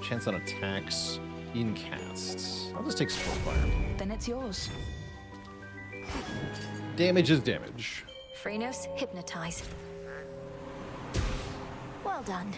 chance on attacks in casts. I'll just take support fire. Then it's yours. Damage is damage. Phrenos, hypnotize. Well done.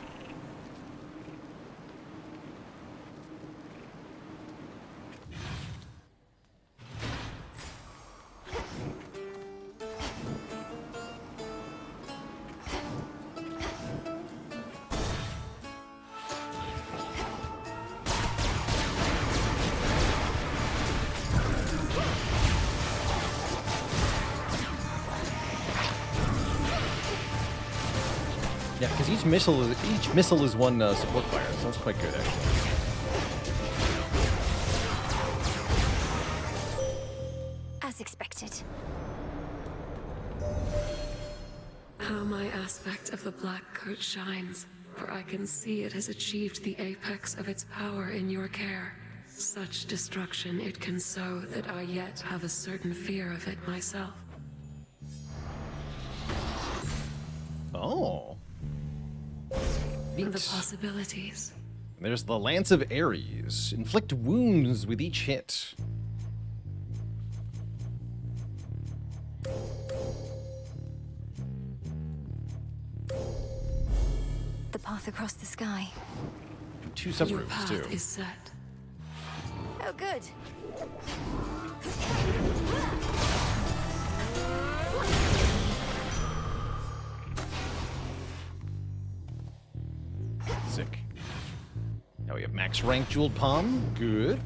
Because each missile is one support fire. Sounds quite good, actually. As expected. How my aspect of the black coat shines, for I can see it has achieved the apex of its power in your care. Such destruction it can sow that I yet have a certain fear of it myself. Oh. Neat. The possibilities. There's the Lance of Ares. Inflict wounds with each hit. The path across the sky. 2 Your subrooms, path too. is set. Oh, good. Sick. Now we have max rank Jeweled Palm. Good.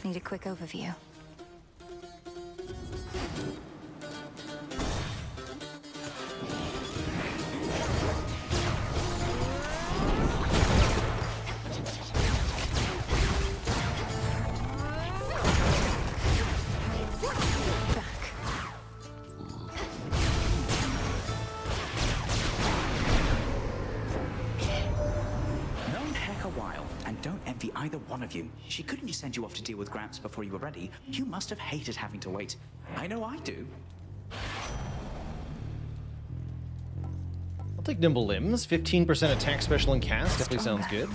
Need a quick overview. Known Heck a while, and don't envy either one of you. She couldn't just send you off to deal with Gramps before you were ready. You must have hated having to wait. I know I do. I'll take Nimble Limbs. 15% attack, special, and cast. Definitely sounds good.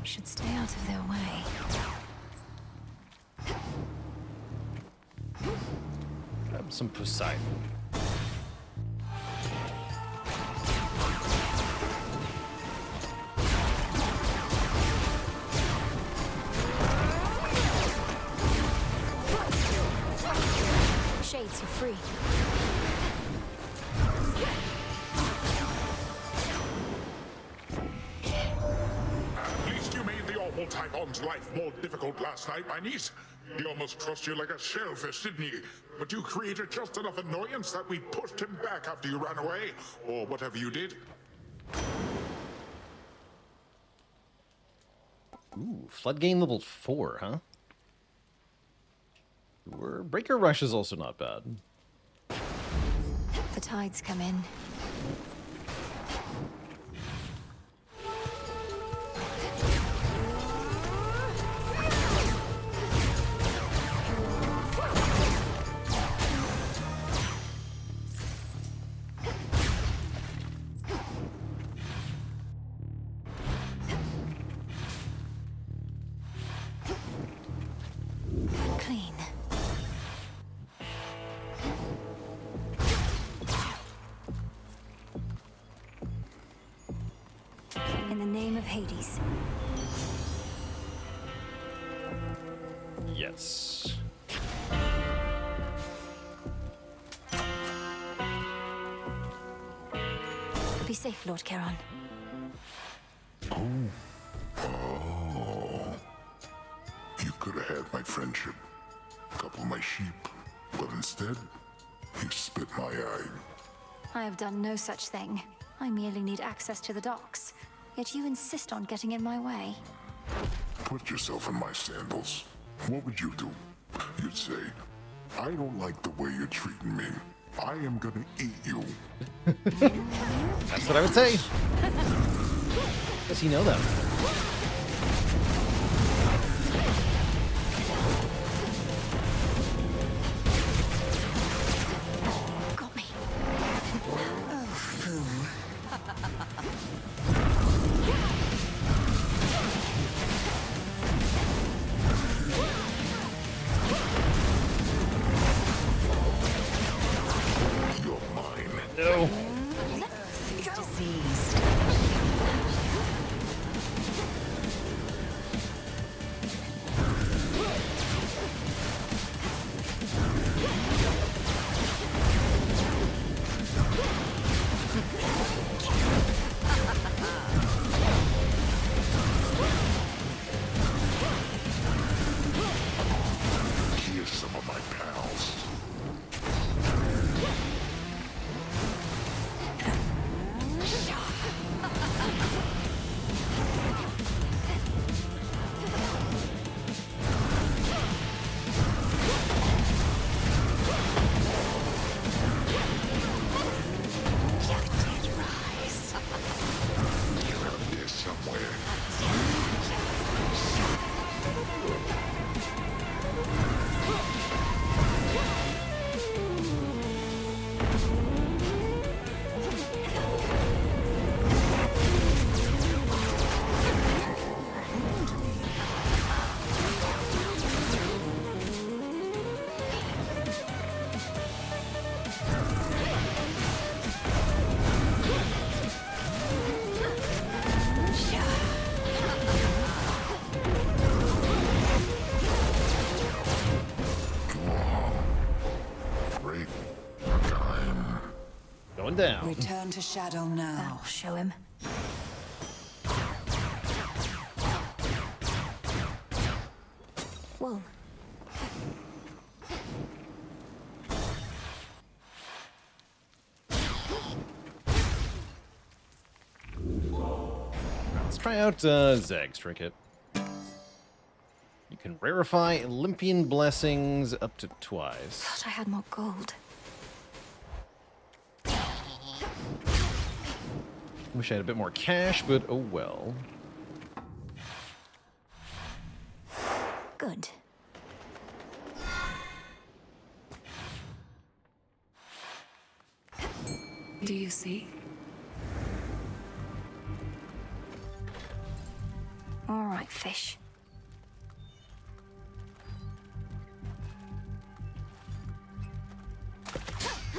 Should stay out of their way. Grab some Poseidon. Shades, you're free. At least you made the awful Typhon's life more difficult last night, my niece. He almost crushed you like a shellfish, didn't he? But you created just enough annoyance that we pushed him back after you ran away. Or whatever you did. Ooh, Flood Gain level 4, huh? Breaker Rush is also not bad. The tides come in. Clean. In the name of Hades. Yes. Be safe, Lord Charon. Oh. You could have had my friendship, couple my sheep, but instead, you spit my eye. I have done no such thing. I merely need access to the docks. Yet you insist on getting in my way. Put yourself in my sandals. What would you do? You'd say, I don't like the way you're treating me. I am gonna eat you. That's what I would say. Does he know that? Going down. Return to Shadow now. That'll show him. Whoa. Let's try out Zeg's trinket. You can rarefy Olympian blessings up to twice. Thought I had more gold. Wish I had a bit more cash, but oh well. Good. Do you see? All right, fish.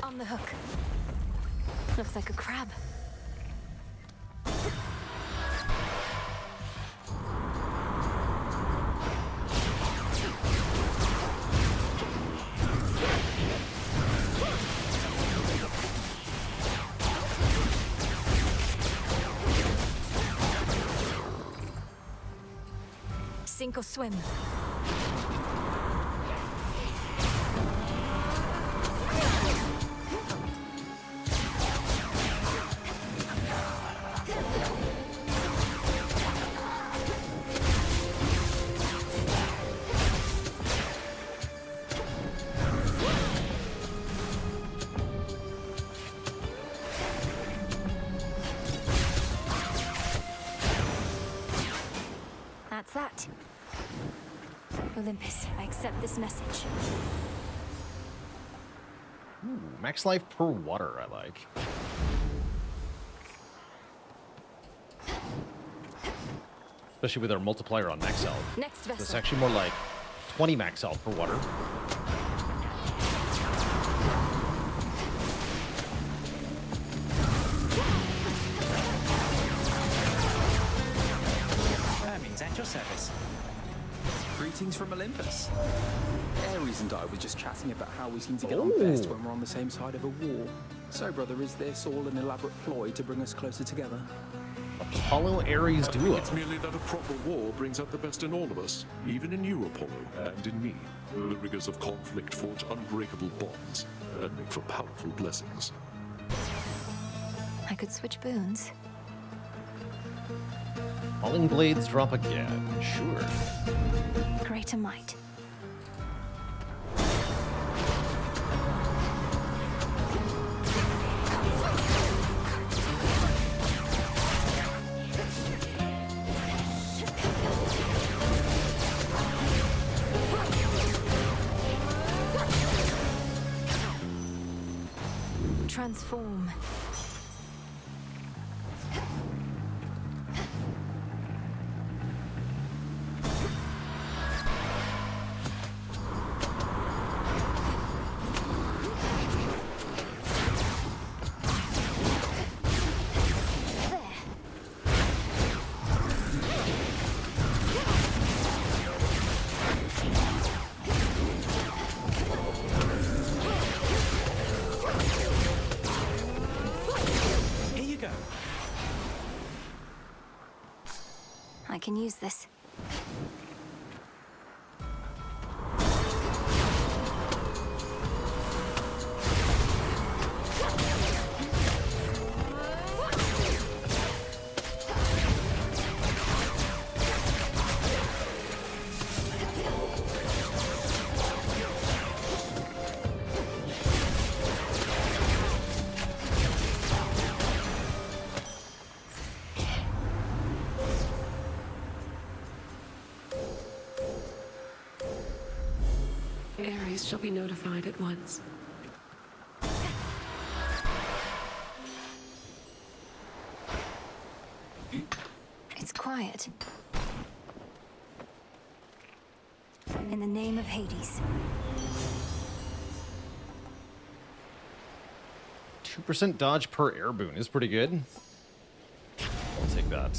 On the hook. Looks like a crab. Sink or swim. That's that. Olympus, I accept this message. Ooh, max life per water, I like. Especially with our multiplier on max health. Next vessel. It's actually more like 20 max health per water. Hermes, at your service. Greetings from Olympus. Ares and I were just chatting about how we seem to get on best when we're on the same side of a war. So, brother, is this all an elaborate ploy to bring us closer together? Apollo Ares duo. It's merely that a proper war brings out the best in all of us, even in you, Apollo, and in me. The rigors of conflict forge unbreakable bonds and make for powerful blessings. I could switch boons. Falling blades drop again. Sure. Greater might. Transform. I can use this. Ares shall be notified at once. It's quiet. In the name of Hades. 2% dodge per air boon is pretty good. I'll take that.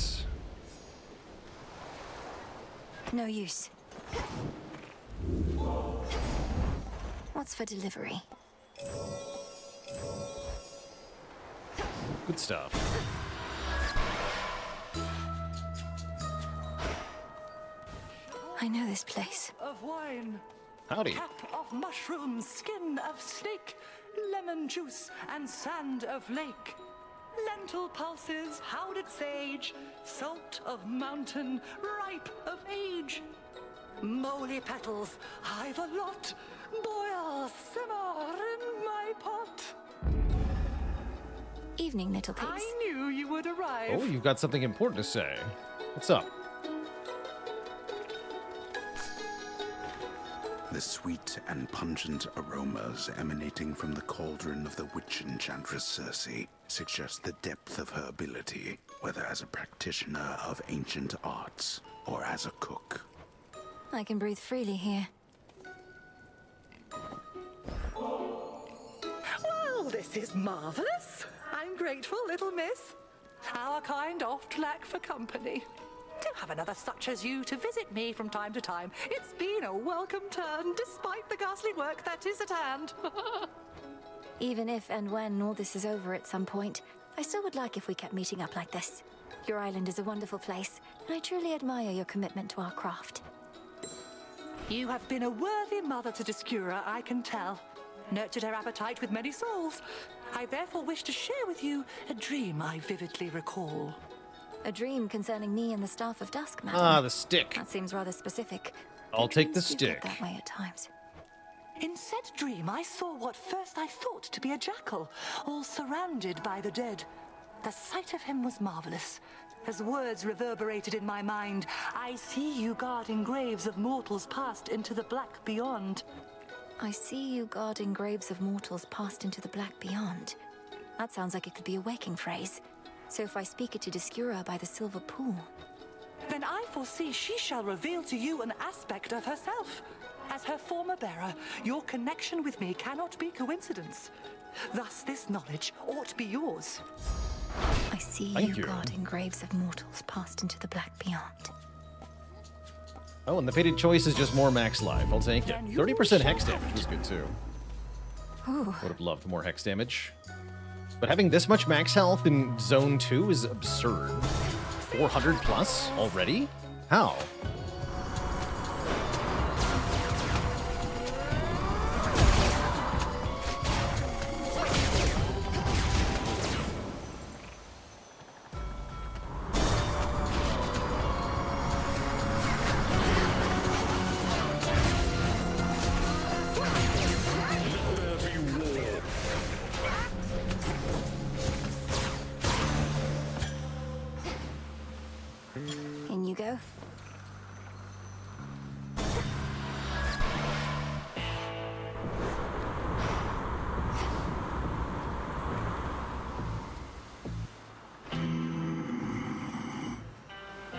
No use. What's for delivery? Good stuff. I know this place. Of wine. Howdy. Cap of mushroom, skin of snake, lemon juice and sand of lake. Lentil pulses, powdered sage, salt of mountain, ripe of age. Moly petals, I've a lot. Boil, simmer in my pot. Evening, little pigs. I knew you would arrive. Oh, you've got something important to say. What's up? The sweet and pungent aromas emanating from the cauldron of the witch enchantress Circe suggest the depth of her ability, whether as a practitioner of ancient arts or as a cook. I can breathe freely here. Well, this is marvelous. I'm grateful, little miss. Our kind oft lack for company. To have another such as you to visit me from time to time, it's been a welcome turn, despite the ghastly work that is at hand. Even if and when all this is over at some point, I still would like if we kept meeting up like this. Your island is a wonderful place, and I truly admire your commitment to our craft. You have been a worthy mother to Discura, I can tell. Nurtured her appetite with many souls. I therefore wish to share with you a dream I vividly recall. A dream concerning me and the Staff of Dusk, madam. Ah, the stick. That seems rather specific. I'll take the Dreams do get stick. that way at times. In said dream, I saw what first I thought to be a jackal, all surrounded by the dead. The sight of him was marvelous. As words reverberated in my mind, I see you guarding graves of mortals passed into the black beyond. I see you guarding graves of mortals passed into the black beyond. That sounds like it could be a waking phrase. So if I speak it to Discura by the Silver Pool... Then I foresee she shall reveal to you an aspect of herself. As her former bearer, your connection with me cannot be coincidence. Thus, this knowledge ought be yours. I see Thank you you. guarding graves of mortals passed into the black beyond. Oh, and the fated choice is just more max life. I'll take it. 30% hex damage was good too. Ooh. Would have loved more hex damage. But having this much max health in Zone 2 is absurd. 400 plus already? How? In you go.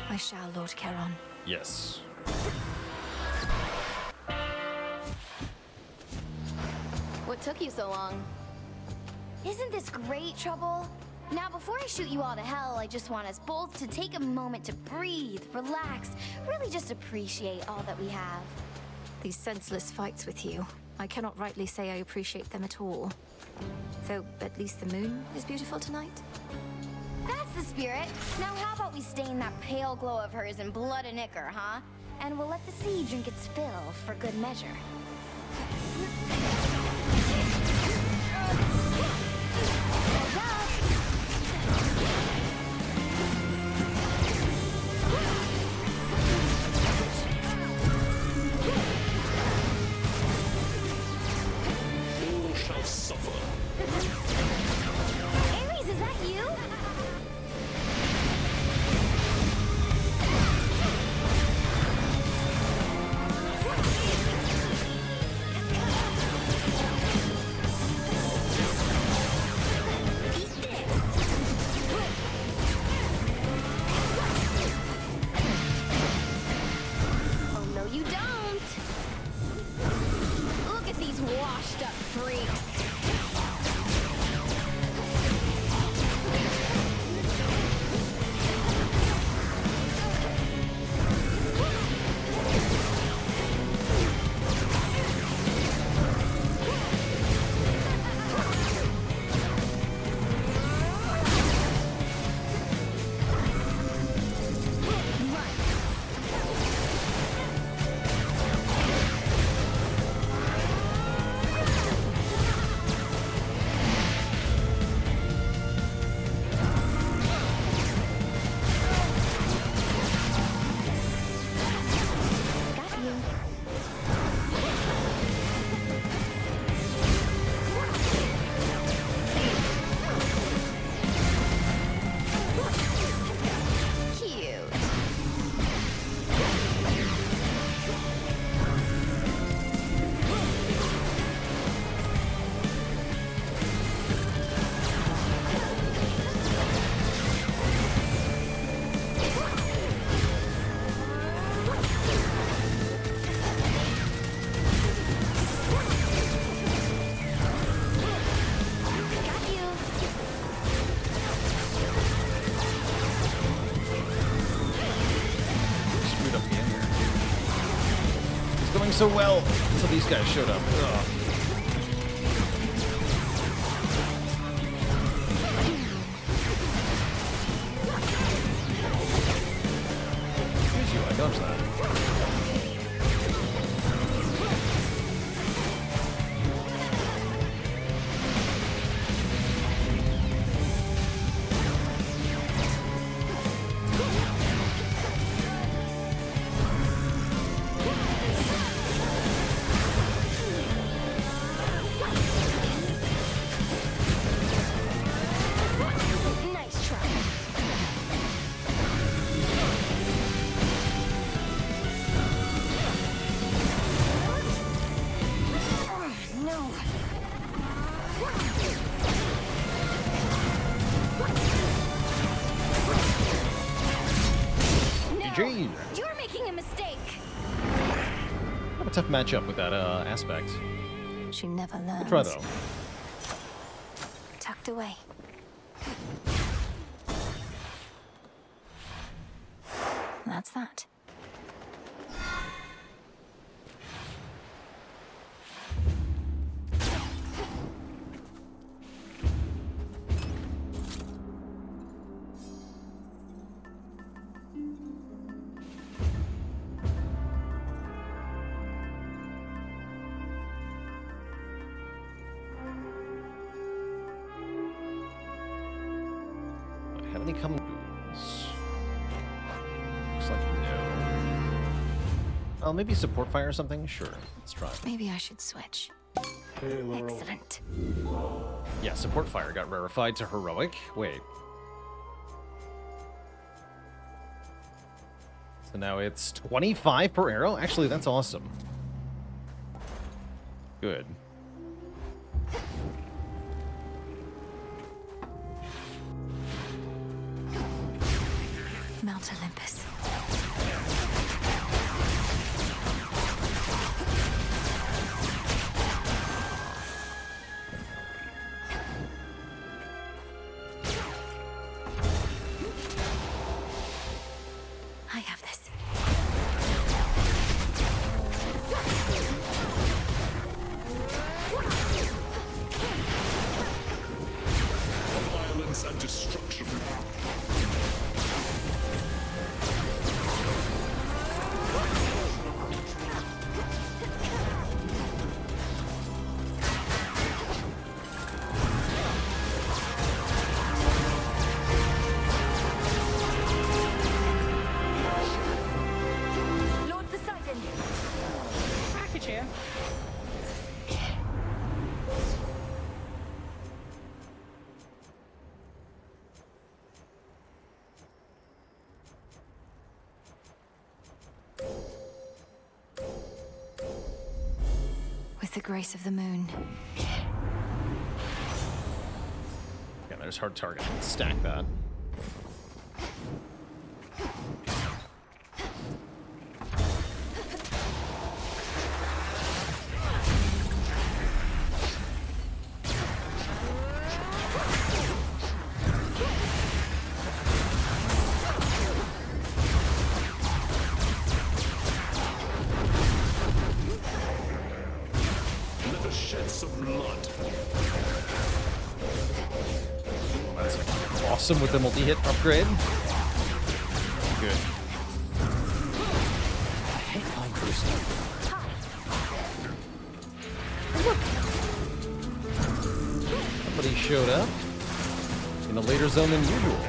I shall, Lord Charon. Yes. What took you so long? Isn't this great, Trouble? Now, before I shoot you all to hell, I just want us both to take a moment to breathe, relax, really just appreciate all that we have. These senseless fights with you, I cannot rightly say I appreciate them at all. Though at least the moon is beautiful tonight. That's the spirit. Now, how about we stain that pale glow of hers in blood and ichor, huh? And we'll let the sea drink its fill for good measure. All shall suffer. Ares, is that you? Oh, no, you don't. Look at these washed up freaks. so well until these guys showed up. Ugh. Excuse you, I dodged that. Nice try. Oh, no. GG. You're making a mistake. A tough matchup with that aspect. She never learns. Good try though. Tucked away. That's that. Do I have any coming boots? Looks like no. Oh, maybe support fire or something? Sure, let's try. Maybe I should switch. Excellent. Yeah, support fire got rarefied to heroic. Wait. So now it's 25 per arrow? Actually, that's awesome. Good. Mount Olympus. I have this. Violence and destruction. Lord Poseidon. Package here. With the grace of the moon. Yeah, there's hard target. Let's stack that. Let us shed some blood. That's awesome with the multi-hit upgrade. Good. I hate flying cruising. Somebody showed up in a later zone than usual.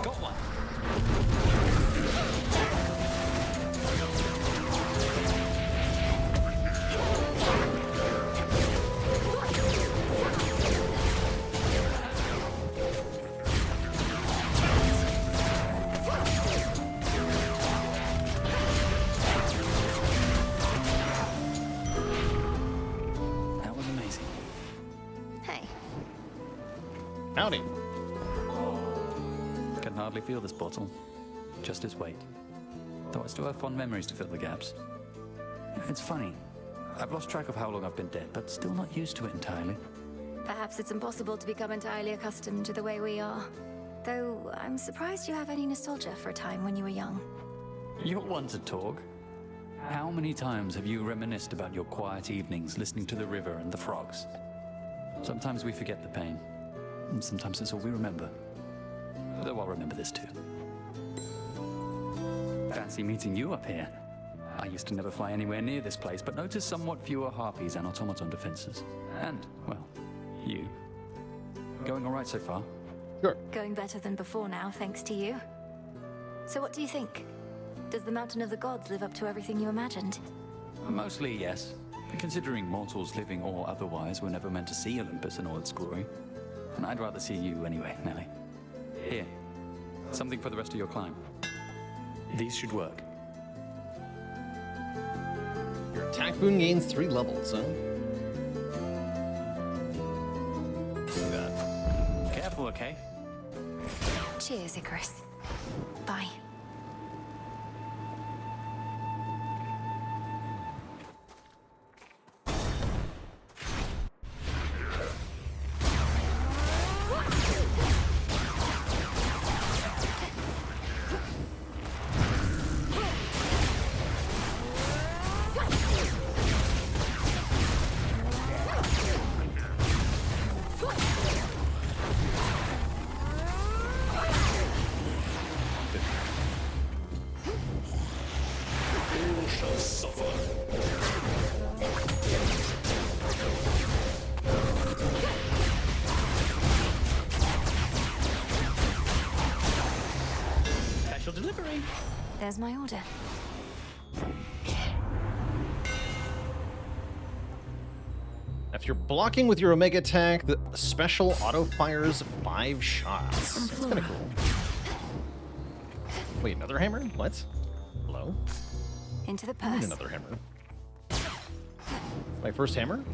Got one. That was amazing. Hey, Howdy. Can hardly feel this bottle. Just its weight. Though I still have fond memories to fill the gaps. It's funny. I've lost track of how long I've been dead, but still not used to it entirely. Perhaps it's impossible to become entirely accustomed to the way we are. Though, I'm surprised you have any nostalgia for a time when you were young. You're one to talk. How many times have you reminisced about your quiet evenings listening to the river and the frogs? Sometimes we forget the pain, and sometimes it's all we remember. Though I'll remember this too. Fancy meeting you up here. I used to never fly anywhere near this place, but noticed somewhat fewer harpies and automaton defenses. And, well, you. Going all right so far? Sure. Going better than before now, thanks to you. So what do you think? Does the Mountain of the Gods live up to everything you imagined? Mostly, yes. Considering mortals living or otherwise were never meant to see Olympus in all its glory. And I'd rather see you anyway, Nelly. Here. Something for the rest of your climb. These should work. Your attack boon gains 3 levels, huh? Look at that. Careful, okay? Cheers, Icarus. Bye. Special delivery. There's my order. If you're blocking with your Omega attack, the special auto fires 5 shots. That's kind of cool. Wait, another hammer? What? Hello? Into the I need purse. another hammer. My first hammer?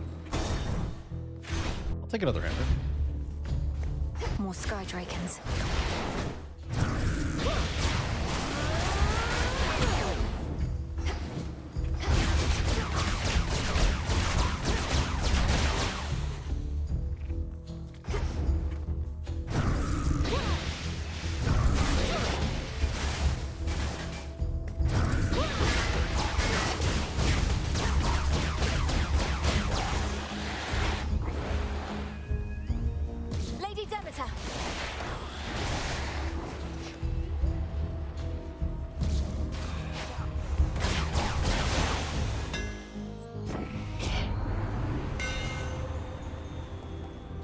I'll take another hammer. More Sky Drakens. Lady Demeter!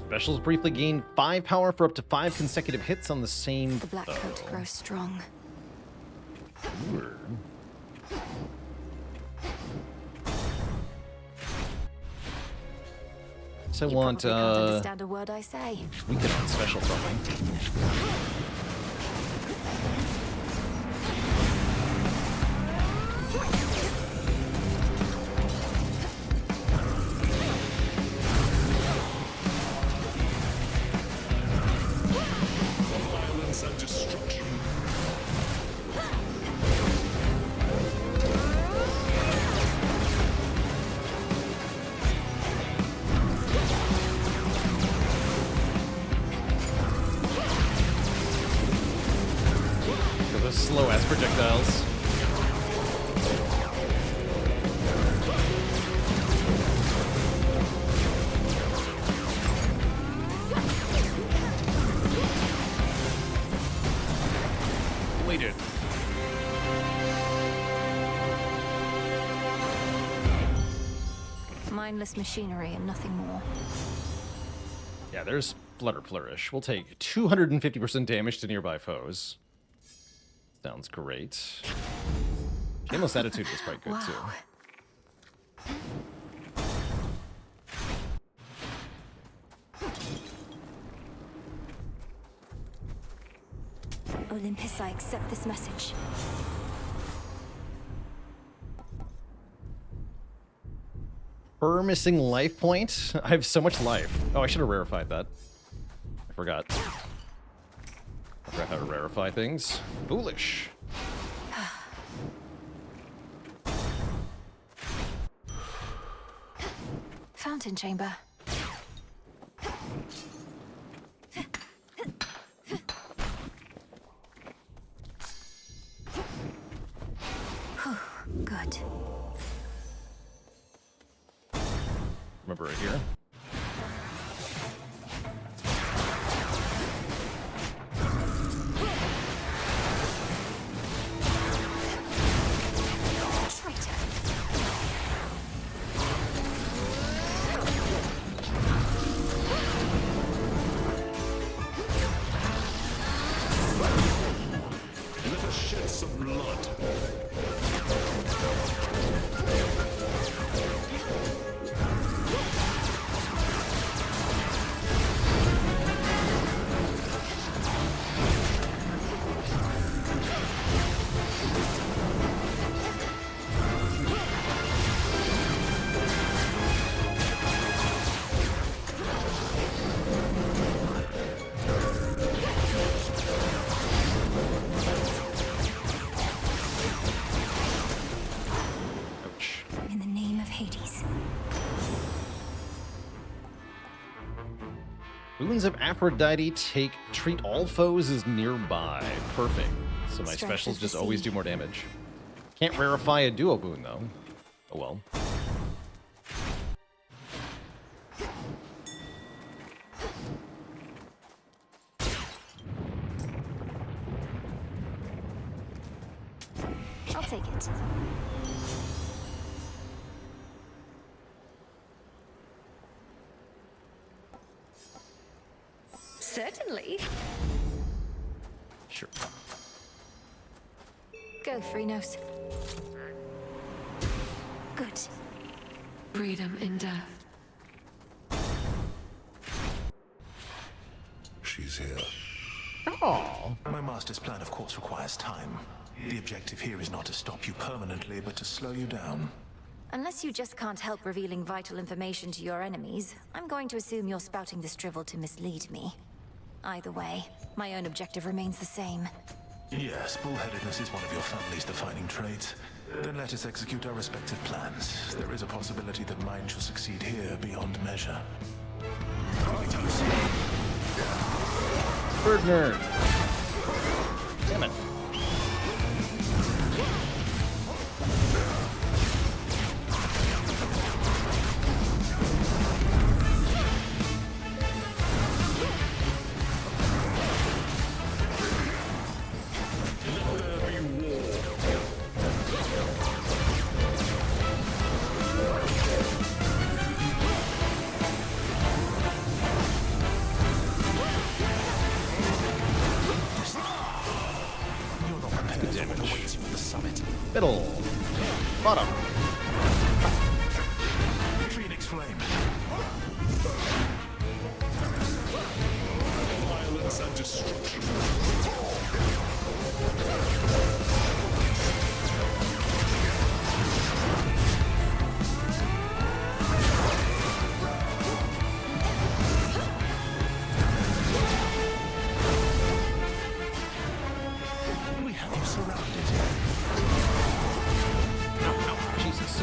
Specials briefly gain 5 power for up to 5 consecutive hits on the same The black coat grows strong. Ooh. So I You want probably can't understand a word I say. we get on special something. Violence and destruction. Those slow ass projectiles. Waited. Mindless machinery and nothing more. Yeah, there's Flutter Flourish. We'll take 250% damage to nearby foes. Sounds great. Shameless Attitude was quite good, too. Olympus, I accept this message. Per missing life point? I have so much life. Oh, I should have rarefied that. I forgot. I forgot how to rarefy things. Foolish. Fountain chamber. Good. Remember right here. Let us shed some blood. In the name of Hades. Boons of Aphrodite treat all foes as nearby. Perfect. So my Strength specials of the just always sea. do more damage. Can't rarefy a duo boon though. Oh well. I'll take it. Certainly. Sure. Go, Phrynos. Good. Freedom in death. She's here. Oh. My master's plan, of course, requires time. The objective here is not to stop you permanently, but to slow you down. Unless you just can't help revealing vital information to your enemies, I'm going to assume you're spouting this drivel to mislead me. Either way, my own objective remains the same. Yes, bullheadedness is one of your family's defining traits. Then let us execute our respective plans. There is a possibility that mine shall succeed here beyond measure. Bird nerd. Damn it. Middle. Bottom. Phoenix Flame. Violence and destruction. We have you surrounded. Jesus.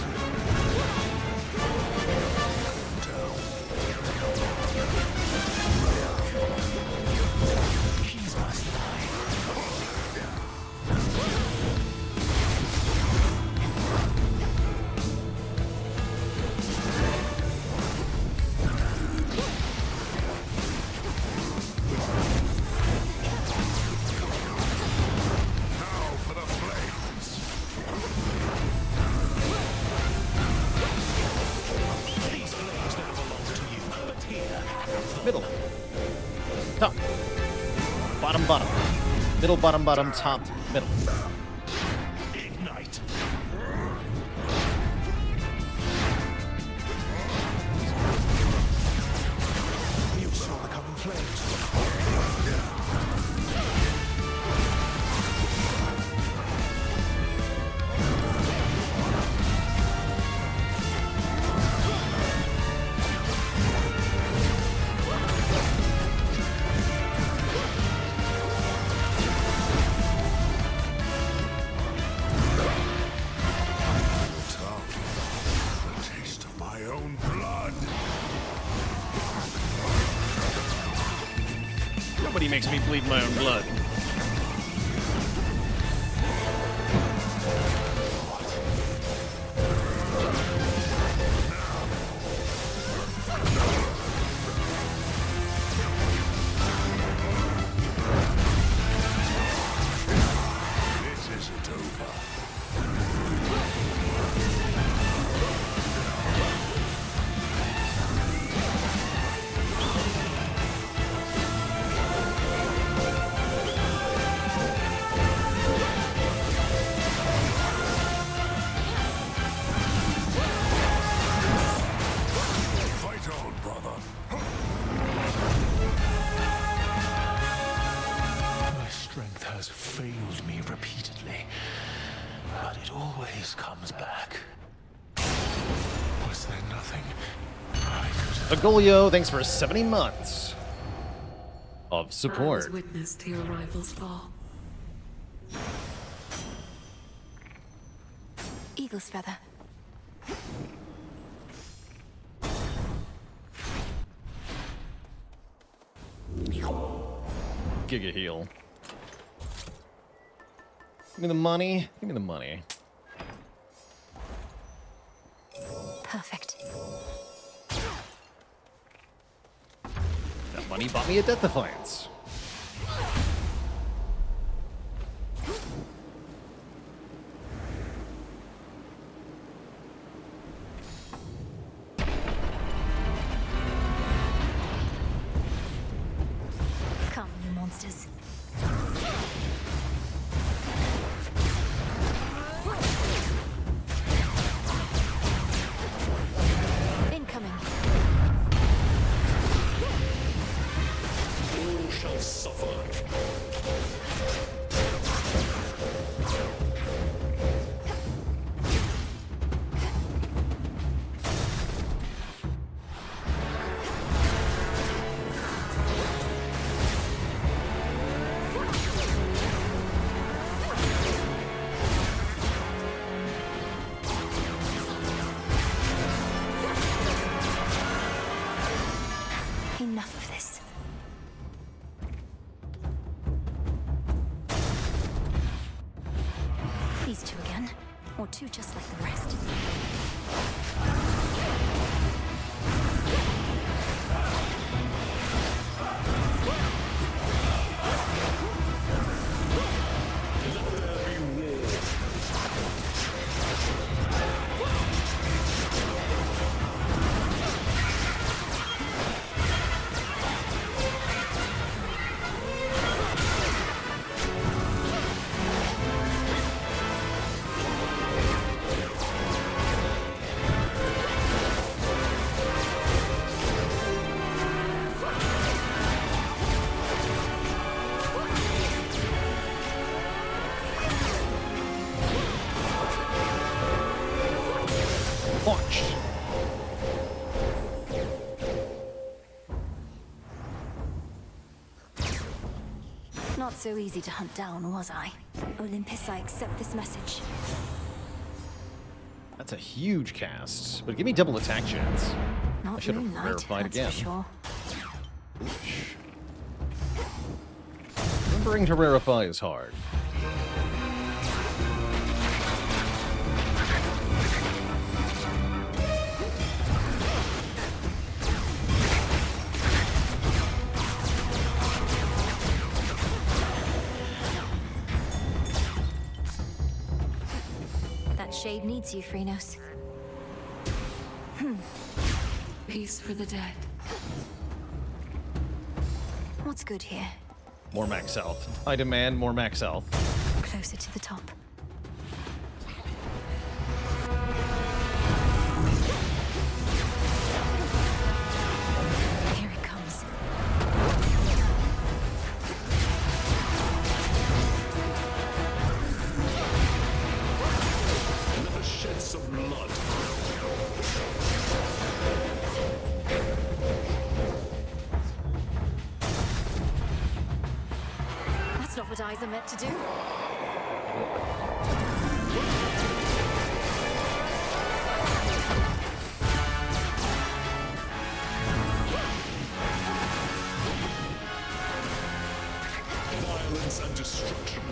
He's master. Now for the flames. These flames never belonged to you, but here. Middle. Top. Bottom, bottom. Middle, bottom, bottom, top, middle. Ignite. You saw the coming flames. Nobody makes me bleed my own blood. This isn't over. Fight on, brother. My strength has failed me repeatedly, but it always comes back. Was there nothing I could Agolio, thanks for 70 months of I was support. witness to your rival's fall. Eagle's feather. Giga heal. Give me the money. Give me the money. Perfect. That money bought me a Death Defiance. Come, you monsters. Incoming. All shall suffer. Enough of this. These two again, or two just like the rest. Launch. Not so easy to hunt down, was I? Olympus, I accept this message. That's a huge cast, but give me double attack chance. I Not should have moonlight, verified that's again. for sure. Foolish. Remembering to verify is hard. That shade needs you, Phrenos. Peace for the dead. What's good here? More max health. I demand more max health. Closer to the top. Here it comes. Never shed some blood. That's not what eyes are meant to do. violence and destruction.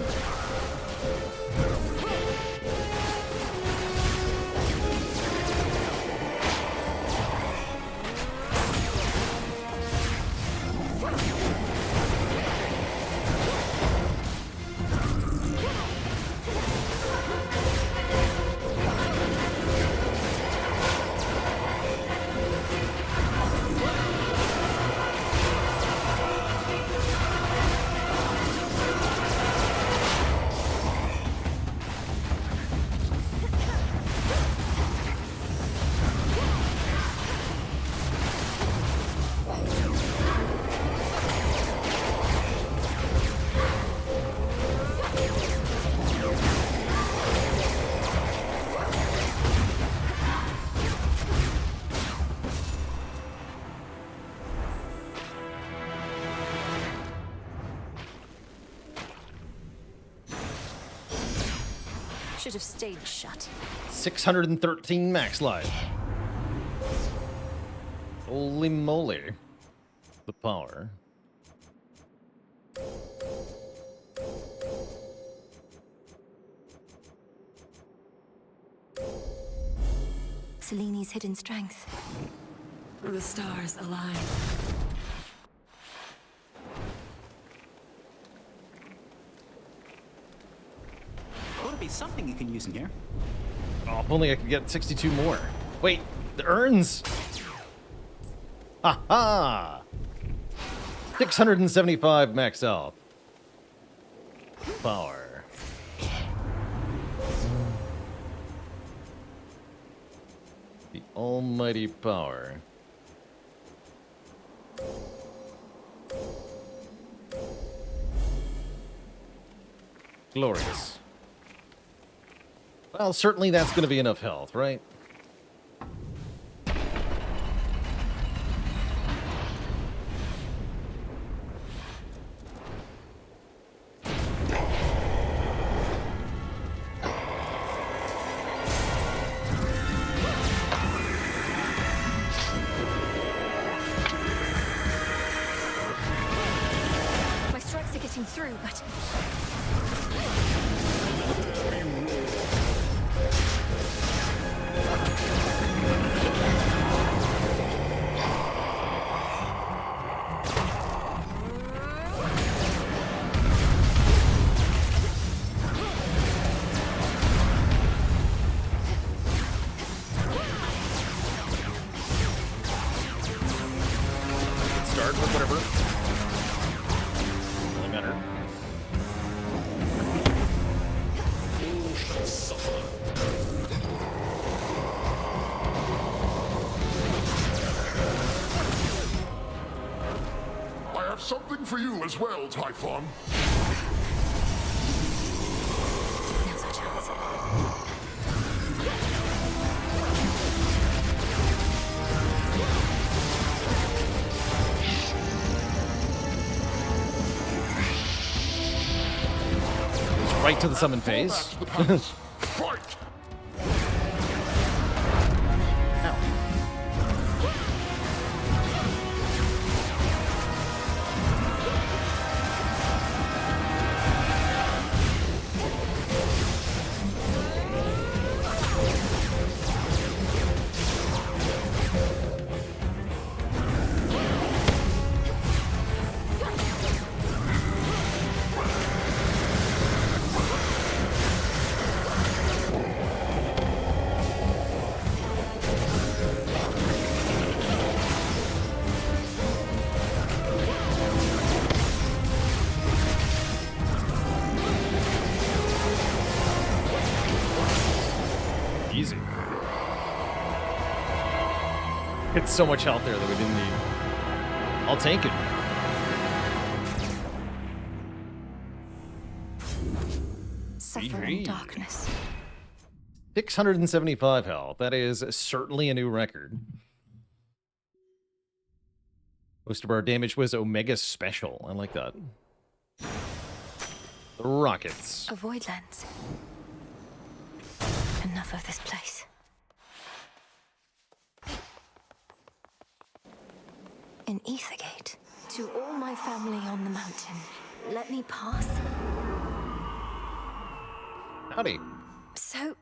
Should have stayed shut. 613 max life. Holy moly. The power. Seleni's hidden strength. The stars align. Ought to be something you can use in here. Oh, if only I could get 62 more. Wait, the urns! Ha ha! 675 max health. Power. The almighty power. Glorious. Well, certainly that's going to be enough health, right? My strikes are getting through, but... Start with whatever. Doesn't matter. All shall suffer. I have something for you as well, Typhon. Now's our chance. Right to the summon phase. Fight! Easy. It's so much health there that we didn't need. I'll take it. Suffer in darkness. 675 health. That is certainly a new record. Most of our damage was Omega Special. I like that. The rockets. A void lens. Enough of this place. In Ethergate, to all my family on the mountain, let me pass? Howdy. So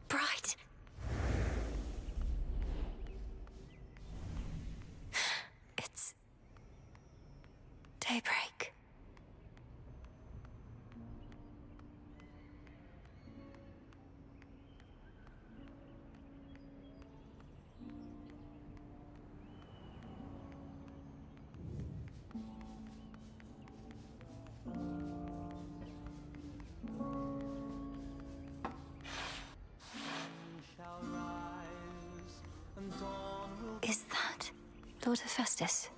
bright. It's daybreak. Is that Lord Hephaestus,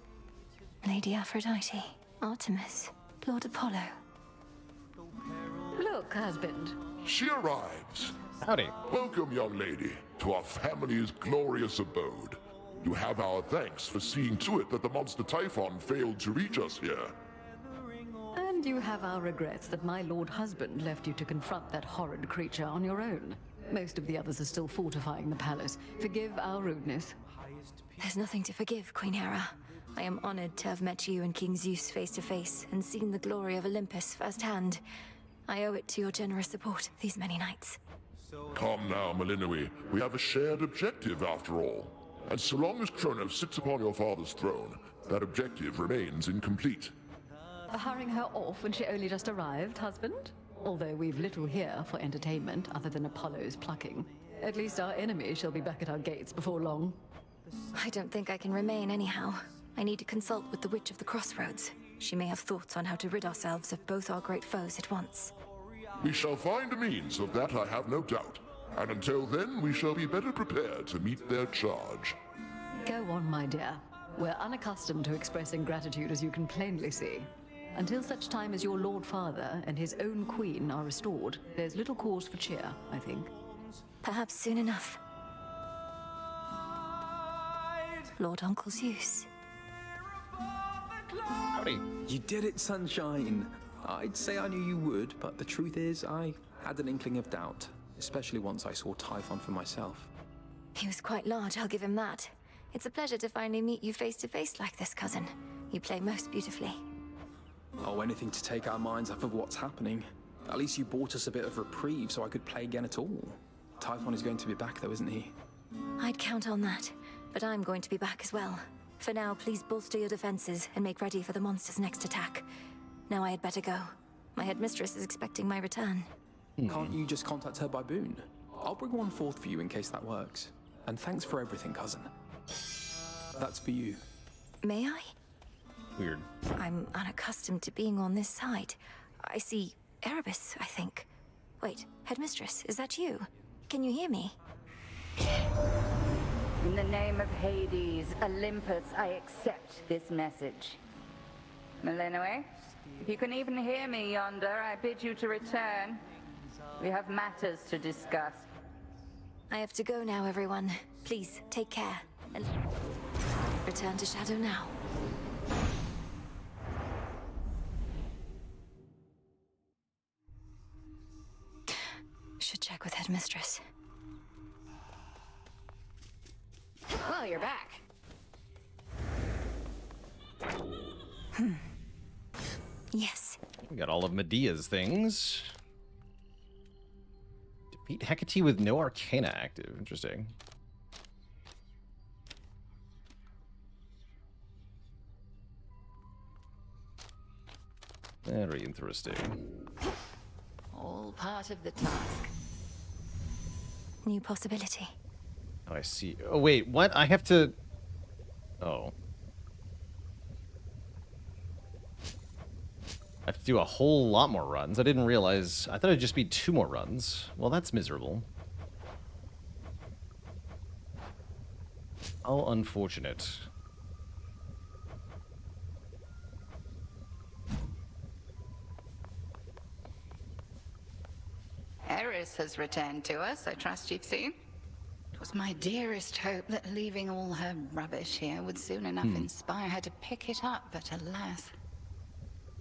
Lady Aphrodite, Artemis, Lord Apollo? Look, husband. She arrives. Howdy. Welcome, young lady, to our family's glorious abode. You have our thanks for seeing to it that the monster Typhon failed to reach us here. And you have our regrets that my lord husband left you to confront that horrid creature on your own. Most of the others are still fortifying the palace. Forgive our rudeness. There's nothing to forgive, Queen Hera. I am honored to have met you and King Zeus face to face and seen the glory of Olympus firsthand. I owe it to your generous support these many nights. Come now, Melinoe. We have a shared objective after all. And so long as Kronos sits upon your father's throne, that objective remains incomplete. Hurrying her off when she only just arrived, husband? Although we've little here for entertainment other than Apollo's plucking. At least our enemy shall be back at our gates before long. I don't think I can remain anyhow. I need to consult with the Witch of the Crossroads. She may have thoughts on how to rid ourselves of both our great foes at once. We shall find a means of that, I have no doubt. And until then, we shall be better prepared to meet their charge. Go on, my dear. We're unaccustomed to expressing gratitude, as you can plainly see. Until such time as your Lord Father and his own queen are restored, there's little cause for cheer, I think. Perhaps soon enough. Lord Uncle Zeus. Howdy. You did it, Sunshine. I'd say I knew you would, but the truth is, I had an inkling of doubt, especially once I saw Typhon for myself. He was quite large, I'll give him that. It's a pleasure to finally meet you face to face like this, cousin. You play most beautifully. Oh, anything to take our minds off of what's happening. At least you bought us a bit of reprieve so I could play again at all. Typhon is going to be back though, isn't he? I'd count on that, but I'm going to be back as well. For now, please bolster your defenses and make ready for the monster's next attack. Now I had better go. My headmistress is expecting my return. Can't you just contact her by boon? I'll bring one forth for you in case that works. And thanks for everything, cousin. That's for you. May I? Weird. I'm unaccustomed to being on this side. I see Erebus, I think. Wait, headmistress, is that you? Can you hear me? In the name of Hades, Olympus, I accept this message. Melinoe, if you can even hear me yonder, I bid you to return. We have matters to discuss. I have to go now, everyone. Please, take care. And return to Shadow now. Should check with headmistress. Well, you're back. Yes. We got all of Medea's things. Defeat Hecate with no Arcana active. Interesting. Very interesting. All part of the task. New possibility. Oh, I see. Oh, wait, what? I have to... Oh. I have to do a whole lot more runs. I didn't realize... I thought it'd just be 2 more runs. Well, that's miserable. How unfortunate. Eris has returned to us, I trust you've seen. It was my dearest hope that leaving all her rubbish here would soon enough inspire her to pick it up, but alas,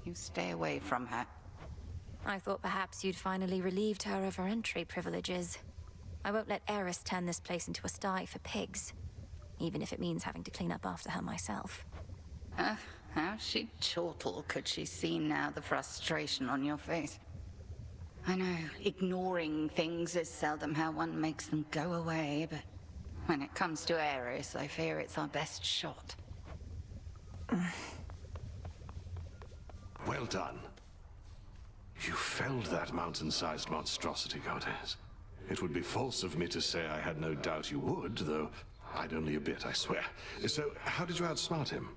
you stay away from her. I thought perhaps you'd finally relieved her of her entry privileges. I won't let Eris turn this place into a sty for pigs, even if it means having to clean up after her myself. How she'd chortle could she see now the frustration on your face. I know, ignoring things is seldom how one makes them go away, but when it comes to Aeris, I fear it's our best shot. Well done. You felled that mountain-sized monstrosity, Goddess. It would be false of me to say I had no doubt you would, though I'd only a bit, I swear. So, how did you outsmart him?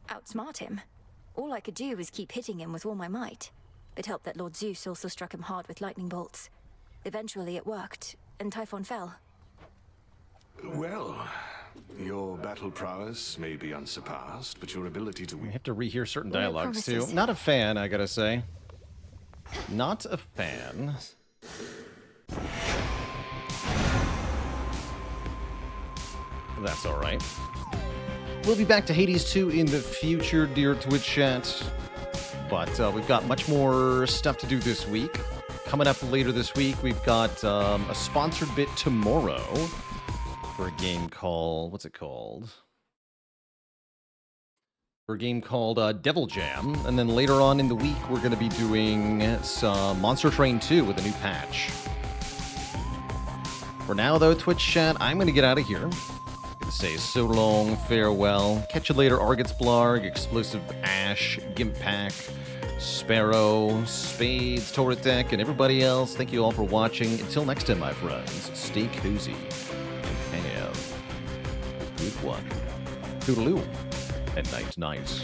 Outsmart him? All I could do was keep hitting him with all my might. It helped that Lord Zeus also struck him hard with lightning bolts. Eventually it worked, and Typhon fell. Well, your battle prowess may be unsurpassed, but your ability to... We have to rehear certain No dialogues, too. promises. Not a fan, I gotta say. Not a fan. That's alright. We'll be back to Hades 2 in the future, dear Twitch chat. But we've got much more stuff to do this week. Coming up later this week, we've got a sponsored bit tomorrow for a game called... What's it called? For a game called Devil Jam. And then later on in the week, we're going to be doing some Monster Train 2 with a new patch. For now, though, Twitch chat, I'm going to get out of here. Say so long, farewell. Catch you later, Argot's Blarg, Explosive Ash, Gimpack, Sparrow, Spades, Torret Deck, and everybody else. Thank you all for watching. Until next time, my friends, stay cozy and have a good one. Toodaloo and night.